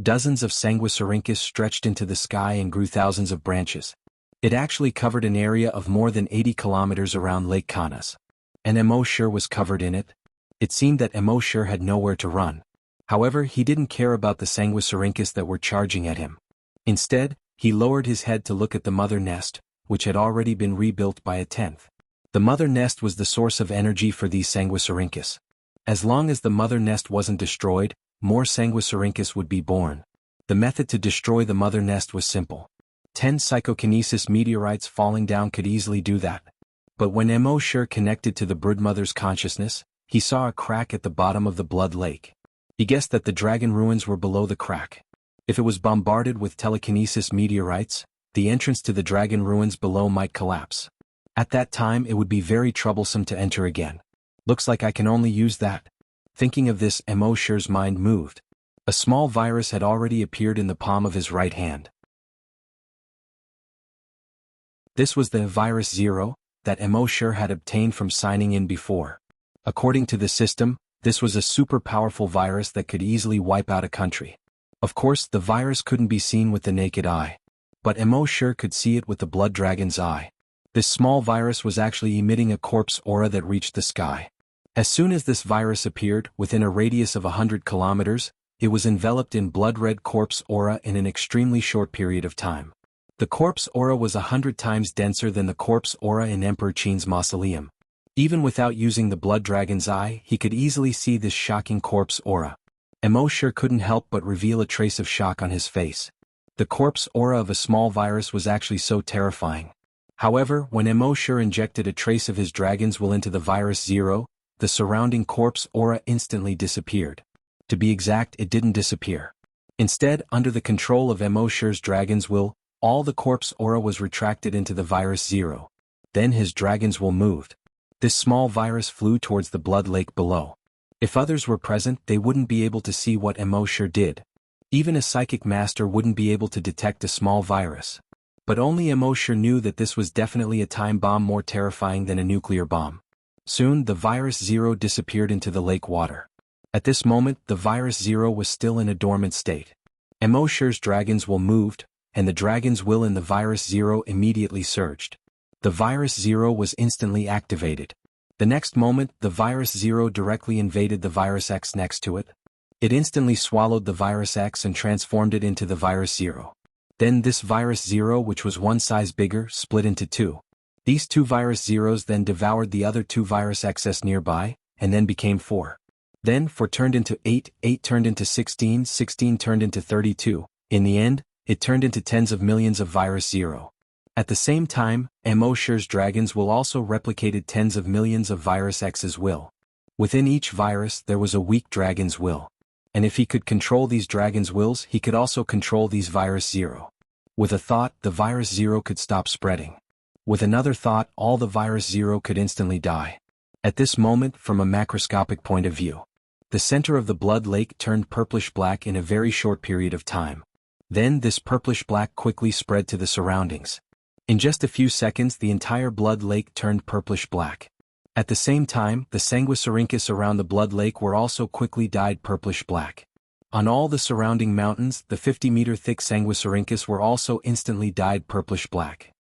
Dozens of Sanguissorhynchus stretched into the sky and grew thousands of branches. It actually covered an area of more than 80 kilometers around Lake Kanas. And Mo sure was covered in it. It seemed that Mo sure had nowhere to run. However, he didn't care about the Sanguissorhynchus that were charging at him. Instead, he lowered his head to look at the mother nest, which had already been rebuilt by a tenth. The mother nest was the source of energy for these Sanguisurincus. As long as the mother nest wasn't destroyed, more Sanguisurincus would be born. The method to destroy the mother nest was simple. 10 psychokinesis meteorites falling down could easily do that. But when Mo Sure connected to the broodmother's consciousness, he saw a crack at the bottom of the blood lake. He guessed that the dragon ruins were below the crack. If it was bombarded with telekinesis meteorites, the entrance to the dragon ruins below might collapse. At that time it would be very troublesome to enter again. Looks like I can only use that. Thinking of this, Mo Sure's mind moved. A small virus had already appeared in the palm of his right hand. This was the virus 0 that Mo Sure had obtained from signing in before. According to the system, this was a super powerful virus that could easily wipe out a country. Of course, the virus couldn't be seen with the naked eye. But Mo Sure could see it with the blood dragon's eye. This small virus was actually emitting a corpse aura that reached the sky. As soon as this virus appeared, within a radius of 100 kilometers, it was enveloped in blood-red corpse aura in an extremely short period of time. The corpse aura was 100 times denser than the corpse aura in Emperor Qin's mausoleum. Even without using the blood dragon's eye, he could easily see this shocking corpse aura. Mo Sure couldn't help but reveal a trace of shock on his face. The corpse aura of a small virus was actually so terrifying. However, when Mo Sure injected a trace of his dragon's will into the virus 0, the surrounding corpse aura instantly disappeared. To be exact, it didn't disappear. Instead, under the control of Mo Sure's dragon's will, all the corpse aura was retracted into the virus 0. Then his dragon's will moved. This small virus flew towards the blood lake below. If others were present, they wouldn't be able to see what Mo Sure did. Even a psychic master wouldn't be able to detect a small virus. But only Mo Sure knew that this was definitely a time bomb more terrifying than a nuclear bomb. Soon, the virus 0 disappeared into the lake water. At this moment, the virus 0 was still in a dormant state. Mo Sure's dragon's will moved, and the dragon's will in the virus 0 immediately surged. The virus 0 was instantly activated. The next moment, the virus 0 directly invaded the virus X next to it. It instantly swallowed the virus X and transformed it into the virus 0. Then this virus 0, which was one size bigger, split into two. These two virus 0s then devoured the other two virus Xs nearby, and then became 4. Then 4 turned into 8, 8 turned into 16, 16 turned into 32. In the end, it turned into tens of millions of virus 0. At the same time, Mo Sure's dragon's will also replicated tens of millions of virus X's will. Within each virus there was a weak dragon's will. And if he could control these dragon's wills, he could also control these virus 0. With a thought, the virus 0 could stop spreading. With another thought, all the virus 0 could instantly die. At this moment, from a macroscopic point of view, the center of the blood lake turned purplish-black in a very short period of time. Then this purplish-black quickly spread to the surroundings. In just a few seconds the entire blood lake turned purplish-black. At the same time, the Sanguisurincus around the blood lake were also quickly dyed purplish-black. On all the surrounding mountains, the 50-meter thick Sanguisurincus were also instantly dyed purplish-black.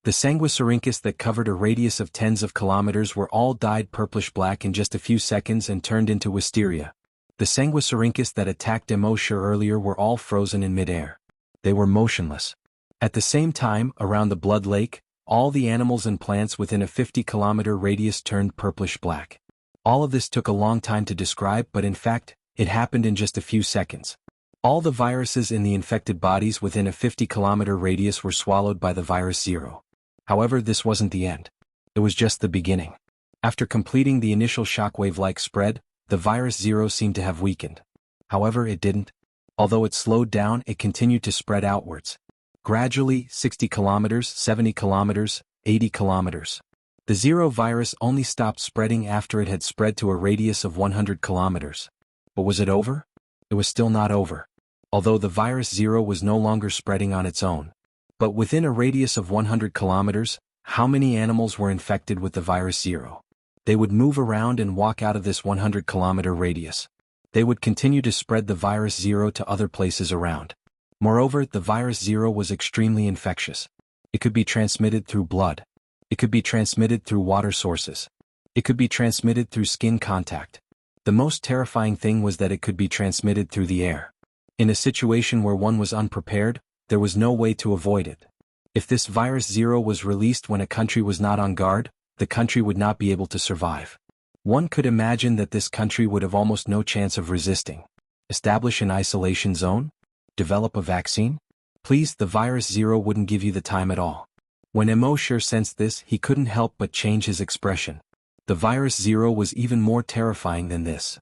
The Sanguisurincus that covered a radius of tens of kilometers were all dyed purplish-black in just a few seconds and turned into wisteria. The Sanguisurincus that attacked Mo Sure earlier were all frozen in midair. They were motionless. At the same time, around the blood lake, all the animals and plants within a 50-kilometer radius turned purplish-black. All of this took a long time to describe, but in fact, it happened in just a few seconds. All the viruses in the infected bodies within a 50-kilometer radius were swallowed by the virus 0. However, this wasn't the end. It was just the beginning. After completing the initial shockwave-like spread, the virus 0 seemed to have weakened. However, it didn't. Although it slowed down, it continued to spread outwards. Gradually, 60 kilometers, 70 kilometers, 80 kilometers. The 0 virus only stopped spreading after it had spread to a radius of 100 kilometers. But was it over? It was still not over. Although the virus 0 was no longer spreading on its own. But within a radius of 100 kilometers, how many animals were infected with the virus 0? They would move around and walk out of this 100-kilometer radius. They would continue to spread the virus 0 to other places around. Moreover, the virus 0 was extremely infectious. It could be transmitted through blood. It could be transmitted through water sources. It could be transmitted through skin contact. The most terrifying thing was that it could be transmitted through the air. In a situation where one was unprepared, there was no way to avoid it. If this virus 0 was released when a country was not on guard, the country would not be able to survive. One could imagine that this country would have almost no chance of resisting. Establish an isolation zone? Develop a vaccine? Please, the virus 0 wouldn't give you the time at all. When Emosher sensed this, he couldn't help but change his expression. The virus 0 was even more terrifying than this.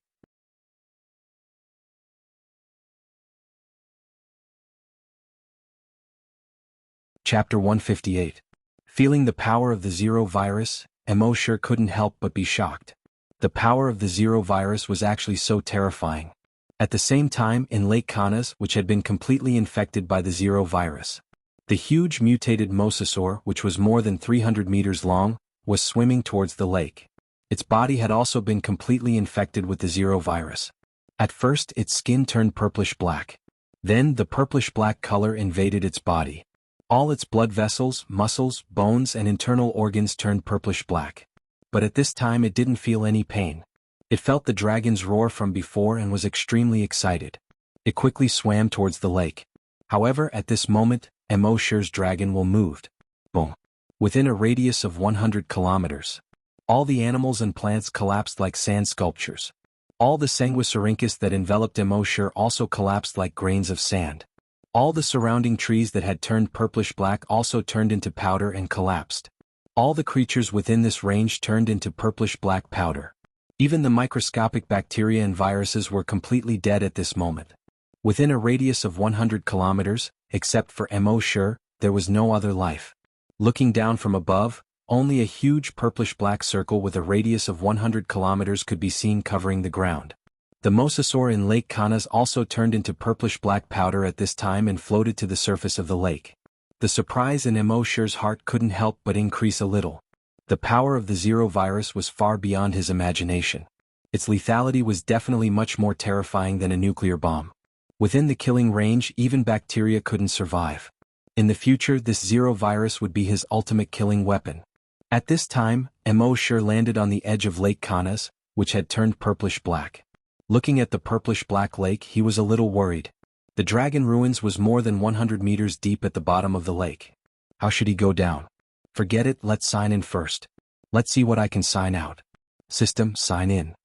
Chapter 158. Feeling the power of the 0 virus, Emosher couldn't help but be shocked. The power of the 0 virus was actually so terrifying. At the same time, in Lake Kanas, which had been completely infected by the 0 virus, the huge mutated mosasaur, which was more than 300 meters long, was swimming towards the lake. Its body had also been completely infected with the 0 virus. At first, its skin turned purplish-black. Then, the purplish-black color invaded its body. All its blood vessels, muscles, bones, and internal organs turned purplish-black. But at this time it didn't feel any pain. It felt the dragon's roar from before and was extremely excited. It quickly swam towards the lake. However, at this moment, Emosher's dragon will moved. Boom. Within a radius of 100 kilometers. All the animals and plants collapsed like sand sculptures. All the sanguisurincus that enveloped Emosher also collapsed like grains of sand. All the surrounding trees that had turned purplish-black also turned into powder and collapsed. All the creatures within this range turned into purplish-black powder. Even the microscopic bacteria and viruses were completely dead at this moment. Within a radius of 100 kilometers, except for Emosher, there was no other life. Looking down from above, only a huge purplish-black circle with a radius of 100 kilometers could be seen covering the ground. The mosasaur in Lake Kanas also turned into purplish-black powder at this time and floated to the surface of the lake. The surprise in Emosher's heart couldn't help but increase a little. The power of the 0 virus was far beyond his imagination. Its lethality was definitely much more terrifying than a nuclear bomb. Within the killing range, even bacteria couldn't survive. In the future, this 0 virus would be his ultimate killing weapon. At this time, Emosher landed on the edge of Lake Kanas, which had turned purplish-black. Looking at the purplish-black lake, he was a little worried. The dragon ruins was more than 100 meters deep at the bottom of the lake. How should he go down? Forget it, let's sign in first. Let's see what I can sign out. System, sign in.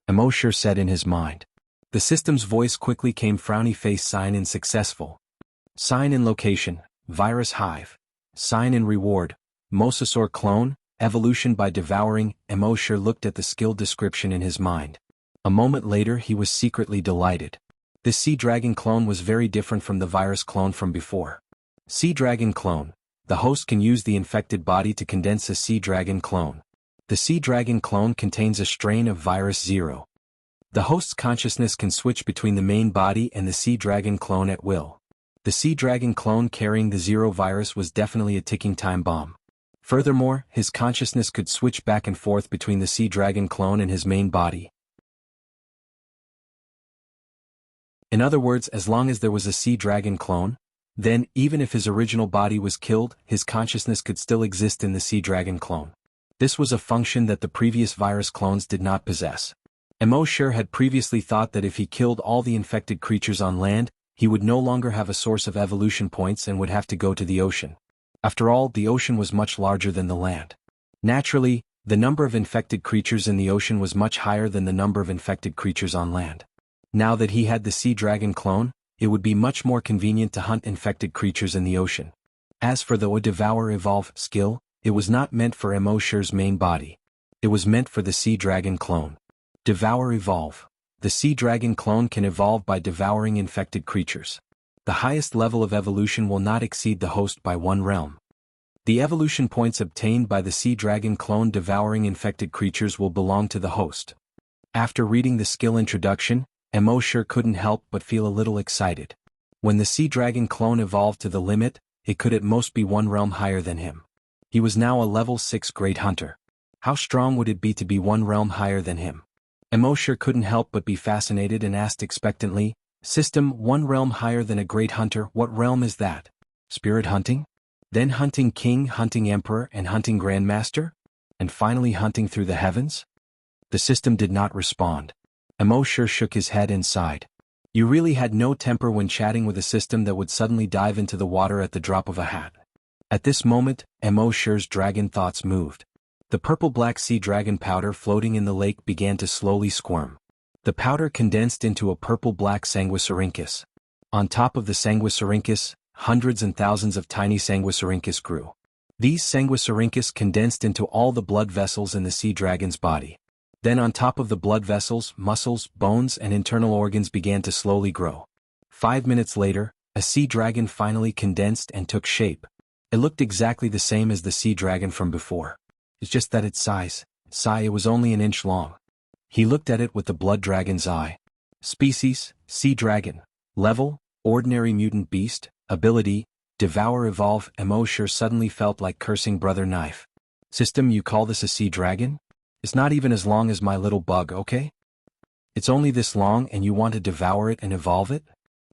Emosher said in his mind. The system's voice quickly came frowny face sign in successful. Sign in location, virus hive. Sign in reward, mosasaur clone, evolution by devouring. Emosher looked at the skill description in his mind. A moment later he was secretly delighted. This sea dragon clone was very different from the virus clone from before. Sea dragon clone. The host can use the infected body to condense a sea dragon clone. The sea dragon clone contains a strain of virus 0. The host's consciousness can switch between the main body and the sea dragon clone at will. The sea dragon clone carrying the 0 virus was definitely a ticking time bomb. Furthermore, his consciousness could switch back and forth between the sea dragon clone and his main body. In other words, as long as there was a sea dragon clone, then, even if his original body was killed, his consciousness could still exist in the sea dragon clone. This was a function that the previous virus clones did not possess. Emosher had previously thought that if he killed all the infected creatures on land, he would no longer have a source of evolution points and would have to go to the ocean. After all, the ocean was much larger than the land. Naturally, the number of infected creatures in the ocean was much higher than the number of infected creatures on land. Now that he had the sea dragon clone, it would be much more convenient to hunt infected creatures in the ocean. As for the Devour Evolve skill, it was not meant for Emosher's main body. It was meant for the sea dragon clone. Devour Evolve. The sea dragon clone can evolve by devouring infected creatures. The highest level of evolution will not exceed the host by 1 realm. The evolution points obtained by the sea dragon clone devouring infected creatures will belong to the host. After reading the skill introduction, Emosher couldn't help but feel a little excited. When the sea dragon clone evolved to the limit, it could at most be 1 realm higher than him. He was now a level 6 great hunter. How strong would it be to be 1 realm higher than him? Emosher couldn't help but be fascinated and asked expectantly, System, 1 realm higher than a great hunter, what realm is that? Spirit hunting? Then hunting king, hunting emperor, and hunting grandmaster? And finally hunting through the heavens? The system did not respond. Emosher shook his head and sighed. You really had no temper when chatting with a system that would suddenly dive into the water at the drop of a hat. At this moment, Mo Shi's dragon thoughts moved. The purple-black sea dragon powder floating in the lake began to slowly squirm. The powder condensed into a purple-black sanguisurincus. On top of the sanguisurincus, hundreds and thousands of tiny sanguisurincus grew. These sanguisurincus condensed into all the blood vessels in the sea dragon's body. Then on top of the blood vessels, muscles, bones and internal organs began to slowly grow. 5 minutes later, a sea dragon finally condensed and took shape. It looked exactly the same as the sea dragon from before. It's just that its size, it was only an inch long. He looked at it with the blood dragon's eye. Species, sea dragon. Level, ordinary mutant beast. Ability, devour evolve. Mo Shi suddenly felt like cursing Brother Knife. System, you call this a sea dragon? It's not even as long as my little bug, okay? It's only this long and you want to devour it and evolve it?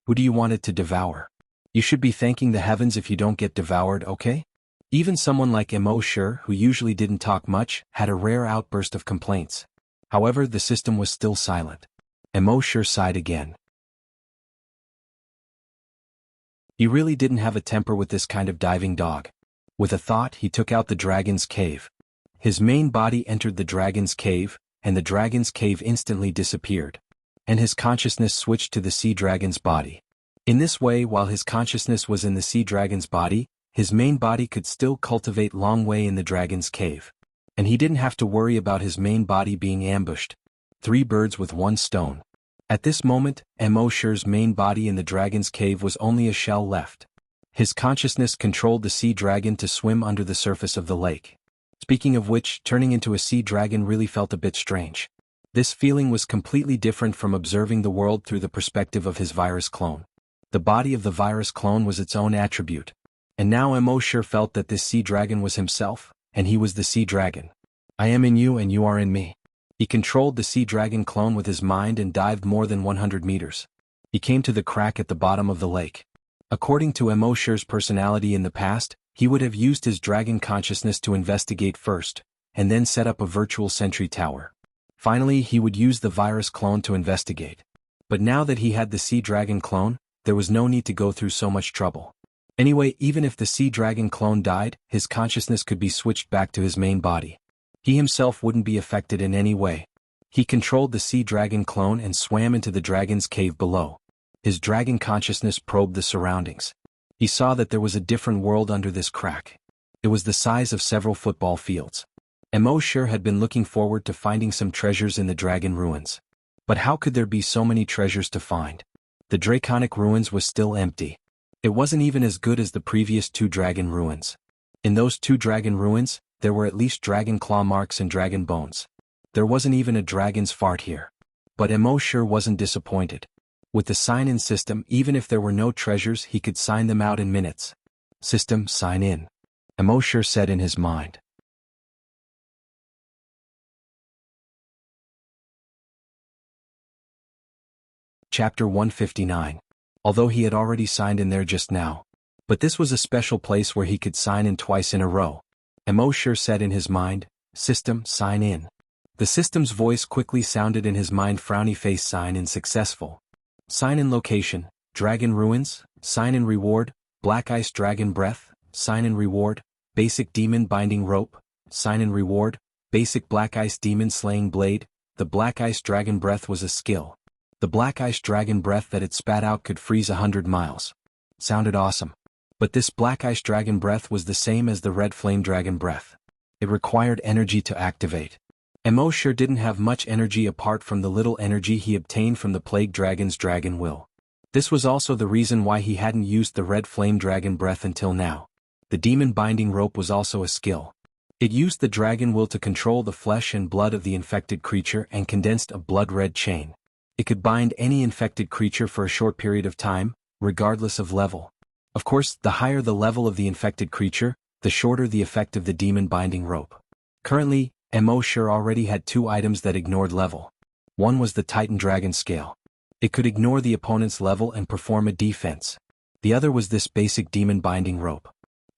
Who do you want it to devour? You should be thanking the heavens if you don't get devoured, okay? Even someone like Mo Shi, who usually didn't talk much, had a rare outburst of complaints. However, the system was still silent. Mo Shi sighed again. He really didn't have a temper with this kind of diving dog. With a thought, he took out the dragon's cave. His main body entered the dragon's cave, and the dragon's cave instantly disappeared. And his consciousness switched to the sea dragon's body. In this way, while his consciousness was in the sea dragon's body, his main body could still cultivate long way in the dragon's cave. And he didn't have to worry about his main body being ambushed. 3 birds with 1 stone. At this moment, Mo Shi's main body in the dragon's cave was only a shell left. His consciousness controlled the sea dragon to swim under the surface of the lake. Speaking of which, turning into a sea dragon really felt a bit strange. This feeling was completely different from observing the world through the perspective of his virus clone. The body of the virus clone was its own attribute. And now Mo Shi felt that this sea dragon was himself, and he was the sea dragon. I am in you and you are in me. He controlled the sea dragon clone with his mind and dived more than 100 meters. He came to the crack at the bottom of the lake. According to Mo Shi's personality in the past, he would have used his dragon consciousness to investigate first, and then set up a virtual sentry tower. Finally, he would use the virus clone to investigate. But now that he had the sea dragon clone, there was no need to go through so much trouble. Anyway, even if the sea dragon clone died, his consciousness could be switched back to his main body. He himself wouldn't be affected in any way. He controlled the sea dragon clone and swam into the dragon's cave below. His dragon consciousness probed the surroundings. He saw that there was a different world under this crack. It was the size of several football fields. Mo Shi had been looking forward to finding some treasures in the dragon ruins. But how could there be so many treasures to find? The draconic ruins was still empty. It wasn't even as good as the previous 2 dragon ruins. In those 2 dragon ruins, there were at least dragon claw marks and dragon bones. There wasn't even a dragon's fart here. But Mo Shi wasn't disappointed. With the sign-in system, even if there were no treasures, he could sign them out in minutes. System, sign in. Mo Shi said in his mind. Chapter 159. Although he had already signed in there just now. But this was a special place where he could sign in twice in a row. Mo Shi said in his mind, System, sign in. The system's voice quickly sounded in his mind. Frowny face, sign in successful. Sign in location, Dragon Ruins, sign in reward, Black Ice Dragon Breath, sign in reward, Basic Demon Binding Rope, sign in reward, Basic Black Ice Demon Slaying Blade. The Black Ice Dragon Breath was a skill. The Black Ice Dragon Breath that it spat out could freeze 100 miles. Sounded awesome. But this Black Ice Dragon Breath was the same as the Red Flame Dragon Breath. It required energy to activate. Mo Shi didn't have much energy apart from the little energy he obtained from the Plague Dragon's Dragon Will. This was also the reason why he hadn't used the Red Flame Dragon Breath until now. The Demon Binding Rope was also a skill. It used the Dragon Will to control the flesh and blood of the infected creature and condensed a blood-red chain. It could bind any infected creature for a short period of time, regardless of level. Of course, the higher the level of the infected creature, the shorter the effect of the Demon Binding Rope. Currently, Mo Shi already had 2 items that ignored level. One was the Titan Dragon Scale. It could ignore the opponent's level and perform a defense. The other was this basic Demon Binding Rope.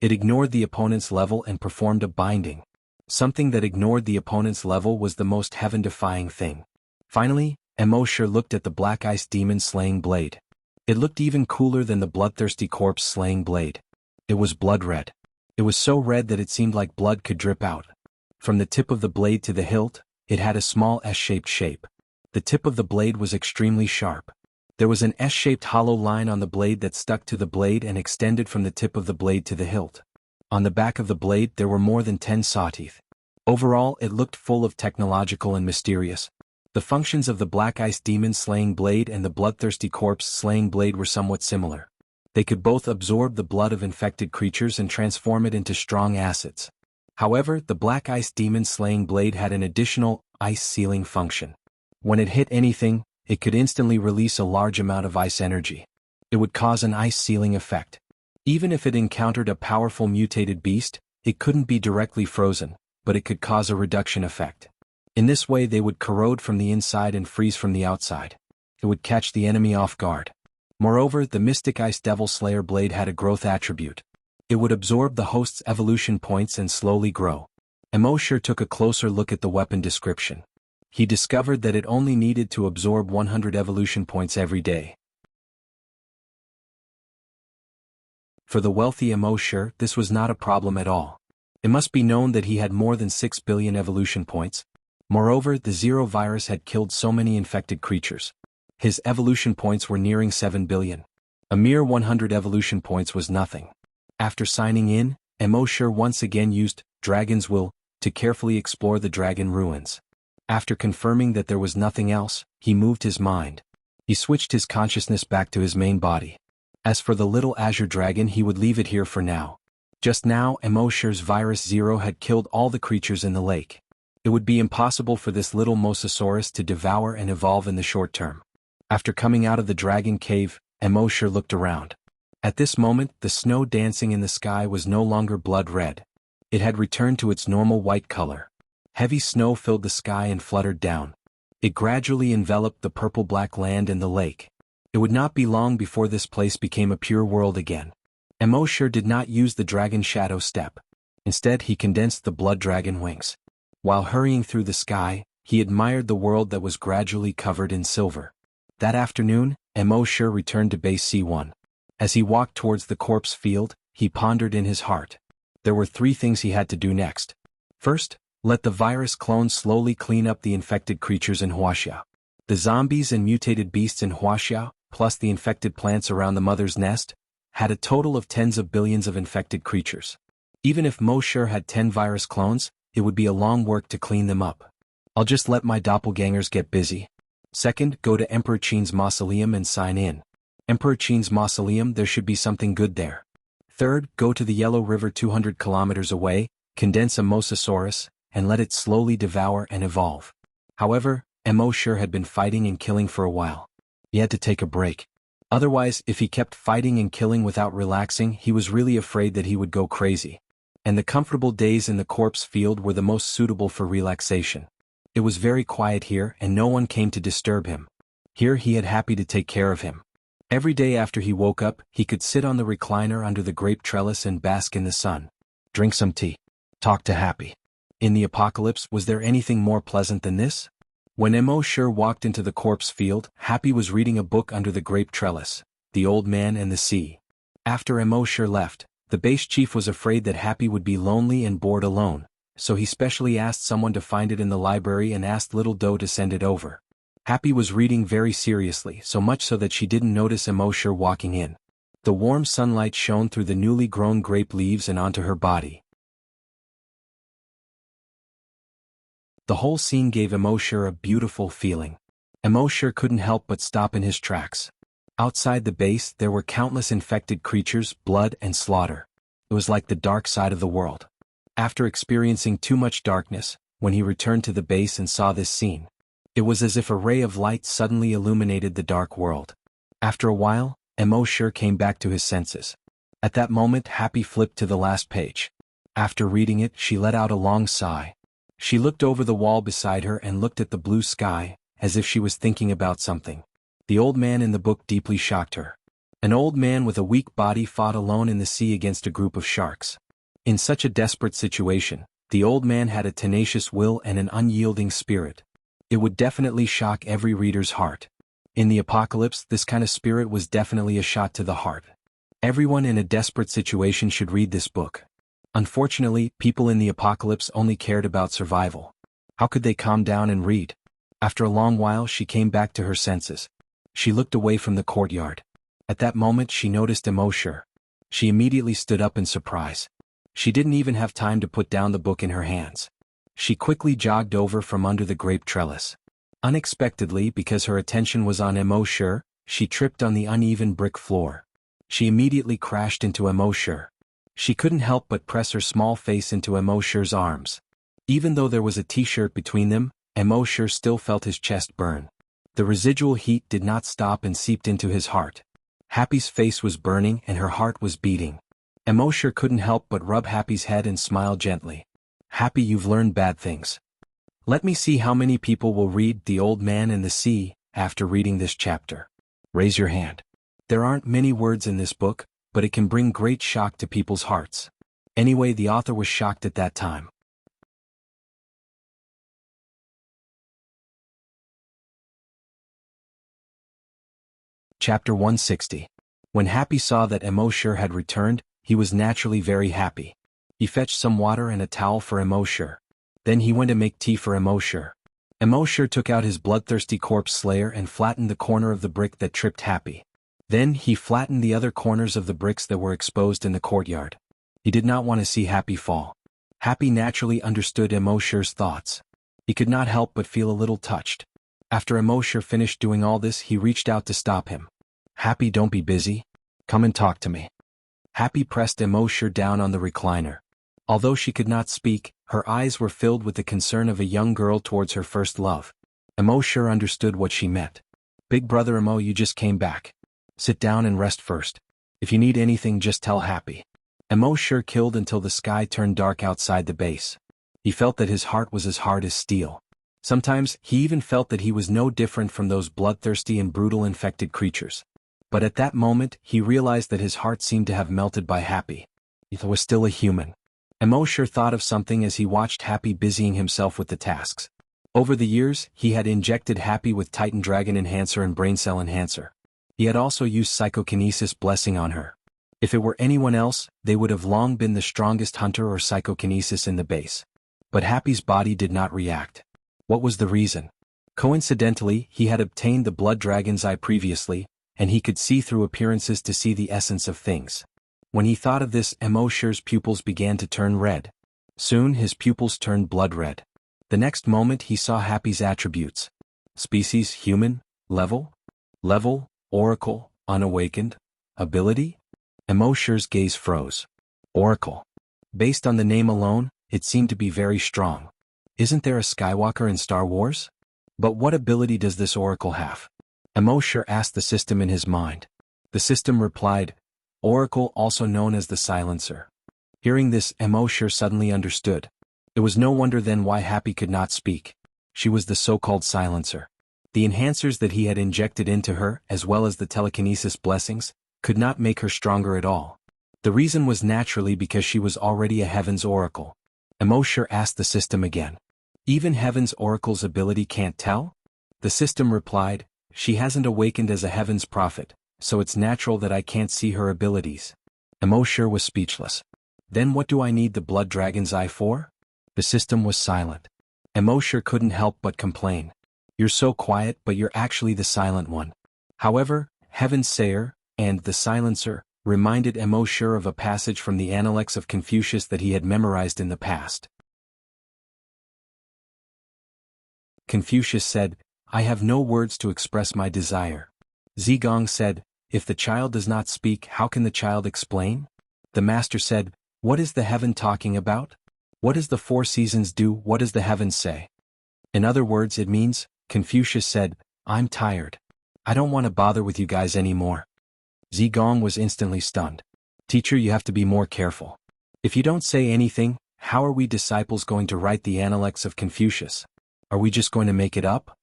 It ignored the opponent's level and performed a binding. Something that ignored the opponent's level was the most heaven-defying thing. Finally, Mosher looked at the black ice demon slaying blade. It looked even cooler than the bloodthirsty corpse slaying blade. It was blood red. It was so red that it seemed like blood could drip out. From the tip of the blade to the hilt, it had a small S-shaped shape. The tip of the blade was extremely sharp. There was an S-shaped hollow line on the blade that stuck to the blade and extended from the tip of the blade to the hilt. On the back of the blade there were more than 10 saw teeth. Overall, it looked full of technological and mysterious. The functions of the black ice demon slaying blade and the bloodthirsty corpse slaying blade were somewhat similar. They could both absorb the blood of infected creatures and transform it into strong acids. However, the black ice demon slaying blade had an additional ice sealing function. When it hit anything, it could instantly release a large amount of ice energy. It would cause an ice sealing effect. Even if it encountered a powerful mutated beast, it couldn't be directly frozen, but it could cause a reduction effect. In this way they would corrode from the inside and freeze from the outside. It would catch the enemy off guard. Moreover, the Mystic Ice Devil Slayer blade had a growth attribute. It would absorb the host's evolution points and slowly grow. Mosher took a closer look at the weapon description. He discovered that it only needed to absorb 100 evolution points every day. For the wealthy Mosher, this was not a problem at all. It must be known that he had more than 6 billion evolution points. Moreover, the Zero virus had killed so many infected creatures. His evolution points were nearing 7 billion. A mere 100 evolution points was nothing. After signing in, Mosher once again used Dragon's Will to carefully explore the dragon ruins. After confirming that there was nothing else, he moved his mind. He switched his consciousness back to his main body. As for the little azure dragon, he would leave it here for now. Just now, Mosher's virus Zero had killed all the creatures in the lake. It would be impossible for this little mosasaurus to devour and evolve in the short term. After coming out of the dragon cave, Mosher looked around. At this moment, the snow dancing in the sky was no longer blood red. It had returned to its normal white color. Heavy snow filled the sky and fluttered down. It gradually enveloped the purple-black land and the lake. It would not be long before this place became a pure world again. Mosher did not use the dragon shadow step. Instead, he condensed the blood dragon wings. While hurrying through the sky, he admired the world that was gradually covered in silver. That afternoon, Mosher returned to base C1. As he walked towards the corpse field, he pondered in his heart. There were 3 things he had to do next. First, let the virus clone slowly clean up the infected creatures in Wuxia. The zombies and mutated beasts in Wuxia, plus the infected plants around the mother's nest, had a total of tens of billions of infected creatures. Even if Mosher had 10 virus clones, it would be a long work to clean them up. I'll just let my doppelgangers get busy. Second, go to Emperor Qin's mausoleum and sign in. Emperor Qin's mausoleum, there should be something good there. Third, go to the Yellow River 200 kilometers away, condense a mosasaurus, and let it slowly devour and evolve. However, Mosher had been fighting and killing for a while. He had to take a break. Otherwise, if he kept fighting and killing without relaxing, he was really afraid that he would go crazy. And the comfortable days in the corpse field were the most suitable for relaxation. It was very quiet here and no one came to disturb him. Here he had Happy to take care of him. Every day after he woke up, he could sit on the recliner under the grape trellis and bask in the sun. Drink some tea. Talk to Happy. In the apocalypse, was there anything more pleasant than this? When Mosher walked into the corpse field, Happy was reading a book under the grape trellis, The Old Man and the Sea. After Mosher left, the base chief was afraid that Happy would be lonely and bored alone, so he specially asked someone to find it in the library and asked Little Doe to send it over. Happy was reading very seriously, so much so that she didn't notice Mosher walking in. The warm sunlight shone through the newly grown grape leaves and onto her body. The whole scene gave Mosher a beautiful feeling. Mosher couldn't help but stop in his tracks. Outside the base, there were countless infected creatures, blood and slaughter. It was like the dark side of the world. After experiencing too much darkness, when he returned to the base and saw this scene, it was as if a ray of light suddenly illuminated the dark world. After a while, Mosher came back to his senses. At that moment, Happy flipped to the last page. After reading it, she let out a long sigh. She looked over the wall beside her and looked at the blue sky, as if she was thinking about something. The old man in the book deeply shocked her. An old man with a weak body fought alone in the sea against a group of sharks. In such a desperate situation, the old man had a tenacious will and an unyielding spirit. It would definitely shock every reader's heart. In the apocalypse, this kind of spirit was definitely a shot to the heart. Everyone in a desperate situation should read this book. Unfortunately, people in the apocalypse only cared about survival. How could they calm down and read? After a long while, she came back to her senses. She looked away from the courtyard. At that moment, she noticed Emosher. She immediately stood up in surprise. She didn't even have time to put down the book in her hands. She quickly jogged over from under the grape trellis. Unexpectedly, because her attention was on Emosher, she tripped on the uneven brick floor. She immediately crashed into Emosher. She couldn't help but press her small face into Emosher's arms. Even though there was a t-shirt between them, Emosher still felt his chest burn. The residual heat did not stop and seeped into his heart. Happy's face was burning and her heart was beating. Emosher couldn't help but rub Happy's head and smile gently. Happy, you've learned bad things. Let me see how many people will read The Old Man and the Sea after reading this chapter. Raise your hand. There aren't many words in this book, but it can bring great shock to people's hearts. Anyway, the author was shocked at that time. Chapter 160. When Happy saw that Emosher had returned, he was naturally very happy. He fetched some water and a towel for Emosher. Then he went to make tea for Emosher. Emosher took out his bloodthirsty corpse slayer and flattened the corner of the brick that tripped Happy. Then he flattened the other corners of the bricks that were exposed in the courtyard. He did not want to see Happy fall. Happy naturally understood Emosher's thoughts. He could not help but feel a little touched. After Emosher finished doing all this, he reached out to stop him. Happy, don't be busy. Come and talk to me. Happy pressed Emosher down on the recliner. Although she could not speak, her eyes were filled with the concern of a young girl towards her first love. Emosher understood what she meant. Big brother Emo, you just came back. Sit down and rest first. If you need anything, just tell Happy. Emosher killed until the sky turned dark outside the base. He felt that his heart was as hard as steel. Sometimes, he even felt that he was no different from those bloodthirsty and brutal infected creatures. But at that moment, he realized that his heart seemed to have melted by Happy. He was still a human. Emosher thought of something as he watched Happy busying himself with the tasks. Over the years, he had injected Happy with Titan Dragon Enhancer and Brain Cell Enhancer. He had also used Psychokinesis Blessing on her. If it were anyone else, they would have long been the strongest hunter or psychokinesis in the base. But Happy's body did not react. What was the reason? Coincidentally, he had obtained the Blood Dragon's Eye previously, and he could see through appearances to see the essence of things. When he thought of this, Emosher's pupils began to turn red. Soon his pupils turned blood red. The next moment he saw Happy's attributes. Species human, level, oracle, unawakened, ability. Emosher's gaze froze. Oracle. Based on the name alone, it seemed to be very strong. Isn't there a Skywalker in Star Wars? But what ability does this oracle have? Emosher asked the system in his mind. The system replied, Oracle, also known as the Silencer. Hearing this, Emosher suddenly understood. It was no wonder then why Happy could not speak. She was the so-called Silencer. The enhancers that he had injected into her, as well as the telekinesis blessings, could not make her stronger at all. The reason was naturally because she was already a Heaven's Oracle. Emosher asked the system again. Even Heaven's Oracle's ability can't tell? The system replied, she hasn't awakened as a Heaven's prophet, so it's natural that I can't see her abilities. Emosher was speechless. Then what do I need the Blood Dragon's Eye for? The system was silent. Emosher couldn't help but complain. You're so quiet, but you're actually the silent one. However, Heaven's Sayer, and the Silencer, reminded Emosher of a passage from the Analects of Confucius that he had memorized in the past. Confucius said, I have no words to express my desire. Zigong said, if the child does not speak, how can the child explain? The master said, what is the heaven talking about? What does the four seasons do? What does the heavens say? In other words, it means, Confucius said, I'm tired. I don't want to bother with you guys anymore. Zigong was instantly stunned. Teacher, you have to be more careful. If you don't say anything, how are we disciples going to write the Analects of Confucius? Are we just going to make it up?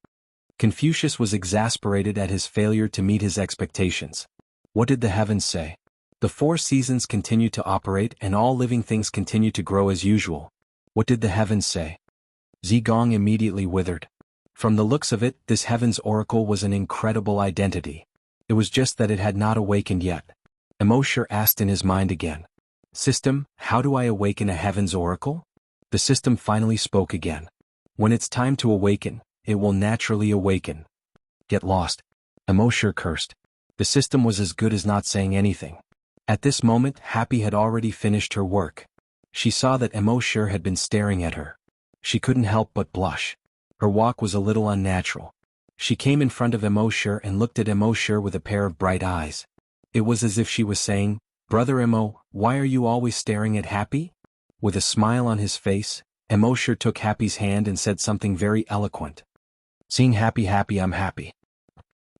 Confucius was exasperated at his failure to meet his expectations. What did the heavens say? The four seasons continue to operate and all living things continue to grow as usual. What did the heavens say? Zigong immediately withered. From the looks of it, this Heaven's Oracle was an incredible identity. It was just that it had not awakened yet. Emosher asked in his mind again. System, how do I awaken a Heaven's Oracle? The system finally spoke again. When it's time to awaken, it will naturally awaken. Get lost. Emosher cursed. The system was as good as not saying anything. At this moment, Happy had already finished her work. She saw that Emosher had been staring at her. She couldn't help but blush. Her walk was a little unnatural. She came in front of Emosher and looked at Emosher with a pair of bright eyes. It was as if she was saying, Brother Emo, why are you always staring at Happy? With a smile on his face, Emosher took Happy's hand and said something very eloquent. Seeing Happy, I'm happy.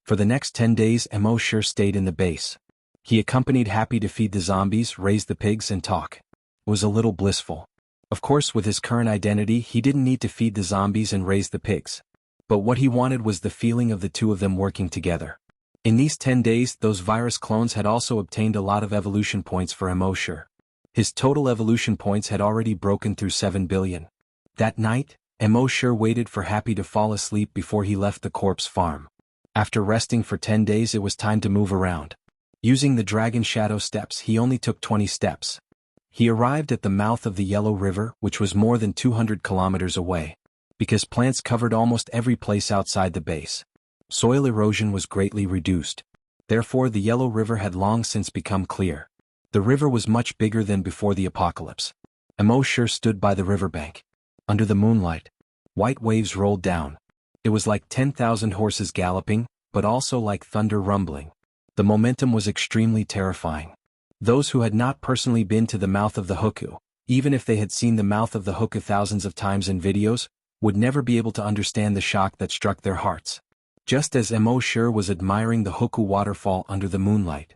For the next 10 days, Emosher stayed in the base. He accompanied Happy to feed the zombies, raise the pigs, and talk. It was a little blissful. Of course, with his current identity, he didn't need to feed the zombies and raise the pigs. But what he wanted was the feeling of the two of them working together. In these 10 days, those virus clones had also obtained a lot of evolution points for Emosher. His total evolution points had already broken through 7 billion. That night, Emosher waited for Happy to fall asleep before he left the corpse farm. After resting for 10 days, it was time to move around. Using the Dragon Shadow steps, he only took 20 steps. He arrived at the mouth of the Yellow River, which was more than 200 kilometers away. Because plants covered almost every place outside the base, soil erosion was greatly reduced. Therefore, the Yellow River had long since become clear. The river was much bigger than before the apocalypse. Emosher stood by the riverbank. Under the moonlight, white waves rolled down. It was like 10,000 horses galloping, but also like thunder rumbling. The momentum was extremely terrifying. Those who had not personally been to the mouth of the Huku, even if they had seen the mouth of the Huku thousands of times in videos, would never be able to understand the shock that struck their hearts. Just as Emosher was admiring the Huku waterfall under the moonlight.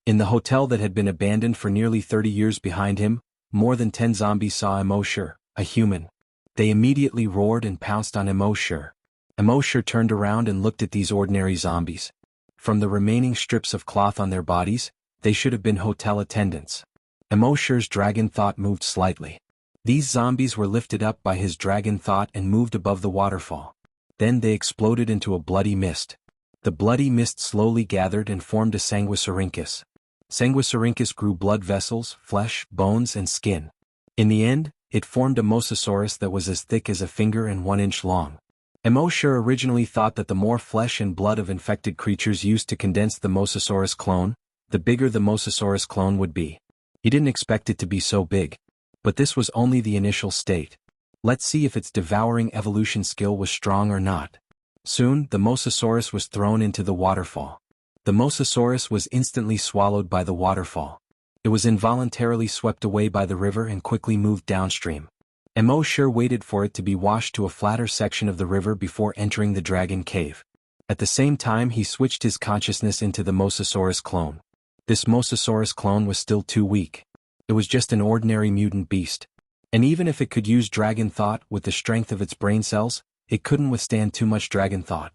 In the hotel that had been abandoned for nearly 30 years behind him, more than 10 zombies saw Emosher, a human. They immediately roared and pounced on Emosher. Emosher turned around and looked at these ordinary zombies. From the remaining strips of cloth on their bodies, they should have been hotel attendants. Emosher's dragon thought moved slightly. These zombies were lifted up by his dragon thought and moved above the waterfall. Then they exploded into a bloody mist. The bloody mist slowly gathered and formed a Sanguisurincus. Sanguisurincus grew blood vessels, flesh, bones, and skin. In the end, it formed a Mosasaurus that was as thick as a finger and 1 inch long. Emosher originally thought that the more flesh and blood of infected creatures used to condense the Mosasaurus clone, the bigger the Mosasaurus clone would be. He didn't expect it to be so big. But this was only the initial state. Let's see if its devouring evolution skill was strong or not. Soon, the Mosasaurus was thrown into the waterfall. The Mosasaurus was instantly swallowed by the waterfall. It was involuntarily swept away by the river and quickly moved downstream. Emosher waited for it to be washed to a flatter section of the river before entering the dragon cave. At the same time, he switched his consciousness into the Mosasaurus clone. This Mosasaurus clone was still too weak. It was just an ordinary mutant beast. And even if it could use dragon thought with the strength of its brain cells, it couldn't withstand too much dragon thought.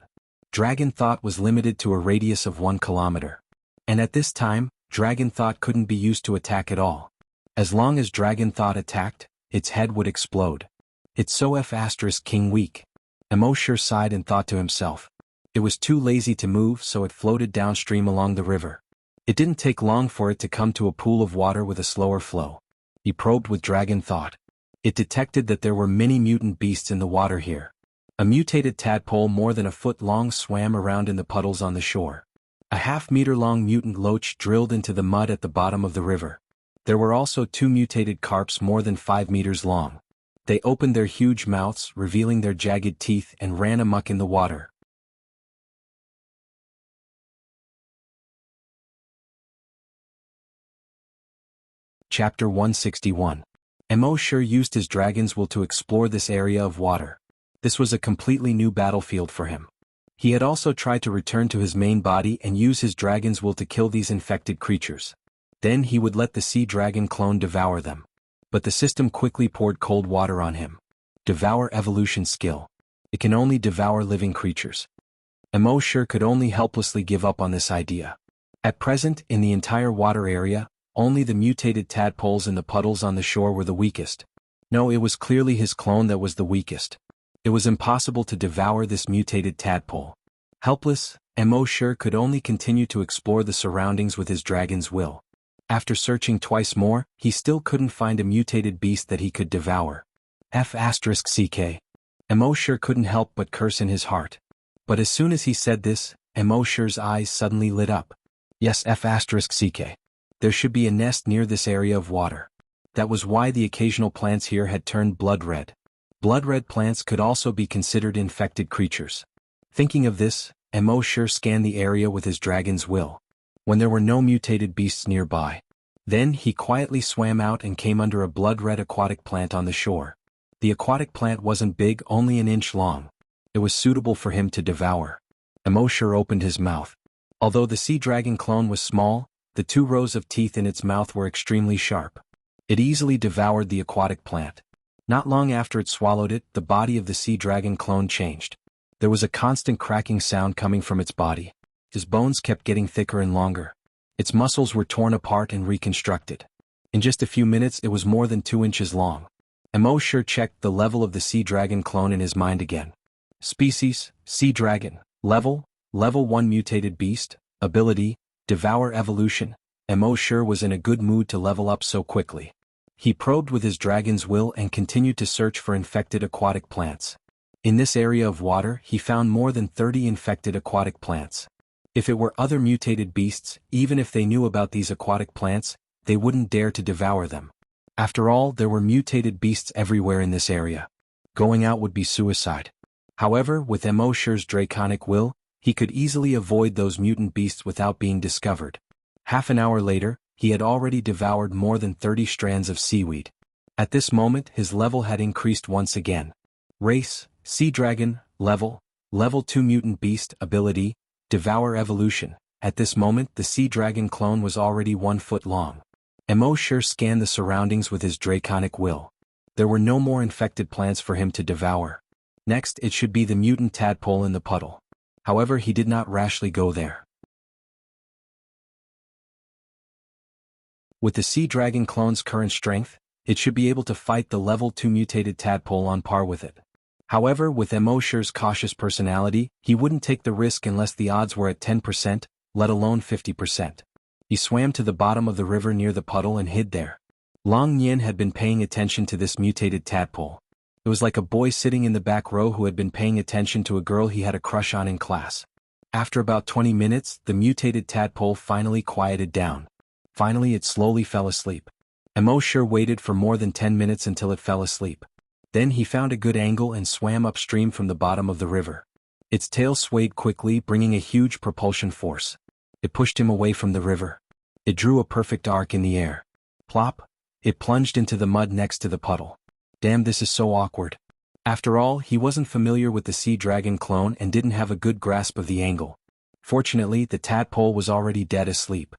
Dragon thought was limited to a radius of 1 kilometer. And at this time, dragon thought couldn't be used to attack at all. As long as dragon thought attacked, its head would explode. It's so King weak. Emosher sighed and thought to himself. It was too lazy to move, so it floated downstream along the river. It didn't take long for it to come to a pool of water with a slower flow. He probed with dragon thought. It detected that there were many mutant beasts in the water here. A mutated tadpole more than a foot long swam around in the puddles on the shore. A half-meter long mutant loach drilled into the mud at the bottom of the river. There were also 2 mutated carps more than 5 meters long. They opened their huge mouths, revealing their jagged teeth, and ran amok in the water. Chapter 161. Emosher used his dragon's will to explore this area of water. This was a completely new battlefield for him. He had also tried to return to his main body and use his dragon's will to kill these infected creatures. Then he would let the sea dragon clone devour them. But the system quickly poured cold water on him. Devour evolution skill. It can only devour living creatures. Emosher could only helplessly give up on this idea. At present, in the entire water area, only the mutated tadpoles in the puddles on the shore were the weakest. No, it was clearly his clone that was the weakest. It was impossible to devour this mutated tadpole. Helpless, Mo could only continue to explore the surroundings with his dragon's will. After searching twice more, he still couldn't find a mutated beast that he could devour. F***ck. Mo couldn't help but curse in his heart. But as soon as he said this, Mo's eyes suddenly lit up. Yes, F***ck. There should be a nest near this area of water. That was why the occasional plants here had turned blood red. Blood red plants could also be considered infected creatures. Thinking of this, Mo scanned the area with his dragon's will. When there were no mutated beasts nearby. Then he quietly swam out and came under a blood-red aquatic plant on the shore. The aquatic plant wasn't big, only an inch long. It was suitable for him to devour. Mo opened his mouth. Although the sea dragon clone was small, the 2 rows of teeth in its mouth were extremely sharp. It easily devoured the aquatic plant. Not long after it swallowed it, the body of the sea dragon clone changed. There was a constant cracking sound coming from its body. His bones kept getting thicker and longer. Its muscles were torn apart and reconstructed. In just a few minutes it was more than 2 inches long. Mo checked the level of the sea dragon clone in his mind again. Species, sea dragon. Level 1 mutated beast. Ability, devour evolution. Mo was in a good mood to level up so quickly. He probed with his dragon's will and continued to search for infected aquatic plants. In this area of water he found more than 30 infected aquatic plants. If it were other mutated beasts, even if they knew about these aquatic plants, they wouldn't dare to devour them. After all, there were mutated beasts everywhere in this area. Going out would be suicide. However, with Mo's draconic will, he could easily avoid those mutant beasts without being discovered. Half an hour later, he had already devoured more than 30 strands of seaweed. At this moment his level had increased once again. Race, sea dragon. Level 2 mutant beast. Ability, devour evolution. At this moment the sea dragon clone was already 1 foot long. Mo scanned the surroundings with his draconic will. There were no more infected plants for him to devour. Next it should be the mutant tadpole in the puddle. However, he did not rashly go there. With the sea dragon clone's current strength, it should be able to fight the level 2 mutated tadpole on par with it. However, with Mo's cautious personality, he wouldn't take the risk unless the odds were at 10%, let alone 50%. He swam to the bottom of the river near the puddle and hid there. Long Nian had been paying attention to this mutated tadpole. It was like a boy sitting in the back row who had been paying attention to a girl he had a crush on in class. After about 20 minutes, the mutated tadpole finally quieted down. Finally it slowly fell asleep. Mo waited for more than 10 minutes until it fell asleep. Then he found a good angle and swam upstream from the bottom of the river. Its tail swayed quickly, bringing a huge propulsion force. It pushed him away from the river. It drew a perfect arc in the air. Plop! It plunged into the mud next to the puddle. Damn, this is so awkward. After all, he wasn't familiar with the sea dragon clone and didn't have a good grasp of the angle. Fortunately, the tadpole was already dead asleep.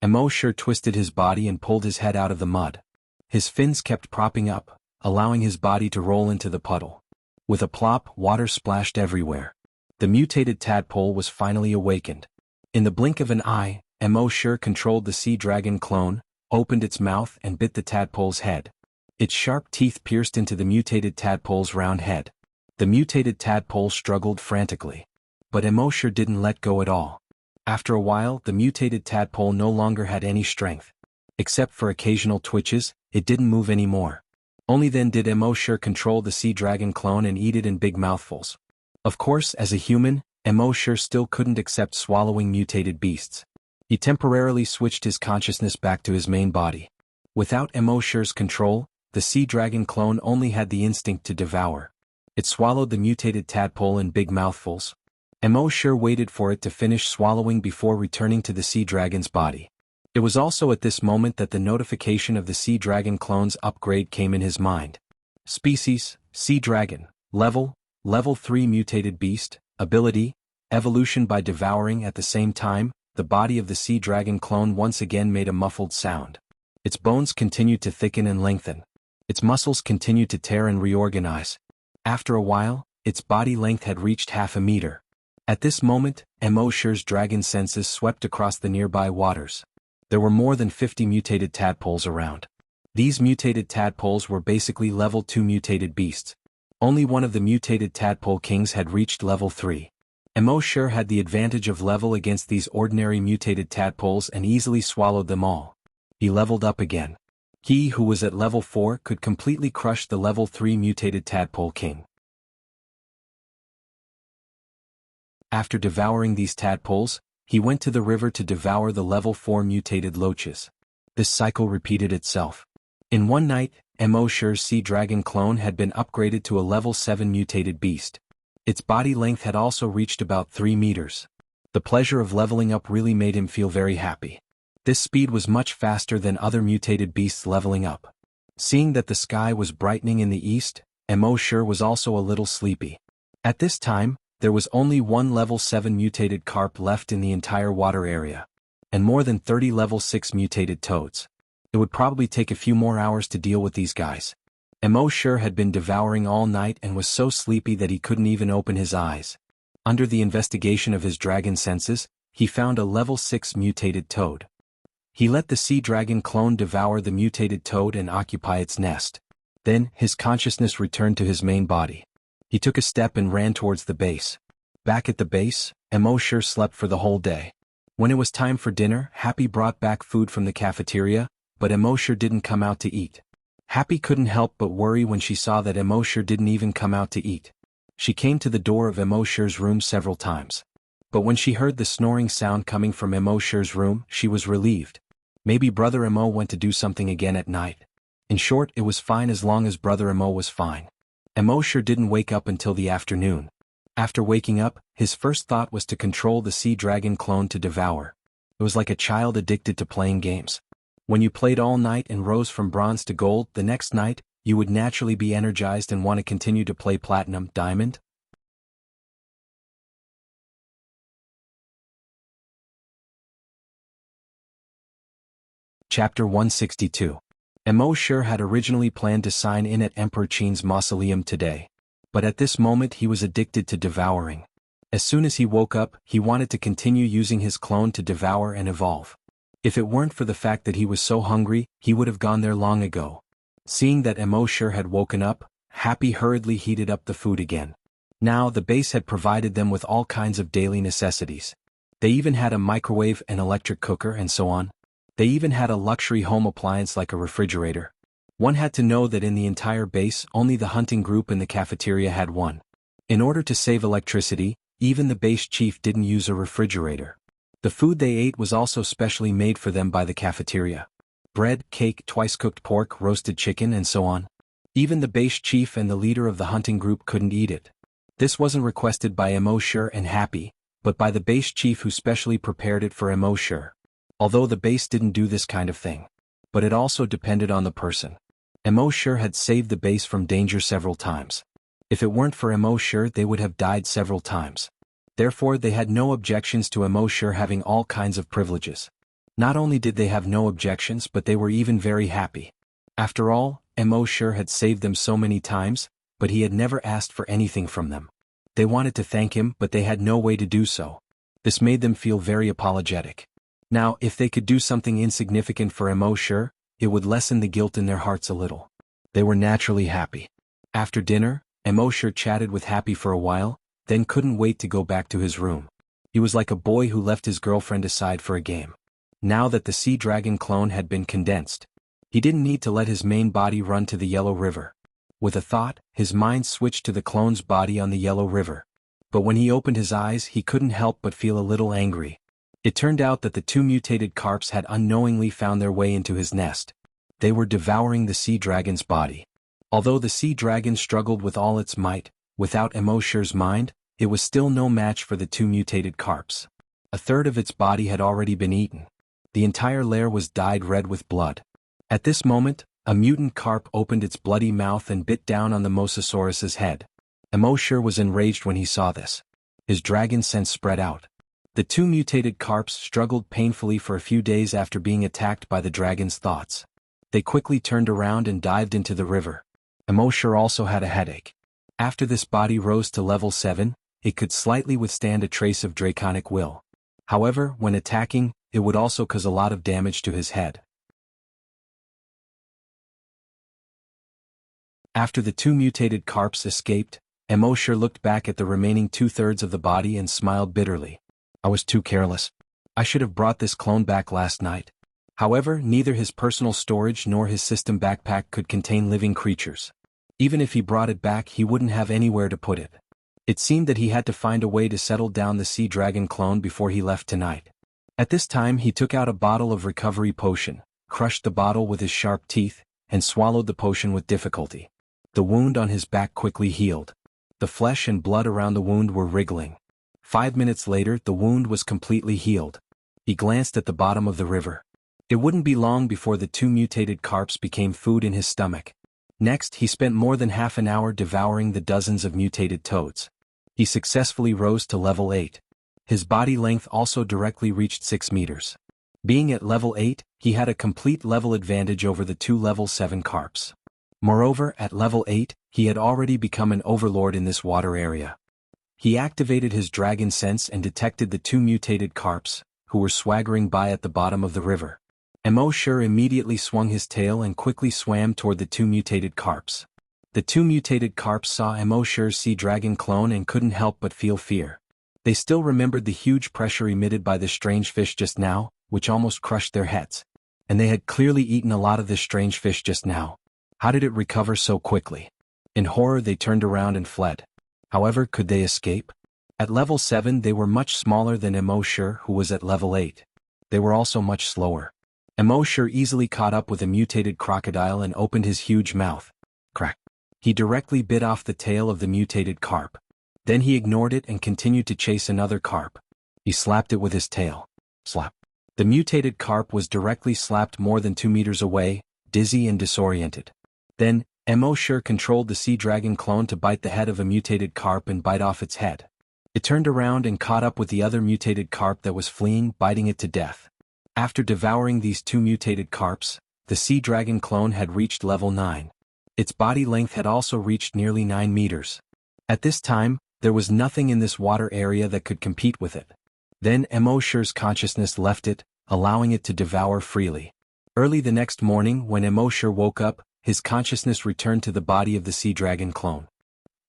Mo twisted his body and pulled his head out of the mud. His fins kept propping up, allowing his body to roll into the puddle. With a plop, water splashed everywhere. The mutated tadpole was finally awakened. In the blink of an eye, Mo controlled the sea dragon clone, opened its mouth and bit the tadpole's head. Its sharp teeth pierced into the mutated tadpole's round head. The mutated tadpole struggled frantically. But Mo didn't let go at all. After a while, the mutated tadpole no longer had any strength. Except for occasional twitches, it didn't move anymore. Only then did Mo control the sea dragon clone and eat it in big mouthfuls. Of course, as a human, Mo still couldn't accept swallowing mutated beasts. He temporarily switched his consciousness back to his main body. Without Mo's control, the sea dragon clone only had the instinct to devour. It swallowed the mutated tadpole in big mouthfuls. Mo waited for it to finish swallowing before returning to the sea dragon's body. It was also at this moment that the notification of the sea dragon clone's upgrade came in his mind. Species, sea dragon. Level 3 mutated beast. Ability, evolution by devouring. At the same time, the body of the sea dragon clone once again made a muffled sound. Its bones continued to thicken and lengthen. Its muscles continued to tear and reorganize. After a while, its body length had reached half a meter. At this moment, Mo's dragon senses swept across the nearby waters. There were more than 50 mutated tadpoles around. These mutated tadpoles were basically level 2 mutated beasts. Only one of the mutated tadpole kings had reached level 3. Emosure had the advantage of level against these ordinary mutated tadpoles and easily swallowed them all. He leveled up again. He, who was at level 4, could completely crush the level 3 mutated tadpole king. After devouring these tadpoles, he went to the river to devour the level 4 mutated loaches. This cycle repeated itself. In one night, Emosure's sea dragon clone had been upgraded to a level 7 mutated beast. Its body length had also reached about 3 meters. The pleasure of leveling up really made him feel very happy. This speed was much faster than other mutated beasts leveling up. Seeing that the sky was brightening in the east, Emosure was also a little sleepy. At this time, there was only one level 7 mutated carp left in the entire water area, and more than 30 level 6 mutated toads. It would probably take a few more hours to deal with these guys. Emosure had been devouring all night and was so sleepy that he couldn't even open his eyes. Under the investigation of his dragon senses, he found a level 6 mutated toad. He let the sea dragon clone devour the mutated toad and occupy its nest. Then, his consciousness returned to his main body. He took a step and ran towards the base. Back at the base, Emosure slept for the whole day. When it was time for dinner, Happy brought back food from the cafeteria, but Emosure didn't come out to eat. Happy couldn't help but worry when she saw that Emosure didn't even come out to eat. She came to the door of Emosure's room several times. But when she heard the snoring sound coming from Emosure's room, she was relieved. Maybe Brother Emo went to do something again at night. In short, it was fine as long as Brother Emo was fine. Emosure didn't wake up until the afternoon. After waking up, his first thought was to control the sea dragon clone to devour. It was like a child addicted to playing games. When you played all night and rose from bronze to gold, the next night, you would naturally be energized and want to continue to play platinum, diamond. Chapter 162. Emosure had originally planned to sign in at Emperor Qin's mausoleum today. But at this moment he was addicted to devouring. As soon as he woke up, he wanted to continue using his clone to devour and evolve. If it weren't for the fact that he was so hungry, he would have gone there long ago. Seeing that Emosure had woken up, Happy hurriedly heated up the food again. Now the base had provided them with all kinds of daily necessities. They even had a microwave, an electric cooker, and so on. They even had a luxury home appliance like a refrigerator. One had to know that in the entire base, only the hunting group in the cafeteria had one. In order to save electricity, even the base chief didn't use a refrigerator. The food they ate was also specially made for them by the cafeteria. Bread, cake, twice-cooked pork, roasted chicken, and so on. Even the base chief and the leader of the hunting group couldn't eat it. This wasn't requested by Emosure and Happy, but by the base chief who specially prepared it for Emosure. Although the base didn't do this kind of thing. But it also depended on the person. Emosure had saved the base from danger several times. If it weren't for Emosure, they would have died several times. Therefore they had no objections to Emosure having all kinds of privileges. Not only did they have no objections, but they were even very happy. After all, Emosure had saved them so many times, but he had never asked for anything from them. They wanted to thank him, but they had no way to do so. This made them feel very apologetic. Now, if they could do something insignificant for Emosure, it would lessen the guilt in their hearts a little. They were naturally happy. After dinner, Emosure chatted with Happy for a while, then couldn't wait to go back to his room. He was like a boy who left his girlfriend aside for a game. Now that the sea dragon clone had been condensed, he didn't need to let his main body run to the Yellow River. With a thought, his mind switched to the clone's body on the Yellow River. But when he opened his eyes, he couldn't help but feel a little angry. It turned out that the two mutated carps had unknowingly found their way into his nest. They were devouring the sea dragon's body. Although the sea dragon struggled with all its might, without Emosure's mind, it was still no match for the two mutated carps. A third of its body had already been eaten. The entire lair was dyed red with blood. At this moment, a mutant carp opened its bloody mouth and bit down on the Mosasaurus's head. Emosure was enraged when he saw this. His dragon sense spread out. The two mutated carps struggled painfully for a few days after being attacked by the dragon's thoughts. They quickly turned around and dived into the river. Emosure also had a headache. After this body rose to level 7, it could slightly withstand a trace of draconic will. However, when attacking, it would also cause a lot of damage to his head. After the two mutated carps escaped, Emosher looked back at the remaining two-thirds of the body and smiled bitterly. I was too careless. I should have brought this clone back last night. However, neither his personal storage nor his system backpack could contain living creatures. Even if he brought it back, he wouldn't have anywhere to put it. It seemed that he had to find a way to settle down the sea dragon clone before he left tonight. At this time he took out a bottle of recovery potion, crushed the bottle with his sharp teeth, and swallowed the potion with difficulty. The wound on his back quickly healed. The flesh and blood around the wound were wriggling. 5 minutes later the wound was completely healed. He glanced at the bottom of the river. It wouldn't be long before the two mutated carps became food in his stomach. Next, he spent more than half an hour devouring the dozens of mutated toads. He successfully rose to level 8. His body length also directly reached 6 meters. Being at level 8, he had a complete level advantage over the two level 7 carps. Moreover, at level 8, he had already become an overlord in this water area. He activated his dragon sense and detected the two mutated carps, who were swaggering by at the bottom of the river. Emosher immediately swung his tail and quickly swam toward the two mutated carps. The two mutated carps saw Emosher's sea dragon clone and couldn't help but feel fear. They still remembered the huge pressure emitted by the strange fish just now, which almost crushed their heads. And they had clearly eaten a lot of this strange fish just now. How did it recover so quickly? In horror they turned around and fled. However, could they escape? At level 7 they were much smaller than Emosher, who was at level 8. They were also much slower. Emosher easily caught up with a mutated crocodile and opened his huge mouth. Crack. He directly bit off the tail of the mutated carp. Then he ignored it and continued to chase another carp. He slapped it with his tail. Slap. The mutated carp was directly slapped more than 2 meters away, dizzy and disoriented. Then, Emosher controlled the sea dragon clone to bite the head of a mutated carp and bite off its head. It turned around and caught up with the other mutated carp that was fleeing, biting it to death. After devouring these two mutated carps, the sea dragon clone had reached level 9. Its body length had also reached nearly 9 meters. At this time, there was nothing in this water area that could compete with it. Then Emosher's consciousness left it, allowing it to devour freely. Early the next morning, when Emosher woke up, his consciousness returned to the body of the sea dragon clone.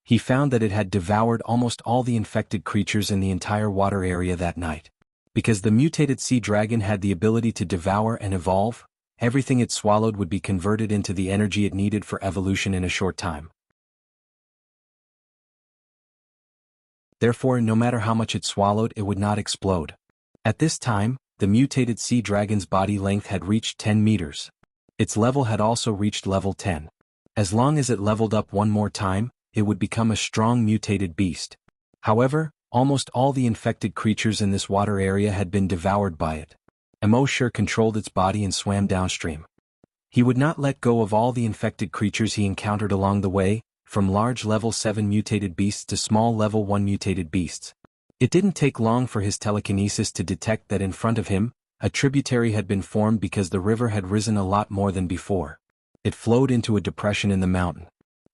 He found that it had devoured almost all the infected creatures in the entire water area that night. Because the mutated sea dragon had the ability to devour and evolve, everything it swallowed would be converted into the energy it needed for evolution in a short time. Therefore, no matter how much it swallowed, it would not explode. At this time, the mutated sea dragon's body length had reached 10 meters. Its level had also reached level 10. As long as it leveled up one more time, it would become a strong mutated beast. However, almost all the infected creatures in this water area had been devoured by it. Emosher controlled its body and swam downstream. He would not let go of all the infected creatures he encountered along the way, from large level 7 mutated beasts to small level 1 mutated beasts. It didn't take long for his telekinesis to detect that in front of him, a tributary had been formed because the river had risen a lot more than before. It flowed into a depression in the mountain.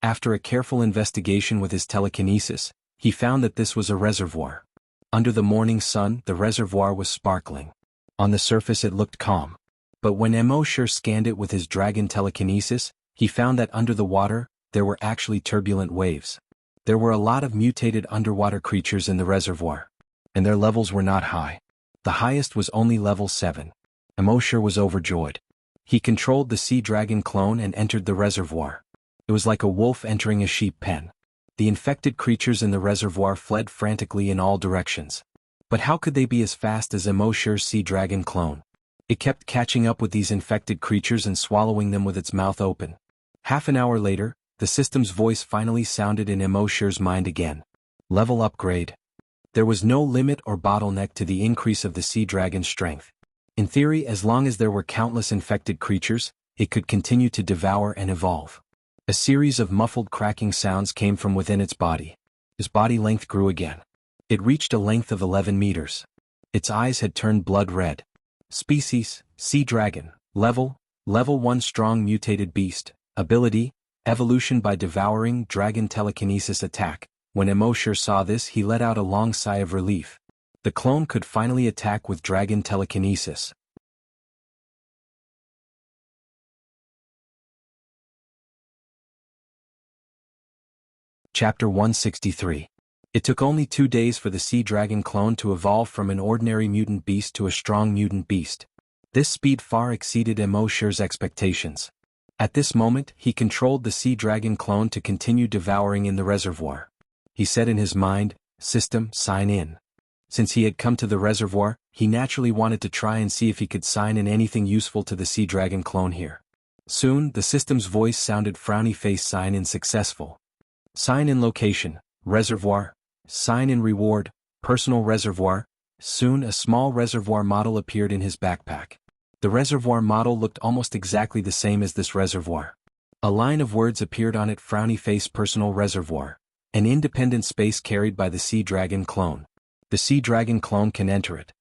After a careful investigation with his telekinesis, he found that this was a reservoir. Under the morning sun, the reservoir was sparkling. On the surface it looked calm. But when Emosher scanned it with his dragon telekinesis, he found that under the water, there were actually turbulent waves. There were a lot of mutated underwater creatures in the reservoir. And their levels were not high. The highest was only level 7. Emosher was overjoyed. He controlled the sea dragon clone and entered the reservoir. It was like a wolf entering a sheep pen. The infected creatures in the reservoir fled frantically in all directions. But how could they be as fast as Emosher's sea dragon clone? It kept catching up with these infected creatures and swallowing them with its mouth open. Half an hour later, the system's voice finally sounded in Emosher's mind again. Level upgrade. There was no limit or bottleneck to the increase of the sea dragon's strength. In theory, as long as there were countless infected creatures, it could continue to devour and evolve. A series of muffled cracking sounds came from within its body. His body length grew again. It reached a length of 11 meters. Its eyes had turned blood red. Species, sea dragon. Level 1 strong mutated beast. Ability, evolution by devouring, dragon telekinesis attack. When Emosher saw this, he let out a long sigh of relief. The clone could finally attack with dragon telekinesis. Chapter 163. It took only 2 days for the sea dragon clone to evolve from an ordinary mutant beast to a strong mutant beast. This speed far exceeded Emoshir's expectations. At this moment, he controlled the sea dragon clone to continue devouring in the reservoir. He said in his mind, "System, sign in." Since he had come to the reservoir, he naturally wanted to try and see if he could sign in anything useful to the sea dragon clone here. Soon, the system's voice sounded frowny face sign in successful. Sign in location, reservoir. Sign in reward, personal reservoir. Soon a small reservoir model appeared in his backpack. The reservoir model looked almost exactly the same as this reservoir. A line of words appeared on it: frowny face personal reservoir. An independent space carried by the sea dragon clone. The sea dragon clone can enter it.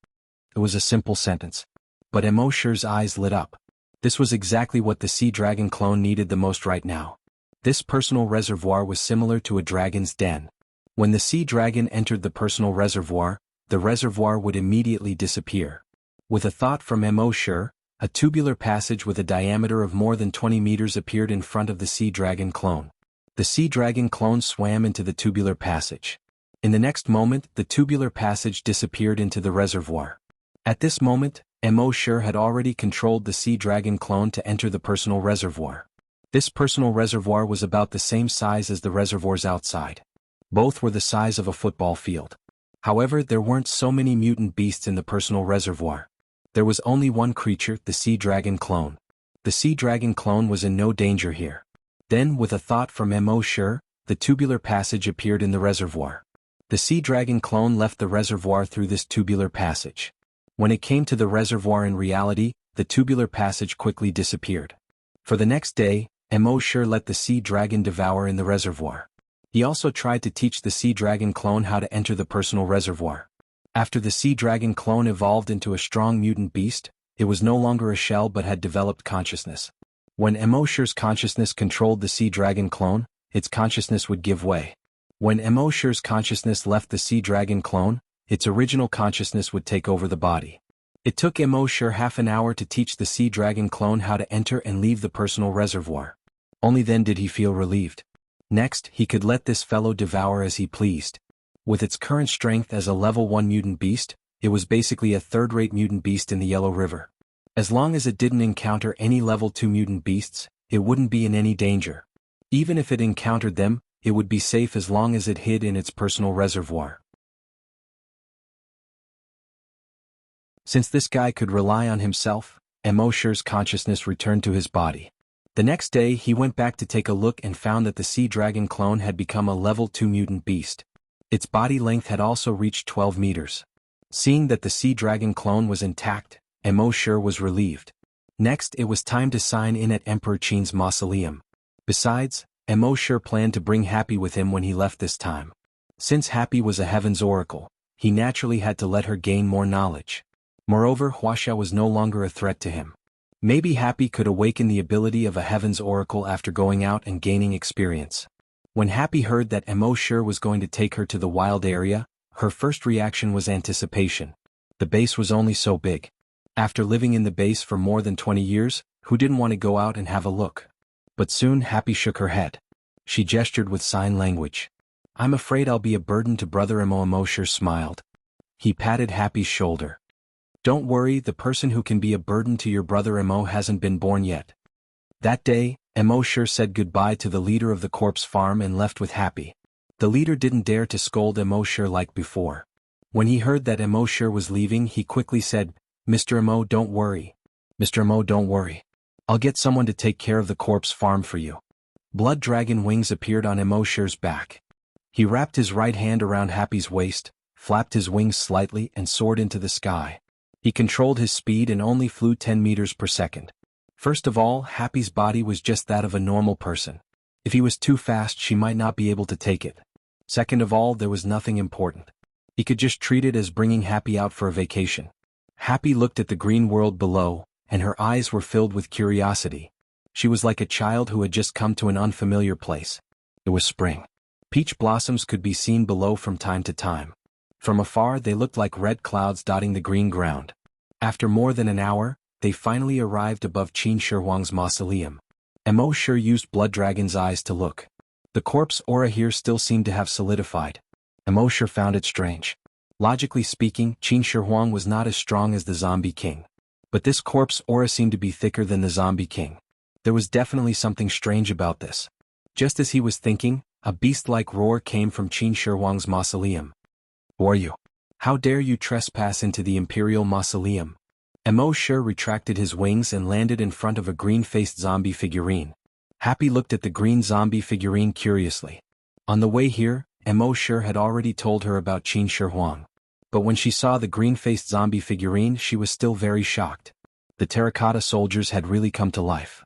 It was a simple sentence. But Emoshir's eyes lit up. This was exactly what the sea dragon clone needed the most right now. This personal reservoir was similar to a dragon's den. When the sea dragon entered the personal reservoir, the reservoir would immediately disappear. With a thought from Emoshir, a tubular passage with a diameter of more than 20 meters appeared in front of the sea dragon clone. The sea dragon clone swam into the tubular passage. In the next moment, the tubular passage disappeared into the reservoir. At this moment, Emoshir had already controlled the sea dragon clone to enter the personal reservoir. This personal reservoir was about the same size as the reservoirs outside. Both were the size of a football field. However, there weren't so many mutant beasts in the personal reservoir. There was only one creature, the sea dragon clone. The sea dragon clone was in no danger here. Then, with a thought from Emoshir, the tubular passage appeared in the reservoir. The sea dragon clone left the reservoir through this tubular passage. When it came to the reservoir in reality, the tubular passage quickly disappeared. For the next day, Emoshir let the sea dragon devour in the reservoir. He also tried to teach the sea dragon clone how to enter the personal reservoir. After the sea dragon clone evolved into a strong mutant beast, it was no longer a shell but had developed consciousness. When Emoshir's consciousness controlled the sea dragon clone, its consciousness would give way. When Emoshir's consciousness left the sea dragon clone, its original consciousness would take over the body. It took Emoshir half an hour to teach the sea dragon clone how to enter and leave the personal reservoir. Only then did he feel relieved. Next, he could let this fellow devour as he pleased. With its current strength as a level 1 mutant beast, it was basically a third-rate mutant beast in the Yellow River. As long as it didn't encounter any level 2 mutant beasts, it wouldn't be in any danger. Even if it encountered them, it would be safe as long as it hid in its personal reservoir. Since this guy could rely on himself, Emoshir's consciousness returned to his body. The next day he went back to take a look and found that the sea dragon clone had become a level 2 mutant beast. Its body length had also reached 12 meters. Seeing that the sea dragon clone was intact, Emoshir was relieved. Next it was time to sign in at Emperor Qin's mausoleum. Besides, Emoshir planned to bring Happy with him when he left this time. Since Happy was a heaven's oracle, he naturally had to let her gain more knowledge. Moreover, Wuxia was no longer a threat to him. Maybe Happy could awaken the ability of a heaven's oracle after going out and gaining experience. When Happy heard that Emoshir was going to take her to the wild area, her first reaction was anticipation. The base was only so big. After living in the base for more than 20 years, who didn't want to go out and have a look? But soon Happy shook her head. She gestured with sign language. "I'm afraid I'll be a burden to Brother Emo." Emoshir smiled. He patted Happy's shoulder. "Don't worry, the person who can be a burden to your brother Emo hasn't been born yet." That day, Emoshir said goodbye to the leader of the corpse farm and left with Happy. The leader didn't dare to scold Emoshir like before. When he heard that Emoshir was leaving, he quickly said, "Mr. Emo, don't worry. Mr. Emo, don't worry. I'll get someone to take care of the corpse farm for you." Blood dragon wings appeared on Emoshir's back. He wrapped his right hand around Happy's waist, flapped his wings slightly and soared into the sky. He controlled his speed and only flew 10 meters per second. First of all, Happy's body was just that of a normal person. If he was too fast, she might not be able to take it. Second of all, there was nothing important. He could just treat it as bringing Happy out for a vacation. Happy looked at the green world below, and her eyes were filled with curiosity. She was like a child who had just come to an unfamiliar place. It was spring. Peach blossoms could be seen below from time to time. From afar they looked like red clouds dotting the green ground. After more than an hour, they finally arrived above Qin Shi Huang's mausoleum. Emoshir used Blood Dragon's eyes to look. The corpse aura here still seemed to have solidified. Emosher found it strange. Logically speaking, Qin Shi Huang was not as strong as the Zombie King. But this corpse aura seemed to be thicker than the Zombie King. There was definitely something strange about this. Just as he was thinking, a beast-like roar came from Qin Shi Huang's mausoleum. "Who are you? How dare you trespass into the imperial mausoleum?" Emosher retracted his wings and landed in front of a green-faced zombie figurine. Happy looked at the green zombie figurine curiously. On the way here, Emosher had already told her about Qin Shi Huang. But when she saw the green-faced zombie figurine, she was still very shocked. The terracotta soldiers had really come to life.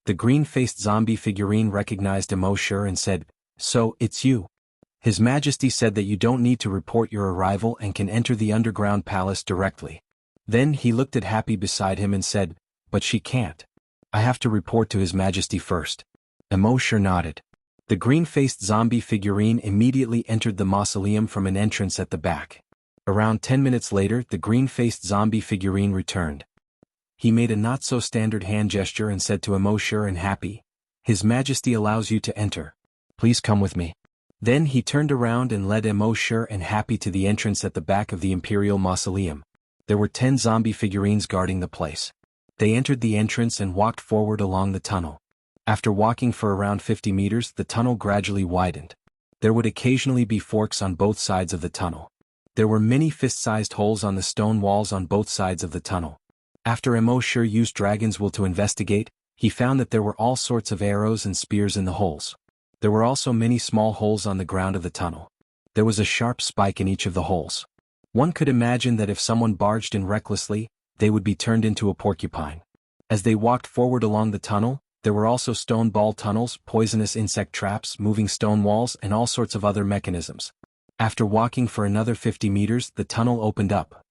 The green-faced zombie figurine recognized Emosher and said, "So, it's you." His Majesty said that you don't need to report your arrival and can enter the underground palace directly. Then he looked at Happy beside him and said, "But she can't. I have to report to His Majesty first." Emosher nodded. The green-faced zombie figurine immediately entered the mausoleum from an entrance at the back. Around 10 minutes later, the green-faced zombie figurine returned. He made a not-so-standard hand gesture and said to Emosher and Happy, "His Majesty allows you to enter. Please come with me." Then he turned around and led Emosher and Happy to the entrance at the back of the Imperial Mausoleum. There were 10 zombie figurines guarding the place. They entered the entrance and walked forward along the tunnel. After walking for around 50 meters, the tunnel gradually widened. There would occasionally be forks on both sides of the tunnel. There were many fist-sized holes on the stone walls on both sides of the tunnel. After Emosher used Dragon's Will to investigate, he found that there were all sorts of arrows and spears in the holes. There were also many small holes on the ground of the tunnel. There was a sharp spike in each of the holes. One could imagine that if someone barged in recklessly, they would be turned into a porcupine. As they walked forward along the tunnel, there were also stone ball tunnels, poisonous insect traps, moving stone walls, and all sorts of other mechanisms. After walking for another 50 meters, the tunnel opened up.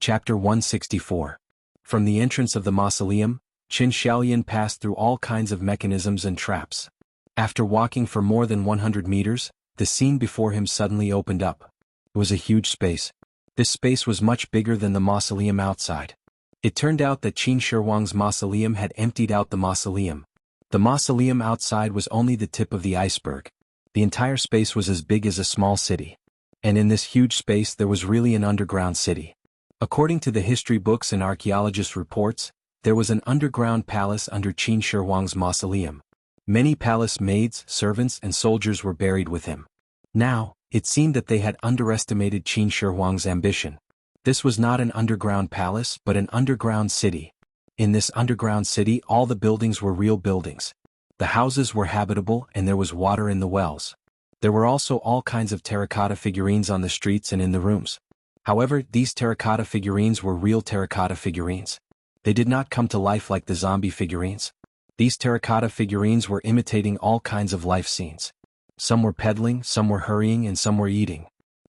Chapter 164. From the entrance of the mausoleum, Qin Xiaolian passed through all kinds of mechanisms and traps. After walking for more than 100 meters, the scene before him suddenly opened up. It was a huge space. This space was much bigger than the mausoleum outside. It turned out that Qin Shi Huang's mausoleum had emptied out the mausoleum. The mausoleum outside was only the tip of the iceberg. The entire space was as big as a small city. And in this huge space there was really an underground city. According to the history books and archaeologist reports, there was an underground palace under Qin Shi Huang's mausoleum. Many palace maids, servants, and soldiers were buried with him. Now, it seemed that they had underestimated Qin Shi Huang's ambition. This was not an underground palace but an underground city. In this underground city all the buildings were real buildings. The houses were habitable and there was water in the wells. There were also all kinds of terracotta figurines on the streets and in the rooms. However, these terracotta figurines were real terracotta figurines. They did not come to life like the zombie figurines. These terracotta figurines were imitating all kinds of life scenes. Some were peddling, some were hurrying, and some were eating.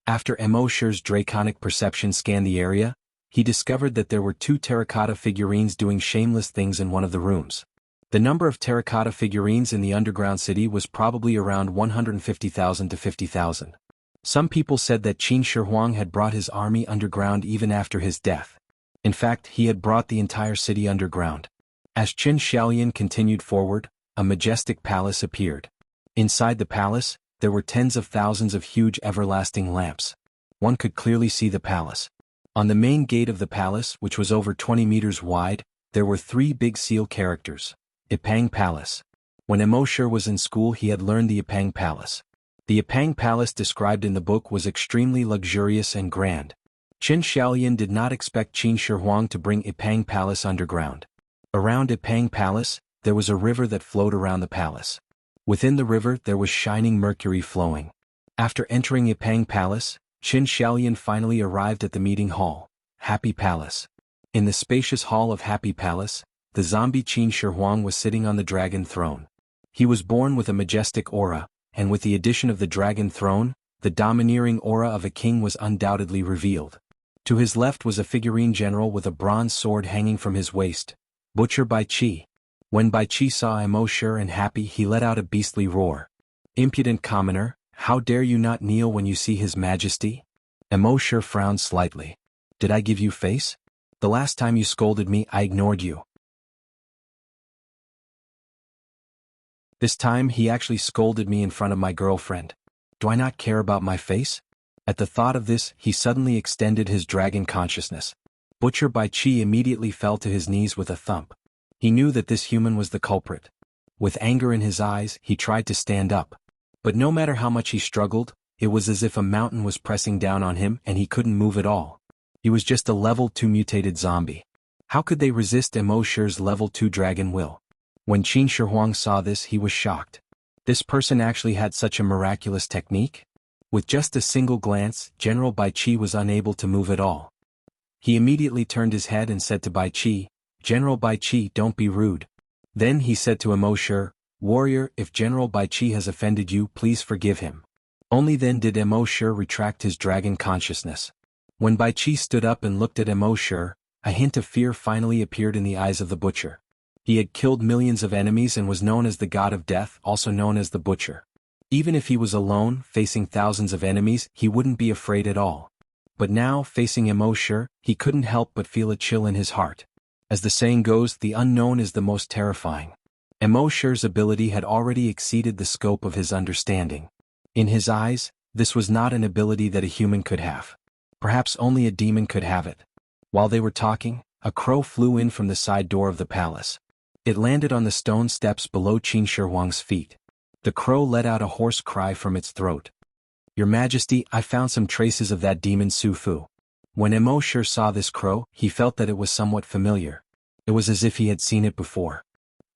After Emosher's draconic perception scanned the area, he discovered that there were 2 terracotta figurines doing shameless things in one of the rooms. The number of terracotta figurines in the underground city was probably around 150,000 to 50,000. Some people said that Qin Shi Huang had brought his army underground even after his death. In fact, he had brought the entire city underground. As Qin Xiaolian continued forward, a majestic palace appeared. Inside the palace, there were tens of thousands of huge everlasting lamps. One could clearly see the palace. On the main gate of the palace, which was over 20 meters wide, there were 3 big seal characters. Ipang Palace. When Emosher was in school he had learned the Ipang Palace. The Ipang Palace described in the book was extremely luxurious and grand. Qin Xiaolian did not expect Qin Shi Huang to bring Ipang Palace underground. Around Ipang Palace, there was a river that flowed around the palace. Within the river there was shining mercury flowing. After entering Ipang Palace, Qin Xiaolian finally arrived at the meeting hall, Happy Palace. In the spacious hall of Happy Palace, the zombie Qin Shi Huang was sitting on the dragon throne. He was born with a majestic aura, and with the addition of the dragon throne, the domineering aura of a king was undoubtedly revealed. To his left was a figurine general with a bronze sword hanging from his waist, Butcher Bai Qi. When Bai Qi saw Emosher and Happy he let out a beastly roar. "Impudent commoner, how dare you not kneel when you see His Majesty?" Emosher frowned slightly. Did I give you face? The last time you scolded me, I ignored you. This time he actually scolded me in front of my girlfriend. Do I not care about my face? At the thought of this, he suddenly extended his dragon consciousness. Butcher Bai Chi immediately fell to his knees with a thump. He knew that this human was the culprit. With anger in his eyes, he tried to stand up. But no matter how much he struggled, it was as if a mountain was pressing down on him and he couldn't move at all. He was just a level 2 mutated zombie. How could they resist Emosher's level 2 dragon will? When Qin Shi Huang saw this, he was shocked. This person actually had such a miraculous technique? With just a single glance, General Bai Chi was unable to move at all. He immediately turned his head and said to Bai Chi, "General Bai Chi, don't be rude." Then he said to Emosher, "Warrior, if General Bai Chi has offended you, please forgive him." Only then did Emosher retract his dragon consciousness. When Bai Chi stood up and looked at Emosher, a hint of fear finally appeared in the eyes of the butcher. He had killed millions of enemies and was known as the god of death, also known as the butcher. Even if he was alone, facing thousands of enemies, he wouldn't be afraid at all. But now, facing Emosher, he couldn't help but feel a chill in his heart. As the saying goes, the unknown is the most terrifying. Emosher's ability had already exceeded the scope of his understanding. In his eyes, this was not an ability that a human could have. Perhaps only a demon could have it. While they were talking, a crow flew in from the side door of the palace. It landed on the stone steps below Qin Shi Huang's feet. The crow let out a hoarse cry from its throat. "Your Majesty, I found some traces of that demon Su Fu." When Emosher saw this crow, he felt that it was somewhat familiar. It was as if he had seen it before.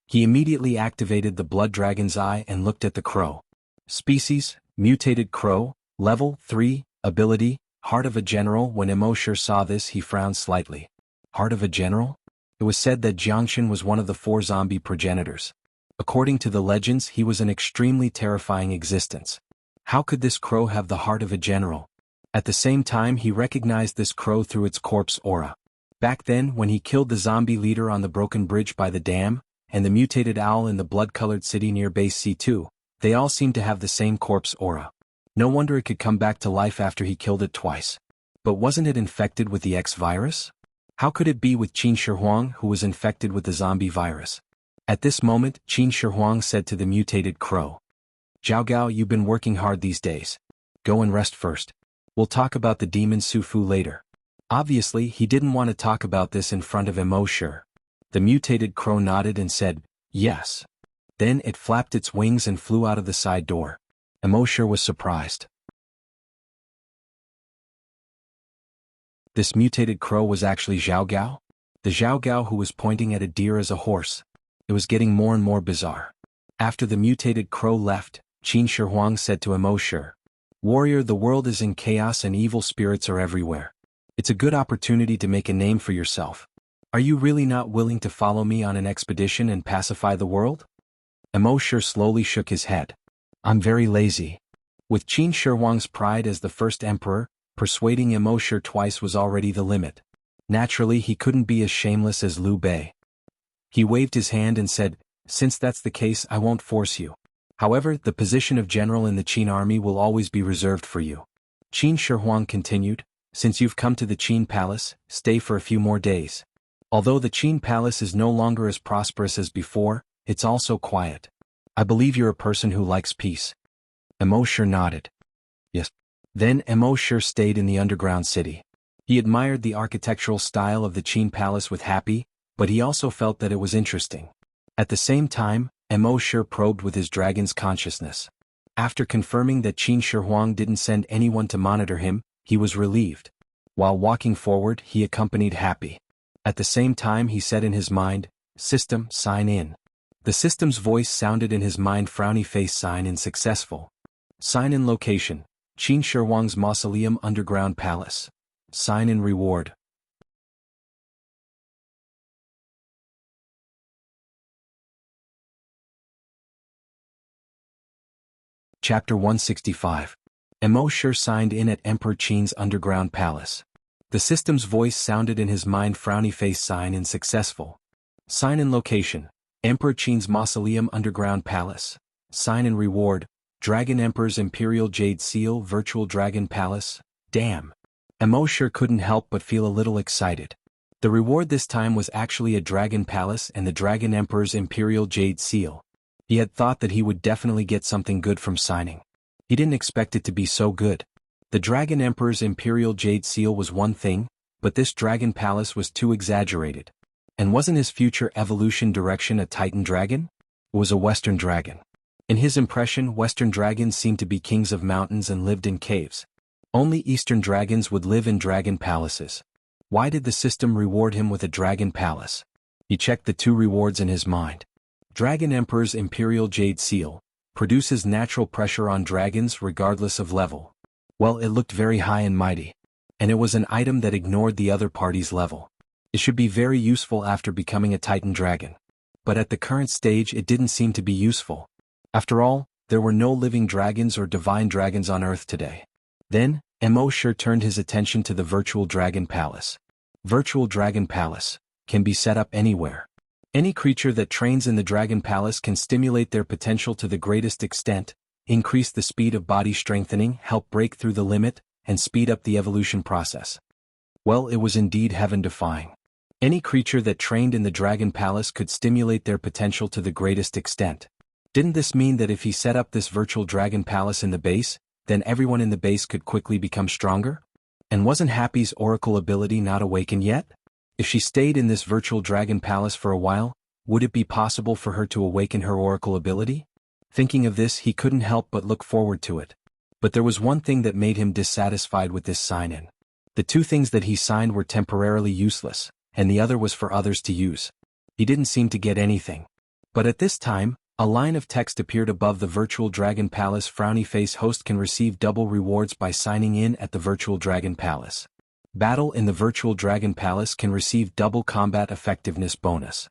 He immediately activated the Blood Dragon's Eye and looked at the crow. Species, mutated crow, level 3, ability, Heart of a General. When Emosher saw this, he frowned slightly. Heart of a General? It was said that Jiangshan was one of the 4 zombie progenitors. According to the legends, he was an extremely terrifying existence. How could this crow have the heart of a general? At the same time, he recognized this crow through its corpse aura. Back then, when he killed the zombie leader on the broken bridge by the dam, and the mutated owl in the blood-colored city near base C2, they all seemed to have the same corpse aura. No wonder it could come back to life after he killed it twice. But wasn't it infected with the X virus? How could it be with Qin Shi Huang, who was infected with the zombie virus? At this moment, Qin Shi Huang said to the mutated crow, "Zhao Gao, you've been working hard these days. Go and rest first. We'll talk about the demon Su Fu later." Obviously, he didn't want to talk about this in front of Emosher. The mutated crow nodded and said, "Yes." Then it flapped its wings and flew out of the side door. Emosher was surprised. This mutated crow was actually Zhao Gao? The Zhao Gao who was pointing at a deer as a horse. It was getting more and more bizarre. After the mutated crow left, Qin Shi Huang said to Emosher, "Warrior, the world is in chaos and evil spirits are everywhere. It's a good opportunity to make a name for yourself. Are you really not willing to follow me on an expedition and pacify the world?" Emosher slowly shook his head. "I'm very lazy." With Qin Shi Huang's pride as the first emperor, persuading Emosher twice was already the limit. Naturally, he couldn't be as shameless as Liu Bei. He waved his hand and said, "Since that's the case, I won't force you. However, the position of general in the Qin army will always be reserved for you." Qin Shi Huang continued, "Since you've come to the Qin palace, stay for a few more days. Although the Qin palace is no longer as prosperous as before, it's also quiet. I believe you're a person who likes peace." Emosher nodded. "Yes." Then Emosher stayed in the underground city. He admired the architectural style of the Qin palace with happy, but he also felt that it was interesting. At the same time, Emosher probed with his dragon's consciousness. After confirming that Qin Shi Huang didn't send anyone to monitor him, he was relieved. While walking forward, he accompanied Happy. At the same time, he said in his mind, "System, sign in." The system's voice sounded in his mind, frowny face, sign in successful. Sign in location, Qin Shi Huang's mausoleum underground palace. Sign in reward. Chapter 165. Emosher signed in at Emperor Qin's underground palace. The system's voice sounded in his mind, frowny face, sign in successful. Sign in location, Emperor Qin's mausoleum underground palace. Sign in reward, Dragon Emperor's Imperial Jade Seal Virtual Dragon Palace. Damn. Emo couldn't help but feel a little excited. The reward this time was actually a dragon palace and the Dragon Emperor's Imperial Jade Seal. He had thought that he would definitely get something good from signing. He didn't expect it to be so good. The Dragon Emperor's Imperial Jade Seal was one thing, but this dragon palace was too exaggerated. And wasn't his future evolution direction a Titan dragon? It was a Western dragon. In his impression, Western dragons seemed to be kings of mountains and lived in caves. Only Eastern dragons would live in dragon palaces. Why did the system reward him with a dragon palace? He checked the two rewards in his mind. Dragon Emperor's Imperial Jade Seal produces natural pressure on dragons regardless of level. Well, it looked very high and mighty. And it was an item that ignored the other party's level. It should be very useful after becoming a Titan dragon. But at the current stage it didn't seem to be useful. After all, there were no living dragons or divine dragons on Earth today. Then, Emo turned his attention to the Virtual Dragon Palace. Virtual Dragon Palace can be set up anywhere. Any creature that trains in the Dragon Palace can stimulate their potential to the greatest extent, increase the speed of body strengthening, help break through the limit, and speed up the evolution process. Well, it was indeed heaven-defying. Any creature that trained in the Dragon Palace could stimulate their potential to the greatest extent. Didn't this mean that if he set up this Virtual Dragon Palace in the base, then everyone in the base could quickly become stronger? And wasn't Happy's oracle ability not awakened yet? If she stayed in this Virtual Dragon Palace for a while, would it be possible for her to awaken her oracle ability? Thinking of this, he couldn't help but look forward to it. But there was one thing that made him dissatisfied with this sign-in. The two things that he signed were temporarily useless, and the other was for others to use. He didn't seem to get anything. But at this time, a line of text appeared above the Virtual Dragon Palace. Frowny face host can receive double rewards by signing in at the Virtual Dragon Palace. Battle in the Virtual Dragon Palace can receive double combat effectiveness bonus.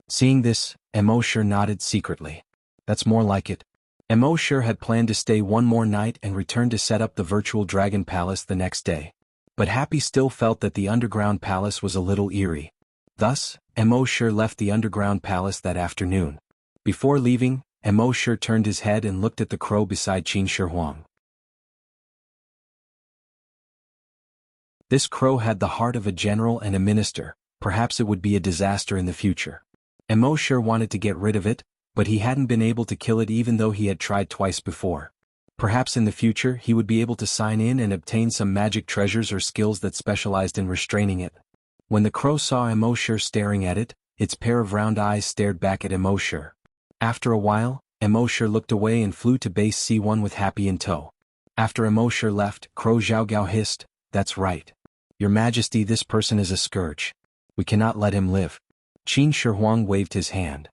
Seeing this, Emo nodded secretly. That's more like it. Emo had planned to stay one more night and return to set up the Virtual Dragon Palace the next day. But Happy still felt that the Underground Palace was a little eerie. Thus, Emo left the Underground Palace that afternoon. Before leaving, Emo turned his head and looked at the crow beside Qin Shi Huang. This crow had the heart of a general and a minister. Perhaps it would be a disaster in the future. Emo wanted to get rid of it, but he hadn't been able to kill it even though he had tried twice before. Perhaps in the future he would be able to sign in and obtain some magic treasures or skills that specialized in restraining it. When the crow saw Emo staring at it, its pair of round eyes stared back at Emo. After a while, Emo looked away and flew to base C1 with Happy in tow. After Emo left, Crow Zhaogao hissed, "That's right. Your Majesty, this person is a scourge. We cannot let him live." Qin Shi Huang waved his hand.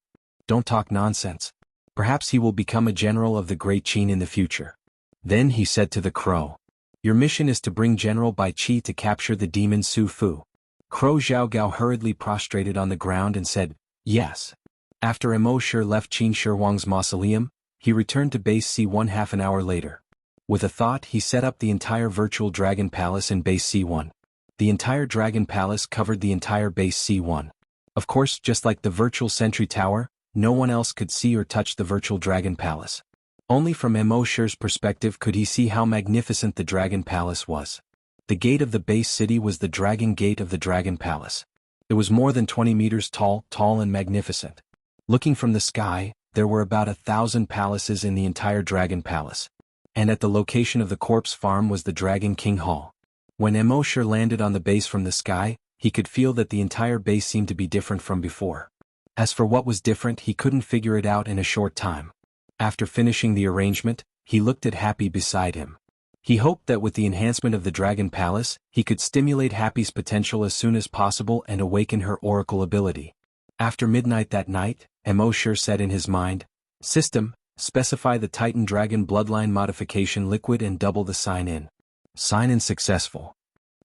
"Don't talk nonsense. Perhaps he will become a general of the Great Qin in the future." Then he said to the crow, "Your mission is to bring General Bai Qi to capture the demon Su Fu." Crow Zhaogao hurriedly prostrated on the ground and said, "Yes." After Emo left Qin Shi Huang's mausoleum, he returned to base C1 half an hour later. With a thought, he set up the entire Virtual Dragon Palace in base C1. The entire Dragon Palace covered the entire base C1. Of course, just like the Virtual Sentry Tower, no one else could see or touch the Virtual Dragon Palace. Only from Emo's perspective could he see how magnificent the Dragon Palace was. The gate of the base city was the Dragon Gate of the Dragon Palace. It was more than 20 meters tall and magnificent. Looking from the sky, there were about 1,000 palaces in the entire Dragon Palace. And at the location of the corpse farm was the Dragon King Hall. When Emo landed on the base from the sky, he could feel that the entire base seemed to be different from before. As for what was different, he couldn't figure it out in a short time. After finishing the arrangement, he looked at Happy beside him. He hoped that with the enhancement of the Dragon Palace, he could stimulate Happy's potential as soon as possible and awaken her oracle ability. After midnight that night, Emo said in his mind, "System, specify the Titan Dragon Bloodline Modification Liquid and double the sign-in." Sign-in successful.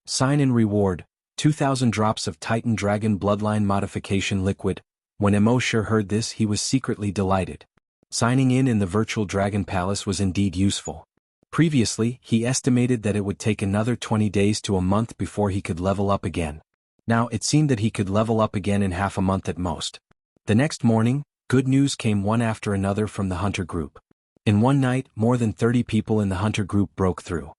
Sign-in reward, 2,000 drops of Titan Dragon Bloodline Modification Liquid. When Emo heard this, he was secretly delighted. Signing in the Virtual Dragon Palace was indeed useful. Previously, he estimated that it would take another 20 days to a month before he could level up again. Now it seemed that he could level up again in half a month at most. The next morning, good news came one after another from the Hunter group. In one night, more than 30 people in the Hunter group broke through.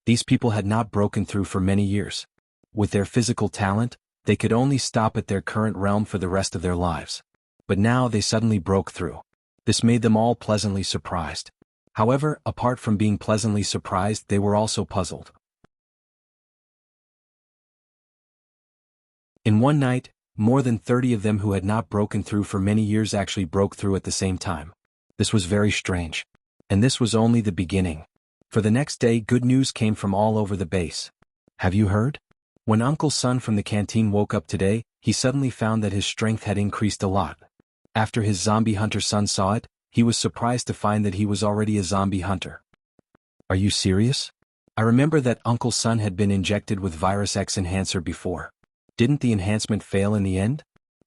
These people had not broken through for many years. With their physical talent, they could only stop at their current realm for the rest of their lives. But now they suddenly broke through. This made them all pleasantly surprised. However, apart from being pleasantly surprised, they were also puzzled. In one night, more than 30 of them who had not broken through for many years actually broke through at the same time. This was very strange. And this was only the beginning. For the next day, good news came from all over the base. Have you heard? When Uncle Sun from the canteen woke up today, he suddenly found that his strength had increased a lot. After his zombie hunter son saw it, he was surprised to find that he was already a zombie hunter. Are you serious? I remember that Uncle Sun had been injected with Virus X enhancer before. Didn't the enhancement fail in the end?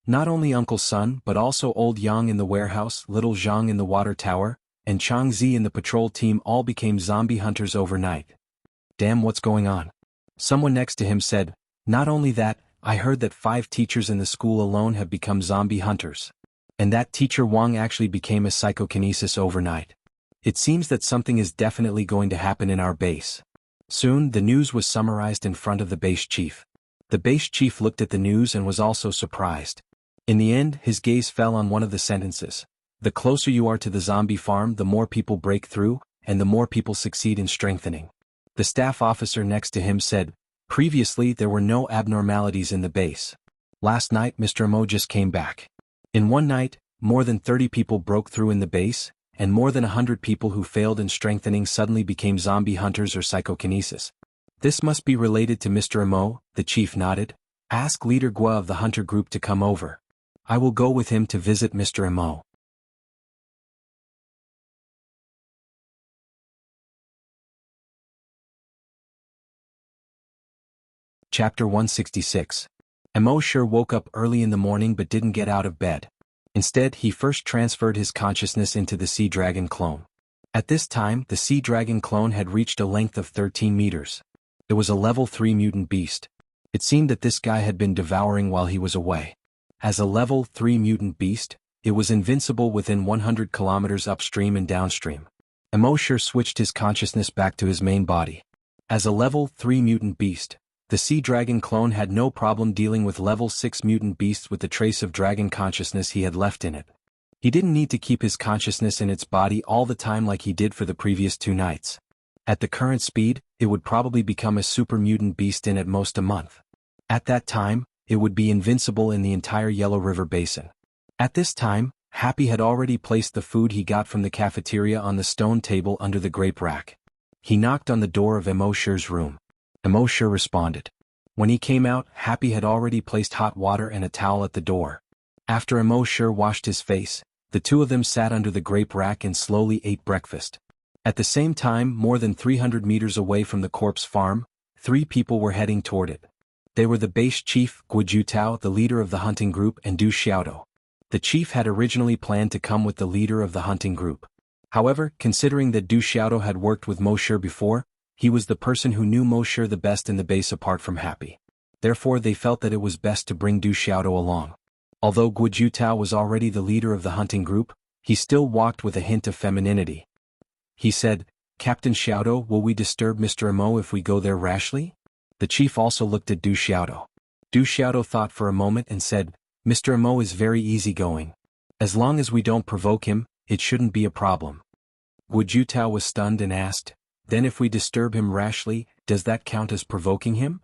Not only Uncle Sun but also Old Yang in the warehouse, Little Zhang in the water tower, and Chang Zi in the patrol team all became zombie hunters overnight. Damn, what's going on? Someone next to him said, not only that, I heard that 5 teachers in the school alone have become zombie hunters. And that teacher Wang actually became a psychokinesis overnight. It seems that something is definitely going to happen in our base. Soon, the news was summarized in front of the base chief. The base chief looked at the news and was also surprised. In the end, his gaze fell on one of the sentences. The closer you are to the zombie farm, the more people break through, and the more people succeed in strengthening. The staff officer next to him said, previously there were no abnormalities in the base. Last night Mr. Mo just came back. In one night, more than 30 people broke through in the base, and more than 100 people who failed in strengthening suddenly became zombie hunters or psychokinesis. This must be related to Mr. Mo, the chief nodded. Ask Leader Gua of the hunter group to come over. I will go with him to visit Mr. Mo. Chapter 166. Mo sure woke up early in the morning but didn't get out of bed. Instead, he first transferred his consciousness into the sea dragon clone. At this time, the sea dragon clone had reached a length of 13 meters. It was a level 3 mutant beast. It seemed that this guy had been devouring while he was away. As a level 3 mutant beast, it was invincible within 100 kilometers upstream and downstream. Mo sure switched his consciousness back to his main body. As a level 3 mutant beast, the sea dragon clone had no problem dealing with level 6 mutant beasts with the trace of dragon consciousness he had left in it. He didn't need to keep his consciousness in its body all the time like he did for the previous 2 nights. At the current speed, it would probably become a super mutant beast in at most a month. At that time, it would be invincible in the entire Yellow River Basin. At this time, Happy had already placed the food he got from the cafeteria on the stone table under the grape rack. He knocked on the door of Mo Sher's room. Mo Sher responded. When he came out, Happy had already placed hot water and a towel at the door. After Mo Sher washed his face, the two of them sat under the grape rack and slowly ate breakfast. At the same time, more than 300 meters away from the corpse farm, 3 people were heading toward it. They were the base chief, Guo Jutao, the leader of the hunting group, and Du Xiaodo. The chief had originally planned to come with the leader of the hunting group. However, considering that Du Xiaodo had worked with Mo Sher before, he was the person who knew Mo Sher the best in the base apart from Happy. Therefore they felt that it was best to bring Du Xiaodo along. Although Guo Jutao was already the leader of the hunting group, he still walked with a hint of femininity. He said, Captain Xiaodo, will we disturb Mr. Mo if we go there rashly? The chief also looked at Du Xiaodo. Du Xiaodo thought for a moment and said, Mr. Mo is very easygoing. As long as we don't provoke him, it shouldn't be a problem. Guo Jutao was stunned and asked, then if we disturb him rashly, does that count as provoking him?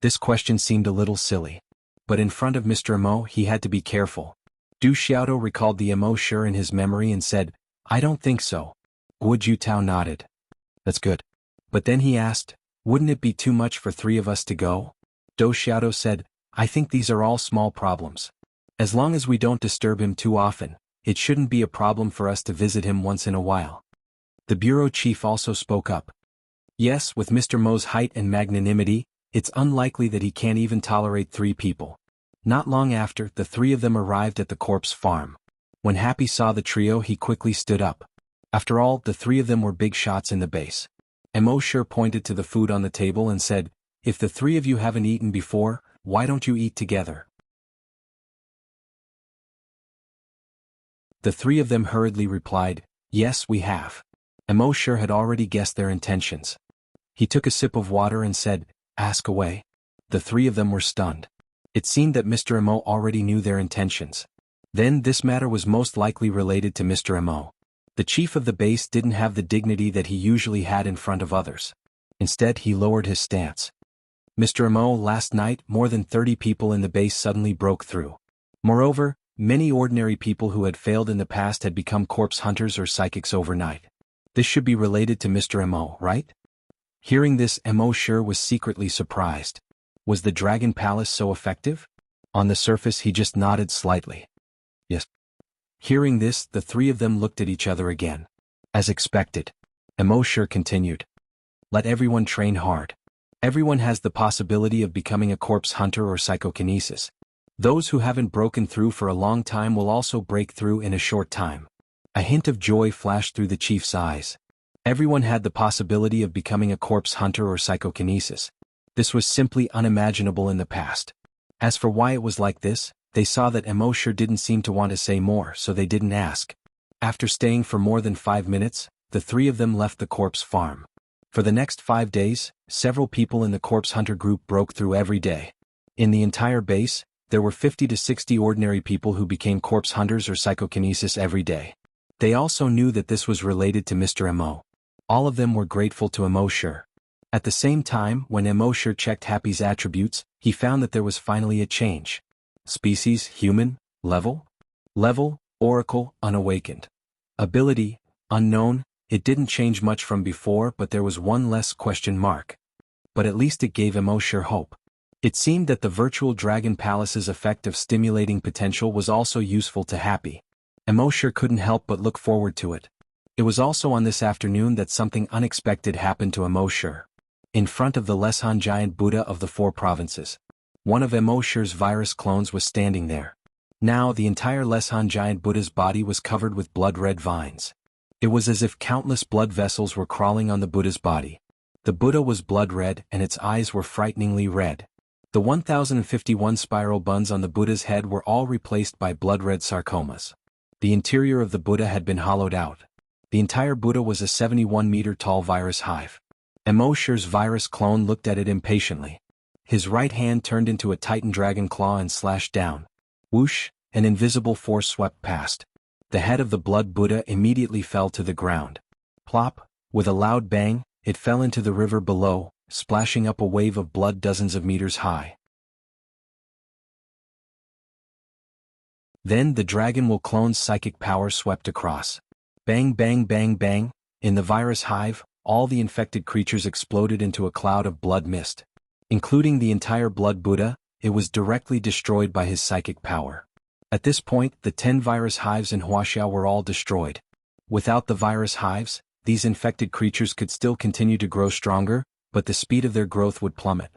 This question seemed a little silly. But in front of Mr. Mo he had to be careful. Du Xiaodo recalled the Mo Sher in his memory and said, I don't think so. Guo Jutao nodded. That's good. But then he asked, wouldn't it be too much for 3 of us to go? Du Xiaodo said, I think these are all small problems. As long as we don't disturb him too often, it shouldn't be a problem for us to visit him once in a while. The bureau chief also spoke up. Yes, with Mr. Mo's height and magnanimity, it's unlikely that he can't even tolerate 3 people. Not long after, the 3 of them arrived at the corpse farm. When Happy saw the trio, he quickly stood up. After all, the 3 of them were big shots in the base. Mo Sher pointed to the food on the table and said, if the 3 of you haven't eaten before, why don't you eat together? The 3 of them hurriedly replied, yes, we have. Mo Sher had already guessed their intentions. He took a sip of water and said, "Ask away." The three of them were stunned. It seemed that Mr. Mo already knew their intentions. Then this matter was most likely related to Mr. Mo. The chief of the base didn't have the dignity that he usually had in front of others. Instead, he lowered his stance. "Mr. Mo, last night, more than 30 people in the base suddenly broke through. Moreover, many ordinary people who had failed in the past had become corpse hunters or psychics overnight. This should be related to Mr. Mo, right?" Hearing this, Mo sure was secretly surprised. Was the Dragon Palace so effective? On the surface, he just nodded slightly. Yes. Hearing this, the three of them looked at each other again. As expected, Mo sure continued. "Let everyone train hard. Everyone has the possibility of becoming a corpse hunter or psychokinesis. Those who haven't broken through for a long time will also break through in a short time." A hint of joy flashed through the chief's eyes. Everyone had the possibility of becoming a corpse hunter or psychokinesis. This was simply unimaginable in the past. As for why it was like this, they saw that Mo sure didn't seem to want to say more, so they didn't ask. After staying for more than 5 minutes, the three of them left the corpse farm. For the next 5 days, several people in the corpse hunter group broke through every day. In the entire base, there were 50 to 60 ordinary people who became corpse hunters or psychokinesis every day. They also knew that this was related to Mr. Mo. All of them were grateful to Mo sure. At the same time, when Mo sure checked Happy's attributes, he found that there was finally a change. Species, human, level, oracle, unawakened. Ability, unknown. It didn't change much from before, but there was one less question mark. But at least it gave Mo sure hope. It seemed that the virtual Dragon Palace's effect of stimulating potential was also useful to Happy. Mo sure couldn't help but look forward to it. It was also on this afternoon that something unexpected happened to Mo sure. In front of the Leshan giant Buddha of the 4 provinces. One of Mo sure's virus clones was standing there. Now the entire Leshan giant Buddha's body was covered with blood-red vines. It was as if countless blood vessels were crawling on the Buddha's body. The Buddha was blood-red and its eyes were frighteningly red. The 1051 spiral buns on the Buddha's head were all replaced by blood-red sarcomas. The interior of the Buddha had been hollowed out. The entire Buddha was a 71-meter-tall virus hive. Mo sure's virus clone looked at it impatiently. His right hand turned into a titan dragon claw and slashed down. Whoosh, an invisible force swept past. The head of the blood Buddha immediately fell to the ground. Plop, with a loud bang, it fell into the river below, splashing up a wave of blood dozens of meters high. Then the Dragon Will clone's psychic power swept across. Bang bang bang bang, in the virus hive, all the infected creatures exploded into a cloud of blood mist. Including the entire blood Buddha, it was directly destroyed by his psychic power. At this point, the 10 virus hives in Wuxia were all destroyed. Without the virus hives, these infected creatures could still continue to grow stronger, but the speed of their growth would plummet.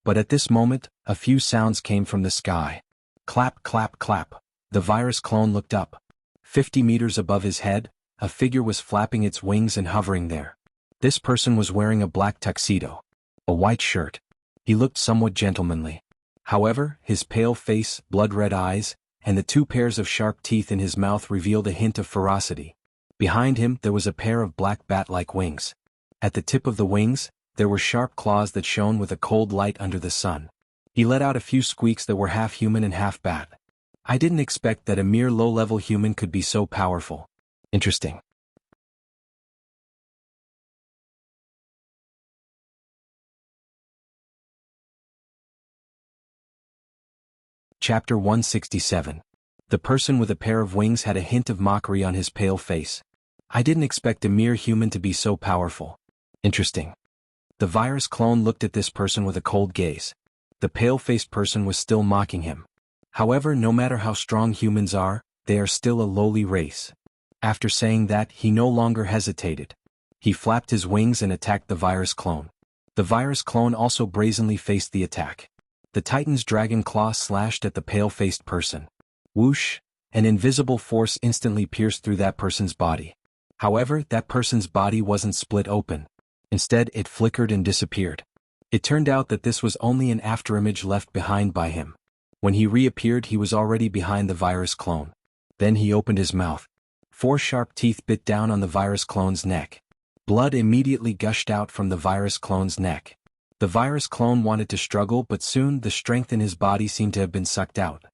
But at this moment, a few sounds came from the sky. Clap clap clap. The virus clone looked up. 50 meters above his head, a figure was flapping its wings and hovering there. This person was wearing a black tuxedo, a white shirt. He looked somewhat gentlemanly. However, his pale face, blood-red eyes, and the 2 pairs of sharp teeth in his mouth revealed a hint of ferocity. Behind him there was a pair of black bat-like wings. At the tip of the wings, there were sharp claws that shone with a cold light under the sun. He let out a few squeaks that were half human and half bat. I didn't expect that a mere low-level human could be so powerful. Interesting. Chapter 167. The person with a pair of wings had a hint of mockery on his pale face. I didn't expect a mere human to be so powerful. Interesting. The virus clone looked at this person with a cold gaze. The pale-faced person was still mocking him. However, no matter how strong humans are, they are still a lowly race. After saying that, he no longer hesitated. He flapped his wings and attacked the virus clone. The virus clone also brazenly faced the attack. The Titan's dragon claw slashed at the pale-faced person. Whoosh! An invisible force instantly pierced through that person's body. However, that person's body wasn't split open. Instead, it flickered and disappeared. It turned out that this was only an afterimage left behind by him. When he reappeared, he was already behind the virus clone. Then he opened his mouth. 4 sharp teeth bit down on the virus clone's neck. Blood immediately gushed out from the virus clone's neck. The virus clone wanted to struggle, but soon the strength in his body seemed to have been sucked out.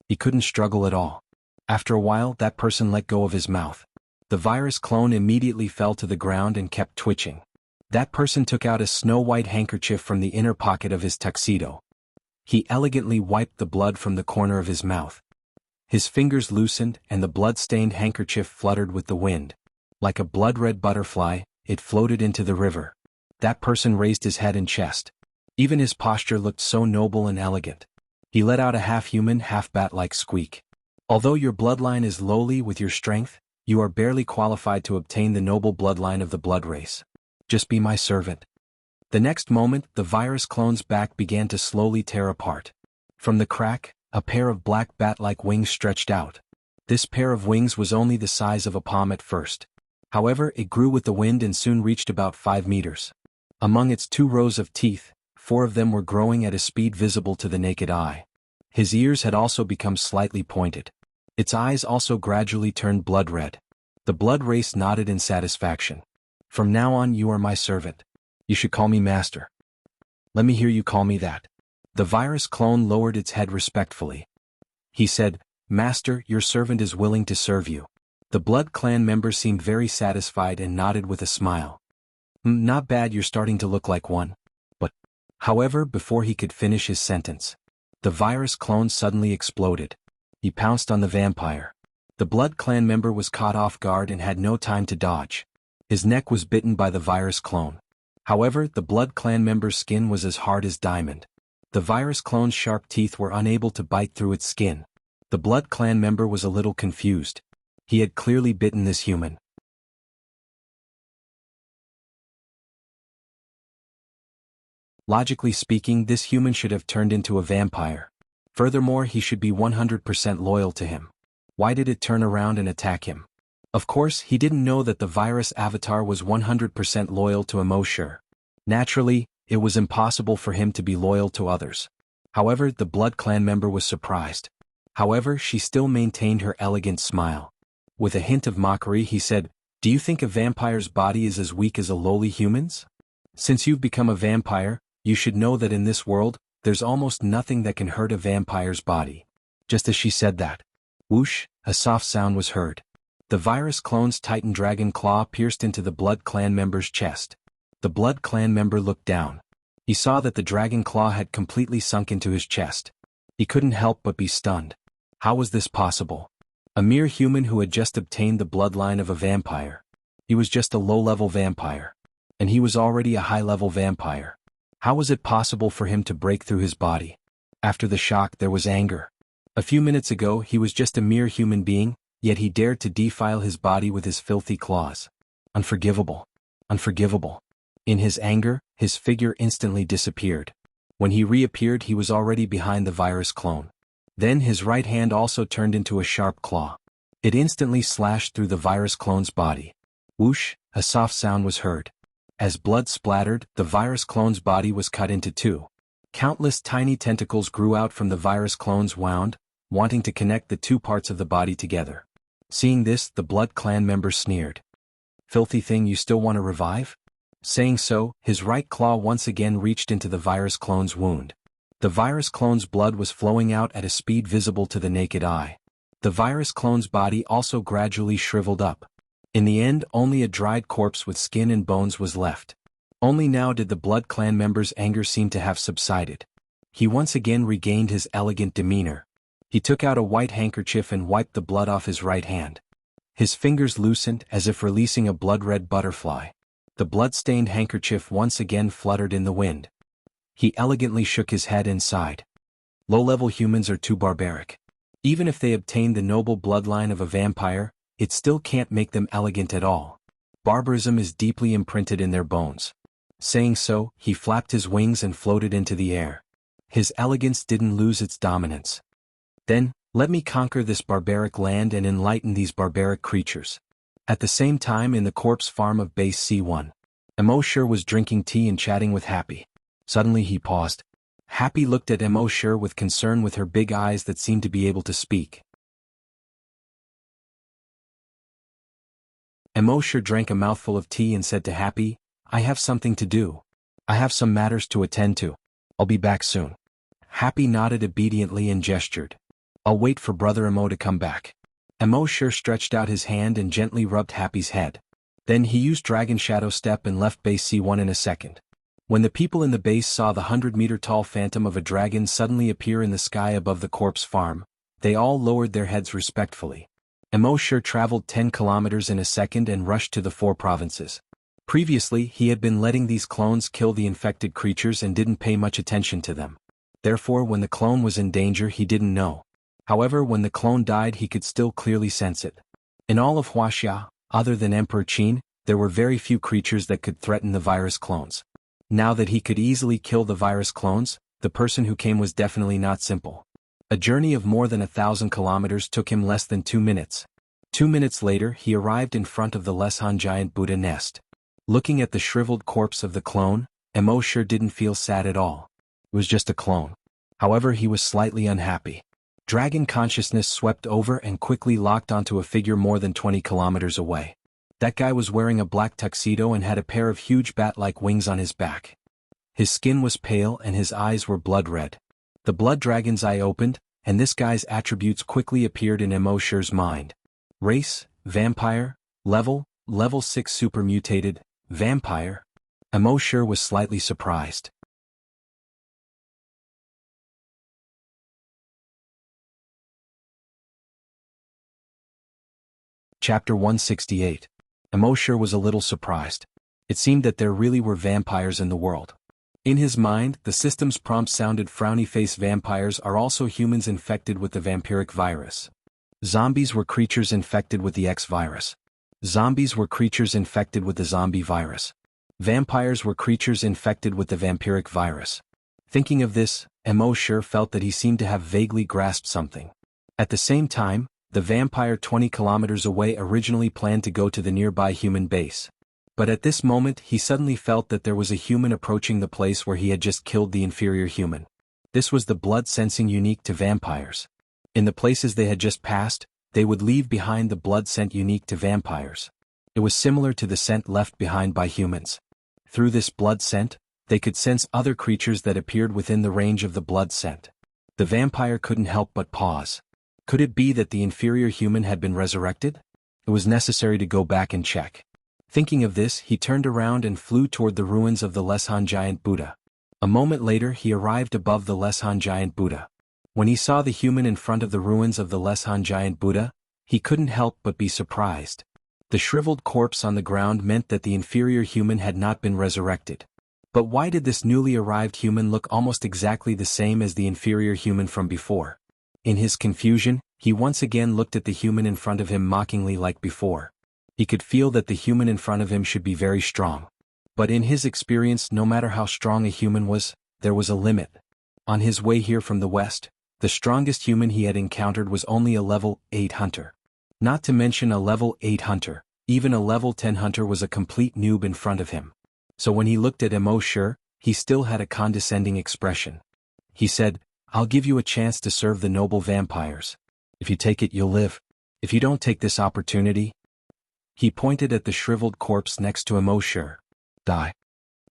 He couldn't struggle at all. After a while, that person let go of his mouth. The virus clone immediately fell to the ground and kept twitching. That person took out a snow-white handkerchief from the inner pocket of his tuxedo. He elegantly wiped the blood from the corner of his mouth. His fingers loosened and the blood-stained handkerchief fluttered with the wind. Like a blood-red butterfly, it floated into the river. That person raised his head and chest. Even his posture looked so noble and elegant. He let out a half-human, half-bat-like squeak. Although your bloodline is lowly with your strength, you are barely qualified to obtain the noble bloodline of the blood race. Just be my servant. The next moment, the virus clone's back began to slowly tear apart. From the crack, a pair of black bat-like wings stretched out. This pair of wings was only the size of a palm at first. However, it grew with the wind and soon reached about 5 meters. Among its 2 rows of teeth, 4 of them were growing at a speed visible to the naked eye. His ears had also become slightly pointed. Its eyes also gradually turned blood red. The blood race nodded in satisfaction. From now on you are my servant. You should call me master. Let me hear you call me that. The virus clone lowered its head respectfully. He said, Master, your servant is willing to serve you. The Blood Clan member seemed very satisfied and nodded with a smile. Not bad, you're starting to look like one. But, however, before he could finish his sentence, the virus clone suddenly exploded. He pounced on the vampire. The Blood Clan member was caught off guard and had no time to dodge. His neck was bitten by the virus clone. However, the Blood Clan member's skin was as hard as diamond. The virus clone's sharp teeth were unable to bite through its skin. The Blood Clan member was a little confused. He had clearly bitten this human. Logically speaking, this human should have turned into a vampire. Furthermore, he should be 100% loyal to him. Why did it turn around and attack him? Of course, he didn't know that the virus avatar was 100% loyal to Emoshur. Naturally, it was impossible for him to be loyal to others. However, the Blood Clan member was surprised. However, she still maintained her elegant smile. With a hint of mockery, he said, Do you think a vampire's body is as weak as a lowly human's? Since you've become a vampire, you should know that in this world, there's almost nothing that can hurt a vampire's body. Just as she said that, whoosh, a soft sound was heard. The virus clone's titan dragon claw pierced into the Blood Clan member's chest. The Blood Clan member looked down. He saw that the dragon claw had completely sunk into his chest. He couldn't help but be stunned. How was this possible? A mere human who had just obtained the bloodline of a vampire. He was just a low-level vampire. And he was already a high-level vampire. How was it possible for him to break through his body? After the shock, there was anger. A few minutes ago, he was just a mere human being, yet he dared to defile his body with his filthy claws. Unforgivable. Unforgivable. In his anger, his figure instantly disappeared. When he reappeared, he was already behind the virus clone. Then his right hand also turned into a sharp claw. It instantly slashed through the virus clone's body. Whoosh, a soft sound was heard. As blood splattered, the virus clone's body was cut into 2. Countless tiny tentacles grew out from the virus clone's wound, wanting to connect the 2 parts of the body together. Seeing this, the Blood Clan member sneered. Filthy thing, you still want to revive? Saying so, his right claw once again reached into the virus clone's wound. The virus clone's blood was flowing out at a speed visible to the naked eye. The virus clone's body also gradually shriveled up. In the end, only a dried corpse with skin and bones was left. Only now did the Blood Clan member's anger seem to have subsided. He once again regained his elegant demeanor. He took out a white handkerchief and wiped the blood off his right hand. His fingers loosened as if releasing a blood-red butterfly. The blood-stained handkerchief once again fluttered in the wind. He elegantly shook his head and sighed. Low-level humans are too barbaric. Even if they obtain the noble bloodline of a vampire, it still can't make them elegant at all. Barbarism is deeply imprinted in their bones. Saying so, he flapped his wings and floated into the air. His elegance didn't lose its dominance. Then, let me conquer this barbaric land and enlighten these barbaric creatures. At the same time, in the corpse farm of Base C1, Emoshur was drinking tea and chatting with Happy. Suddenly he paused. Happy looked at Emoshur with concern with her big eyes that seemed to be able to speak. Mosher drank a mouthful of tea and said to Happy, I have something to do. I have some matters to attend to. I'll be back soon. Happy nodded obediently and gestured. I'll wait for Brother Emo to come back. Mosher stretched out his hand and gently rubbed Happy's head. Then he used Dragon Shadow Step and left base C1 in a second. When the people in the base saw the 100-meter-tall phantom of a dragon suddenly appear in the sky above the corpse farm, they all lowered their heads respectfully. Mosher traveled 10 kilometers in a second and rushed to the 4 provinces. Previously, he had been letting these clones kill the infected creatures and didn't pay much attention to them. Therefore, when the clone was in danger, he didn't know. However, when the clone died, he could still clearly sense it. In all of Wuxia, other than Emperor Qin, there were very few creatures that could threaten the virus clones. Now that he could easily kill the virus clones, the person who came was definitely not simple. A journey of more than 1,000 kilometers took him less than 2 minutes. 2 minutes later, he arrived in front of the Leshan giant Buddha nest. Looking at the shriveled corpse of the clone, Mosher didn't feel sad at all. It was just a clone. However, he was slightly unhappy. Dragon consciousness swept over and quickly locked onto a figure more than 20 kilometers away. That guy was wearing a black tuxedo and had a pair of huge bat-like wings on his back. His skin was pale and his eyes were blood red. The blood dragon's eye opened, and this guy's attributes quickly appeared in Mosher's mind. Race, vampire, level 6 super mutated, vampire. Mosher was slightly surprised. Chapter 168. Mosher was a little surprised. It seemed that there really were vampires in the world. In his mind, the system's prompt sounded frowny face. Vampires are also humans infected with the vampiric virus. Zombies were creatures infected with the X virus. Zombies were creatures infected with the zombie virus. Vampires were creatures infected with the vampiric virus. Thinking of this, Mosher felt that he seemed to have vaguely grasped something. At the same time, the vampire 20 kilometers away originally planned to go to the nearby human base. But at this moment he suddenly felt that there was a human approaching the place where he had just killed the inferior human. This was the blood sensing unique to vampires. In the places they had just passed, they would leave behind the blood scent unique to vampires. It was similar to the scent left behind by humans. Through this blood scent, they could sense other creatures that appeared within the range of the blood scent. The vampire couldn't help but pause. Could it be that the inferior human had been resurrected? It was necessary to go back and check. Thinking of this, he turned around and flew toward the ruins of the Leshan giant Buddha. A moment later he arrived above the Leshan giant Buddha. When he saw the human in front of the ruins of the Leshan giant Buddha, he couldn't help but be surprised. The shriveled corpse on the ground meant that the inferior human had not been resurrected. But why did this newly arrived human look almost exactly the same as the inferior human from before? In his confusion, he once again looked at the human in front of him mockingly like before. He could feel that the human in front of him should be very strong. But in his experience, no matter how strong a human was, there was a limit. On his way here from the west, the strongest human he had encountered was only a level 8 hunter. Not to mention a level 8 hunter, even a level 10 hunter was a complete noob in front of him. So when he looked at Mosher, he still had a condescending expression. He said, I'll give you a chance to serve the noble vampires. If you take it, you'll live. If you don't take this opportunity... He pointed at the shriveled corpse next to Mosher. Die.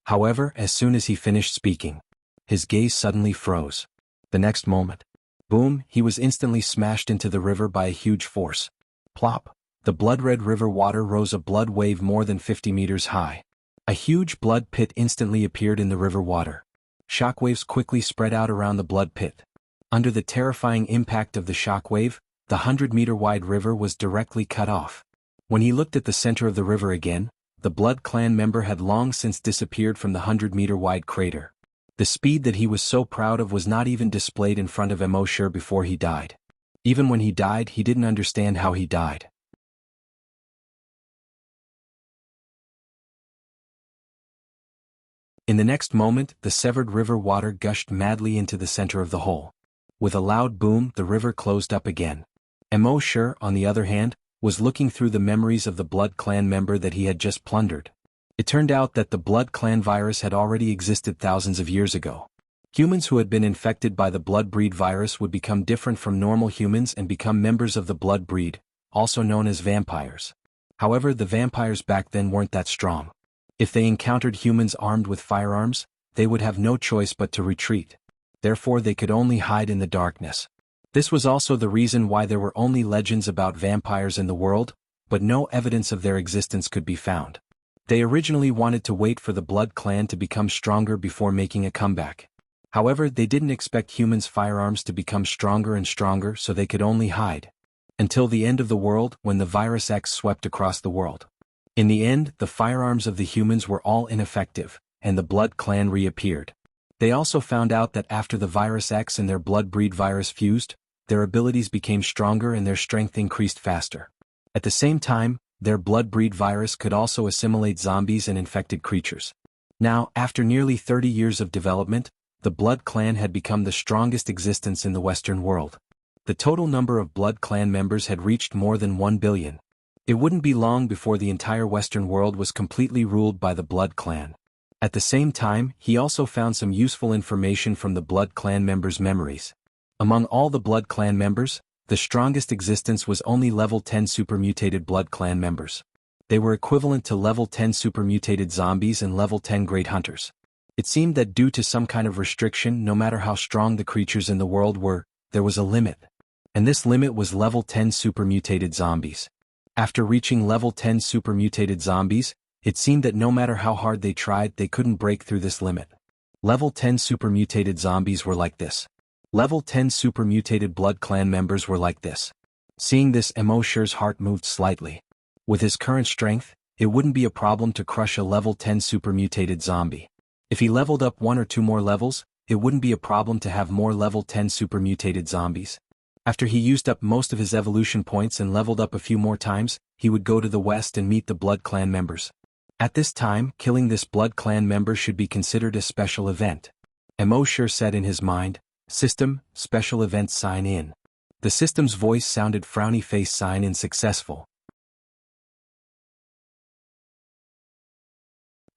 However, as soon as he finished speaking, his gaze suddenly froze. The next moment, boom, he was instantly smashed into the river by a huge force. Plop. The blood-red river water rose a blood wave more than 50 meters high. A huge blood pit instantly appeared in the river water. Shockwaves quickly spread out around the blood pit. Under the terrifying impact of the shockwave, the 100-meter-wide river was directly cut off. When he looked at the center of the river again, the Blood Clan member had long since disappeared from the 100-meter-wide crater. The speed that he was so proud of was not even displayed in front of Mosher before he died. Even when he died, he didn't understand how he died. In the next moment, the severed river water gushed madly into the center of the hole. With a loud boom, the river closed up again. Mosher, on the other hand, was looking through the memories of the Blood Clan member that he had just plundered. It turned out that the Blood Clan virus had already existed thousands of years ago. Humans who had been infected by the blood breed virus would become different from normal humans and become members of the blood breed, also known as vampires. However, the vampires back then weren't that strong. If they encountered humans armed with firearms, they would have no choice but to retreat. Therefore they could only hide in the darkness. This was also the reason why there were only legends about vampires in the world, but no evidence of their existence could be found. They originally wanted to wait for the Blood Clan to become stronger before making a comeback. However, they didn't expect humans' firearms to become stronger and stronger, so they could only hide. Until the end of the world, when the Virus X swept across the world. In the end, the firearms of the humans were all ineffective, and the Blood Clan reappeared. They also found out that after the Virus X and their Blood Breed virus fused, their abilities became stronger and their strength increased faster. At the same time, their Blood Breed virus could also assimilate zombies and infected creatures. Now, after nearly 30 years of development, the Blood Clan had become the strongest existence in the Western world. The total number of Blood Clan members had reached more than 1 billion. It wouldn't be long before the entire Western world was completely ruled by the Blood Clan. At the same time, he also found some useful information from the Blood Clan members' memories. Among all the Blood Clan members, the strongest existence was only level 10 supermutated Blood Clan members. They were equivalent to level 10 supermutated zombies and level 10 great hunters. It seemed that due to some kind of restriction, no matter how strong the creatures in the world were, there was a limit. And this limit was level 10 supermutated zombies. After reaching level 10 supermutated zombies, it seemed that no matter how hard they tried, they couldn't break through this limit. Level 10 supermutated zombies were like this. Level 10 supermutated Blood Clan members were like this. Seeing this, Emosher's heart moved slightly. With his current strength, it wouldn't be a problem to crush a level 10 supermutated zombie. If he leveled up 1 or 2 more levels, it wouldn't be a problem to have more level 10 supermutated zombies. After he used up most of his evolution points and leveled up a few more times, he would go to the west and meet the Blood Clan members. At this time, killing this Blood Clan member should be considered a special event. Emosher said in his mind, "System, special event sign in." The system's voice sounded frowny face sign in successful.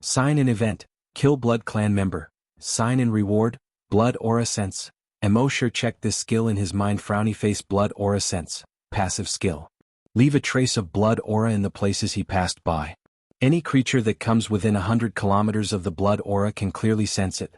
Sign in event, kill Blood Clan member. Sign in reward, blood aura sense. Emosher checked this skill in his mind frowny face blood aura sense, passive skill. Leave a trace of blood aura in the places he passed by. Any creature that comes within 100 kilometers of the blood aura can clearly sense it.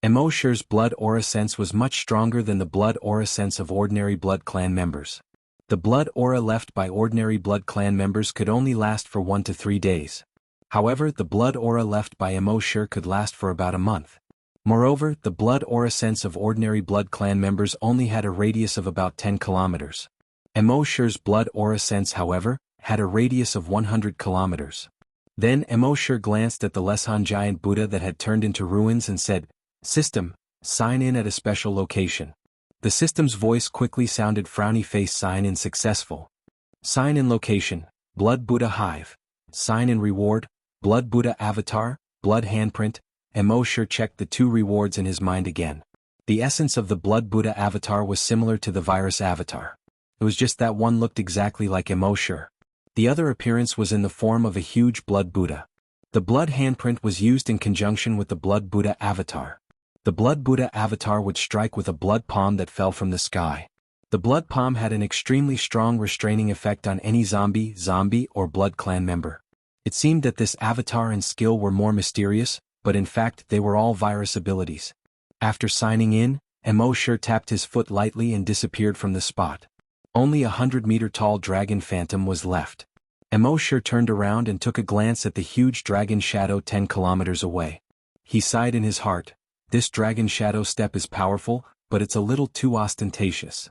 Emosher's blood aura sense was much stronger than the blood aura sense of ordinary Blood Clan members. The blood aura left by ordinary Blood Clan members could only last for 1 to 3 days. However, the blood aura left by Emosher could last for about a month. Moreover, the blood aura sense of ordinary Blood Clan members only had a radius of about 10 kilometers. Emosher's blood aura sense, however, had a radius of 100 kilometers. Then Emosher glanced at the Leshan giant Buddha that had turned into ruins and said, "System, sign in at a special location." The system's voice quickly sounded frowny face sign in successful. Sign in location, Blood Buddha Hive. Sign in reward, Blood Buddha Avatar, Blood Handprint. Emosher checked the 2 rewards in his mind again. The essence of the Blood Buddha Avatar was similar to the virus avatar. It was just that one looked exactly like Emosher. The other appearance was in the form of a huge Blood Buddha. The Blood Handprint was used in conjunction with the Blood Buddha Avatar. The Blood Buddha Avatar would strike with a blood palm that fell from the sky. The blood palm had an extremely strong restraining effect on any zombie, or Blood Clan member. It seemed that this avatar and skill were more mysterious, but in fact they were all virus abilities. After signing in, Emosher tapped his foot lightly and disappeared from the spot. Only a 100-meter tall dragon phantom was left. Emosher turned around and took a glance at the huge dragon shadow 10 kilometers away. He sighed in his heart, "This dragon shadow step is powerful, but it's a little too ostentatious."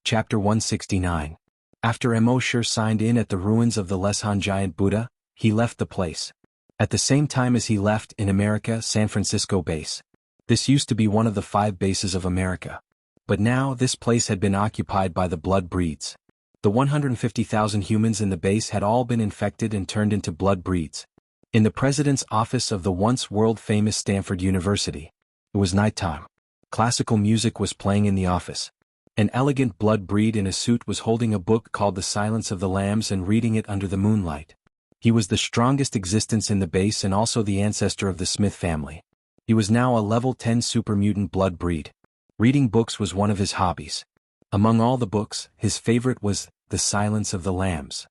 Chapter 169. After Emosher signed in at the ruins of the Leshan giant Buddha, he left the place. At the same time as he left in America, San Francisco base. This used to be one of the 5 bases of America. But now this place had been occupied by the blood breeds. The 150,000 humans in the base had all been infected and turned into blood breeds. In the president's office of the once world-famous Stanford University. It was nighttime. Classical music was playing in the office. An elegant blood breed in a suit was holding a book called The Silence of the Lambs and reading it under the moonlight. He was the strongest existence in the base and also the ancestor of the Smith family. He was now a level 10 super mutant blood breed. Reading books was one of his hobbies. Among all the books, his favorite was The Silence of the Lambs.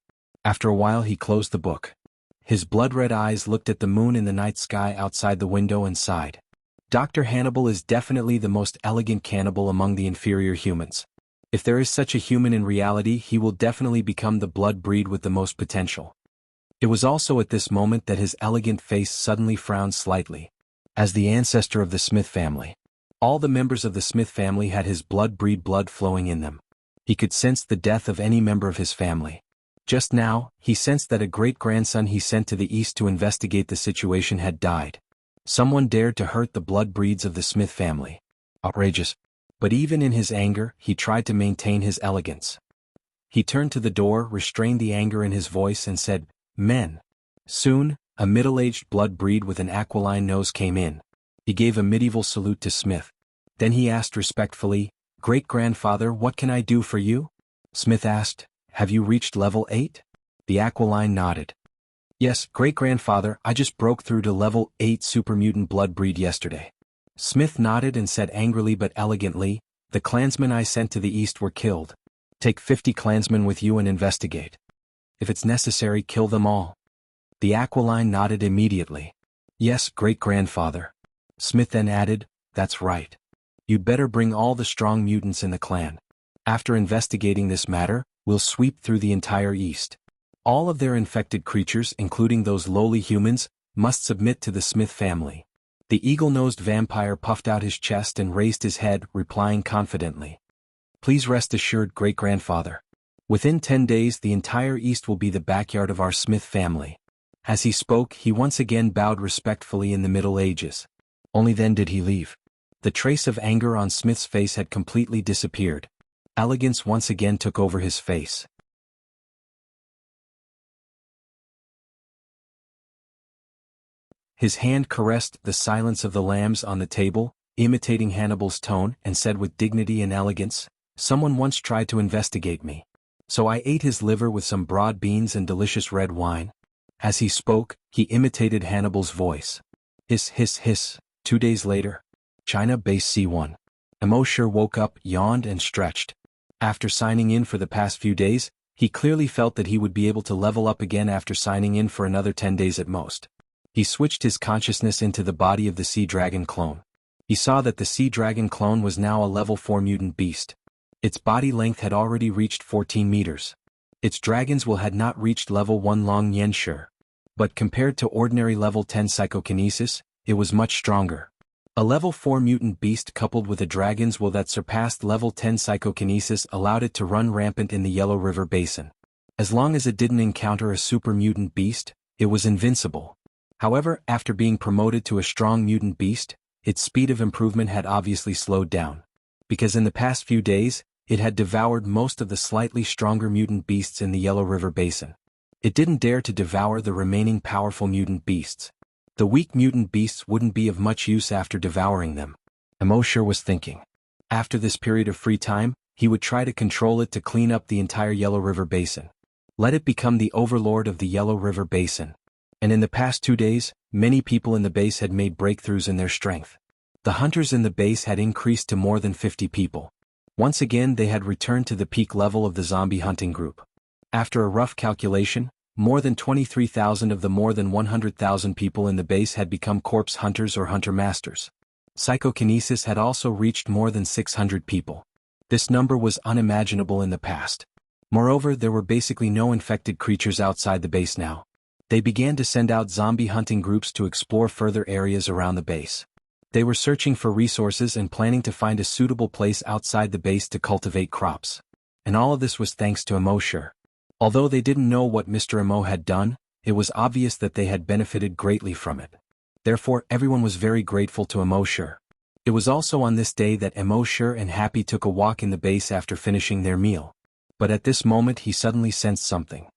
After a while he closed the book. His blood-red eyes looked at the moon in the night sky outside the window and sighed. Dr. Hannibal is definitely the most elegant cannibal among the inferior humans. If there is such a human in reality, he will definitely become the blood breed with the most potential. It was also at this moment that his elegant face suddenly frowned slightly. As the ancestor of the Smith family, all the members of the Smith family had his blood breed blood flowing in them. He could sense the death of any member of his family. Just now, he sensed that a great-grandson he sent to the east to investigate the situation had died. Someone dared to hurt the blood breeds of the Smith family. Outrageous. But even in his anger, he tried to maintain his elegance. He turned to the door, restrained the anger in his voice and said, "Men." Soon, a middle-aged blood breed with an aquiline nose came in. He gave a medieval salute to Smith. Then he asked respectfully, "Great-grandfather, what can I do for you?" Smith asked, "Have you reached level 8? The aquiline nodded. "Yes, great-grandfather, I just broke through to level 8 super mutant blood breed yesterday." Smith nodded and said angrily but elegantly, "The clansmen I sent to the east were killed. Take 50 clansmen with you and investigate. If it's necessary, kill them all." The aquiline nodded immediately. "Yes, great-grandfather." Smith then added, "That's right. You'd better bring all the strong mutants in the clan. After investigating this matter, we'll sweep through the entire east. All of their infected creatures, including those lowly humans, must submit to the Smith family." The eagle-nosed vampire puffed out his chest and raised his head, replying confidently, "Please rest assured, great-grandfather. Within 10 days the entire east will be the backyard of our Smith family." As he spoke, he once again bowed respectfully in the Middle Ages. Only then did he leave. The trace of anger on Smith's face had completely disappeared. Elegance once again took over his face. His hand caressed The Silence of the Lambs on the table, imitating Hannibal's tone, and said with dignity and elegance, "Someone once tried to investigate me. So I ate his liver with some broad beans and delicious red wine." As he spoke, he imitated Hannibal's voice. Hiss, hiss, hiss. 2 days later. China Base C1. Emosher woke up, yawned and stretched. After signing in for the past few days, he clearly felt that he would be able to level up again after signing in for another 10 days at most. He switched his consciousness into the body of the Sea Dragon clone. He saw that the Sea Dragon clone was now a level 4 mutant beast. Its body length had already reached 14 meters. Its dragon's will had not reached level 1 Long Yen Shi. But compared to ordinary level 10 psychokinesis, it was much stronger. A level 4 mutant beast coupled with a dragon's will that surpassed level 10 psychokinesis allowed it to run rampant in the Yellow River Basin. As long as it didn't encounter a super mutant beast, it was invincible. However, after being promoted to a strong mutant beast, its speed of improvement had obviously slowed down. Because in the past few days, it had devoured most of the slightly stronger mutant beasts in the Yellow River Basin. It didn't dare to devour the remaining powerful mutant beasts. The weak mutant beasts wouldn't be of much use after devouring them. Emosher was thinking. After this period of free time, he would try to control it to clean up the entire Yellow River Basin. Let it become the overlord of the Yellow River Basin. And in the past 2 days, many people in the base had made breakthroughs in their strength. The hunters in the base had increased to more than 50 people. Once again they had returned to the peak level of the zombie hunting group. After a rough calculation, more than 23,000 of the more than 100,000 people in the base had become corpse hunters or hunter masters. Psychokinesis had also reached more than 600 people. This number was unimaginable in the past. Moreover, there were basically no infected creatures outside the base now. They began to send out zombie hunting groups to explore further areas around the base. They were searching for resources and planning to find a suitable place outside the base to cultivate crops. And all of this was thanks to Emosher. Although they didn't know what Mr. Emo had done, it was obvious that they had benefited greatly from it. Therefore, everyone was very grateful to Emosher. It was also on this day that Emosher and Happy took a walk in the base after finishing their meal. But at this moment he suddenly sensed something.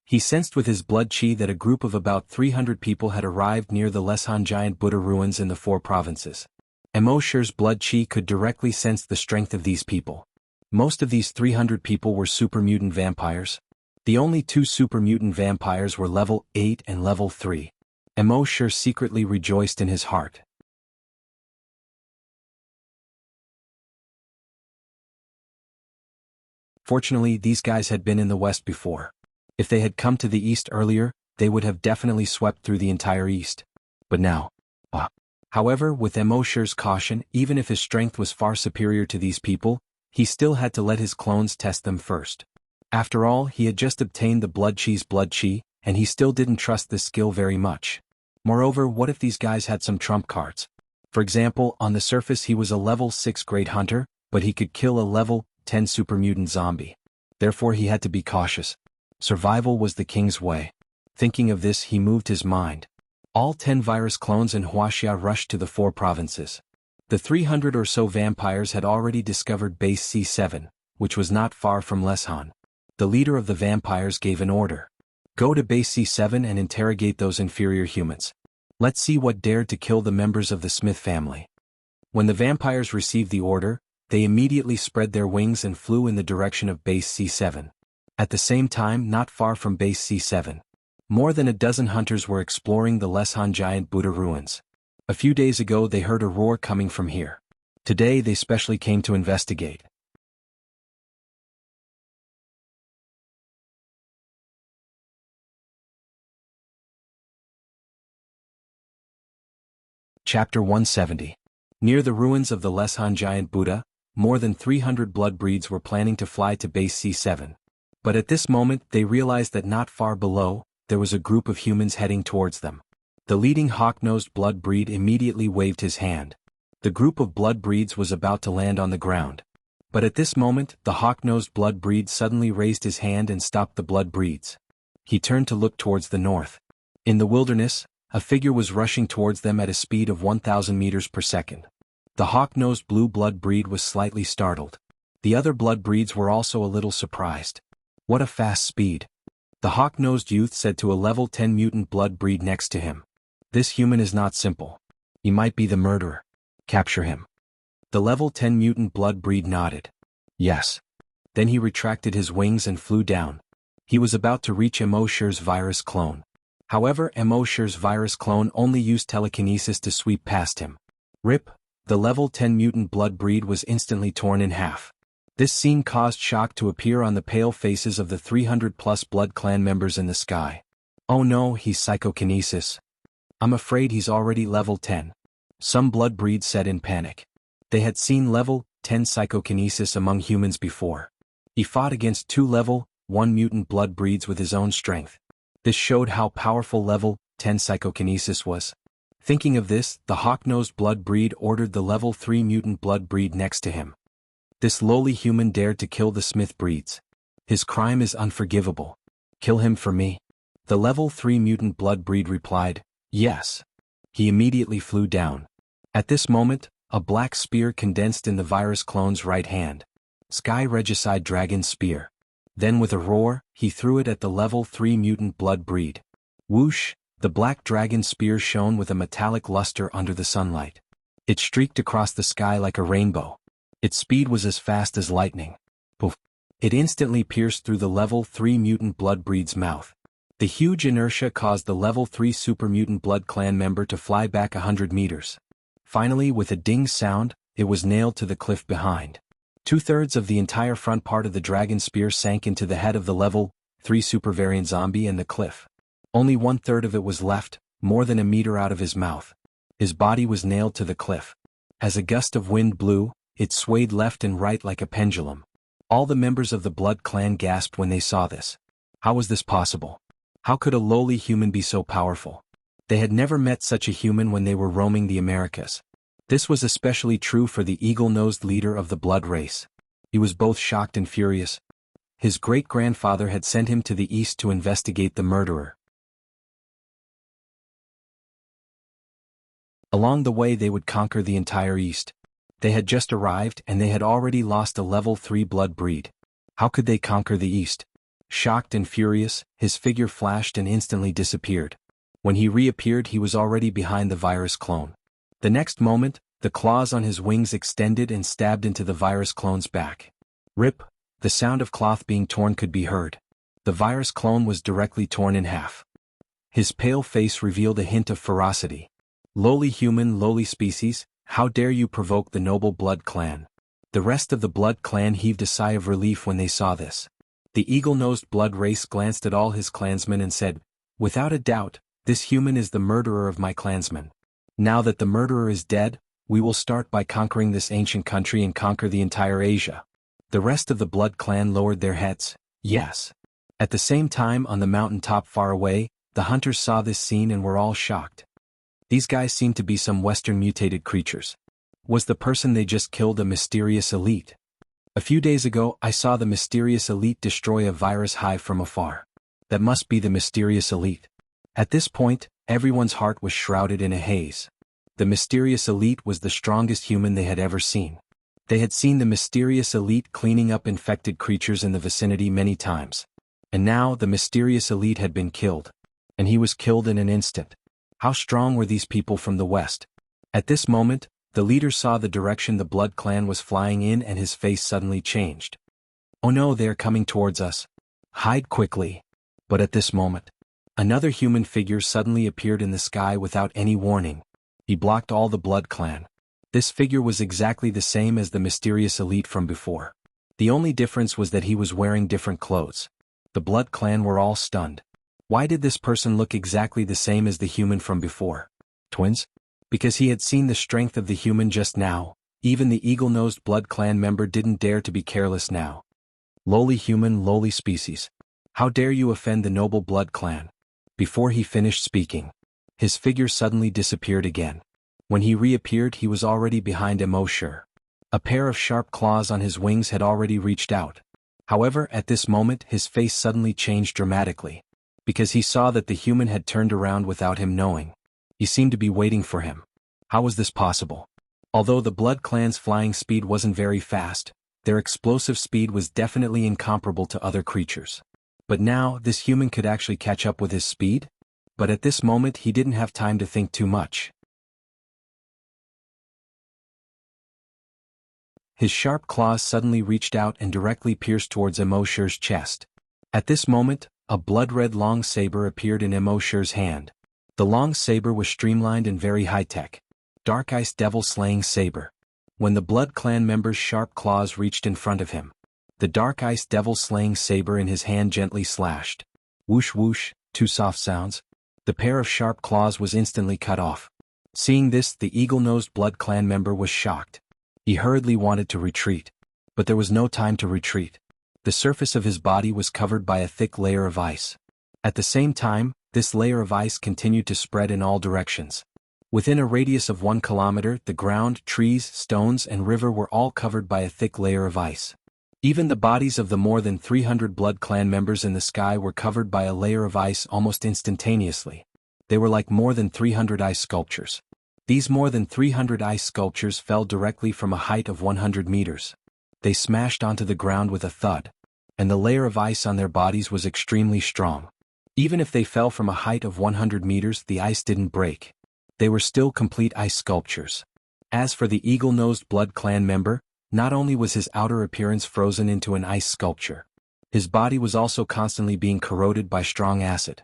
He sensed with his blood chi that a group of about 300 people had arrived near the Leshan giant Buddha ruins in the 4 provinces. Emosher's blood chi could directly sense the strength of these people. Most of these 300 people were super mutant vampires. The only 2 super mutant vampires were level 8 and level 3. Emosher secretly rejoiced in his heart. Fortunately, these guys had been in the West before. If they had come to the East earlier, they would have definitely swept through the entire East. But now. However, with Emosher's caution, even if his strength was far superior to these people, he still had to let his clones test them first. After all, he had just obtained the blood chi, and he still didn't trust this skill very much. Moreover, what if these guys had some trump cards? For example, on the surface he was a level 6 great hunter, but he could kill a level 10 super mutant zombie. Therefore he had to be cautious. Survival was the king's way. Thinking of this, he moved his mind. All 10 virus clones in Wuxia rushed to the 4 provinces. The 300 or so vampires had already discovered base C7, which was not far from Leshan. The leader of the vampires gave an order. Go to base C7 and interrogate those inferior humans. Let's see what dared to kill the members of the Smith family. When the vampires received the order, they immediately spread their wings and flew in the direction of base C7. At the same time, not far from base C7, more than a dozen hunters were exploring the Leshan giant Buddha ruins. A few days ago they heard a roar coming from here. Today they specially came to investigate. Chapter 170. Near the ruins of the Leshan giant Buddha, more than 300 blood breeds were planning to fly to base C7. But at this moment they realized that not far below, there was a group of humans heading towards them. The leading hawk-nosed blood breed immediately waved his hand. The group of blood breeds was about to land on the ground. But at this moment, the hawk-nosed blood breed suddenly raised his hand and stopped the blood breeds. He turned to look towards the north. In the wilderness, a figure was rushing towards them at a speed of 1,000 meters per second. The hawk-nosed blue blood breed was slightly startled. The other blood breeds were also a little surprised. What a fast speed! The hawk-nosed youth said to a level 10 mutant blood breed next to him. This human is not simple. He might be the murderer. Capture him. The level 10 mutant blood breed nodded. Yes. Then he retracted his wings and flew down. He was about to reach Emosher's virus clone. However, Emosher's virus clone only used telekinesis to sweep past him. Rip, the level 10 mutant blood breed was instantly torn in half. This scene caused shock to appear on the pale faces of the 300-plus Blood Clan members in the sky. Oh no, he's psychokinesis. I'm afraid he's already level 10. Some blood breeds said in panic. They had seen level 10 psychokinesis among humans before. He fought against 2 level 1 mutant blood breeds with his own strength. This showed how powerful level 10 psychokinesis was. Thinking of this, the hawk-nosed blood breed ordered the level 3 mutant blood breed next to him. This lowly human dared to kill the Smith breeds. His crime is unforgivable. Kill him for me. The level 3 mutant blood breed replied, yes. He immediately flew down. At this moment, a black spear condensed in the virus clone's right hand. Sky Regicide Dragon Spear. Then with a roar, he threw it at the level 3 mutant blood breed. Whoosh, the black dragon spear shone with a metallic luster under the sunlight. It streaked across the sky like a rainbow. Its speed was as fast as lightning. Poof. It instantly pierced through the level 3 mutant blood breed's mouth. The huge inertia caused the level 3 super mutant blood clan member to fly back 100 meters. Finally, with a ding sound, it was nailed to the cliff behind. 2/3 of the entire front part of the dragon spear sank into the head of the level 3 super variant zombie and the cliff. Only 1/3 of it was left, more than a meter out of his mouth. His body was nailed to the cliff. As a gust of wind blew, it swayed left and right like a pendulum. All the members of the Blood Clan gasped when they saw this. How was this possible? How could a lowly human be so powerful? They had never met such a human when they were roaming the Americas. This was especially true for the eagle-nosed leader of the blood race. He was both shocked and furious. His great-grandfather had sent him to the east to investigate the murderer. Along the way they would conquer the entire east. They had just arrived and they had already lost a level 3 blood breed. How could they conquer the east? Shocked and furious, his figure flashed and instantly disappeared. When he reappeared he was already behind the virus clone. The next moment, the claws on his wings extended and stabbed into the virus clone's back. Rip, the sound of cloth being torn could be heard. The virus clone was directly torn in half. His pale face revealed a hint of ferocity. Lowly human, lowly species, how dare you provoke the noble Blood Clan? The rest of the Blood clan heaved a sigh of relief when they saw this. The eagle-nosed Blood race glanced at all his clansmen and said, "Without a doubt, this human is the murderer of my clansmen. Now that the murderer is dead, we will start by conquering this ancient country and conquer the entire Asia." The rest of the Blood clan lowered their heads. Yes. At the same time, on the mountain top far away, the hunters saw this scene and were all shocked. These guys seemed to be some Western mutated creatures. Was the person they just killed a mysterious elite? A few days ago, I saw the mysterious elite destroy a virus hive from afar. That must be the mysterious elite. At this point, everyone's heart was shrouded in a haze. The mysterious elite was the strongest human they had ever seen. They had seen the mysterious elite cleaning up infected creatures in the vicinity many times. And now the mysterious elite had been killed. And he was killed in an instant. How strong were these people from the west? At this moment, the leader saw the direction the Blood clan was flying in and his face suddenly changed. "Oh no, they are coming towards us. Hide quickly." But at this moment, another human figure suddenly appeared in the sky without any warning. He blocked all the Blood clan. This figure was exactly the same as the mysterious elite from before. The only difference was that he was wearing different clothes. The Blood clan were all stunned. Why did this person look exactly the same as the human from before? Twins? Because he had seen the strength of the human just now. Even the eagle-nosed Blood clan member didn't dare to be careless now. "Lowly human, lowly species. How dare you offend the noble Blood clan?" Before he finished speaking, his figure suddenly disappeared again. When he reappeared, he was already behind Emoshur. A pair of sharp claws on his wings had already reached out. However, at this moment his face suddenly changed dramatically. Because he saw that the human had turned around without him knowing. He seemed to be waiting for him. How was this possible? Although the Blood clan's flying speed wasn't very fast, their explosive speed was definitely incomparable to other creatures. But now, this human could actually catch up with his speed? But at this moment he didn't have time to think too much. His sharp claws suddenly reached out and directly pierced towards Emoshur's chest. At this moment, a blood-red long saber appeared in Emoshur's hand. The long saber was streamlined and very high-tech. Dark Ice Devil Slaying Saber. When the Blood clan member's sharp claws reached in front of him, the Dark Ice Devil Slaying Saber in his hand gently slashed. Whoosh whoosh, two soft sounds. The pair of sharp claws was instantly cut off. Seeing this, the eagle-nosed Blood clan member was shocked. He hurriedly wanted to retreat. But there was no time to retreat. The surface of his body was covered by a thick layer of ice. At the same time, this layer of ice continued to spread in all directions. Within a radius of 1 kilometer, the ground, trees, stones, and river were all covered by a thick layer of ice. Even the bodies of the more than 300 Blood clan members in the sky were covered by a layer of ice almost instantaneously. They were like more than 300 ice sculptures. These more than 300 ice sculptures fell directly from a height of 100 meters. They smashed onto the ground with a thud. And the layer of ice on their bodies was extremely strong. Even if they fell from a height of 100 meters, the ice didn't break. They were still complete ice sculptures. As for the eagle-nosed Blood clan member, not only was his outer appearance frozen into an ice sculpture, his body was also constantly being corroded by strong acid.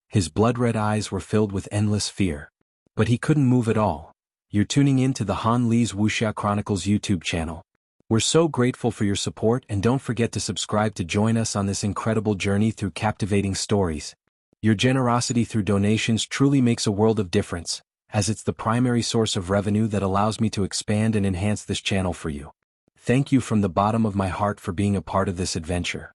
His blood-red eyes were filled with endless fear. But he couldn't move at all. You're tuning in to the Han Lee's Wuxia Chronicles YouTube channel. We're so grateful for your support, and don't forget to subscribe to join us on this incredible journey through captivating stories. Your generosity through donations truly makes a world of difference, as it's the primary source of revenue that allows me to expand and enhance this channel for you. Thank you from the bottom of my heart for being a part of this adventure.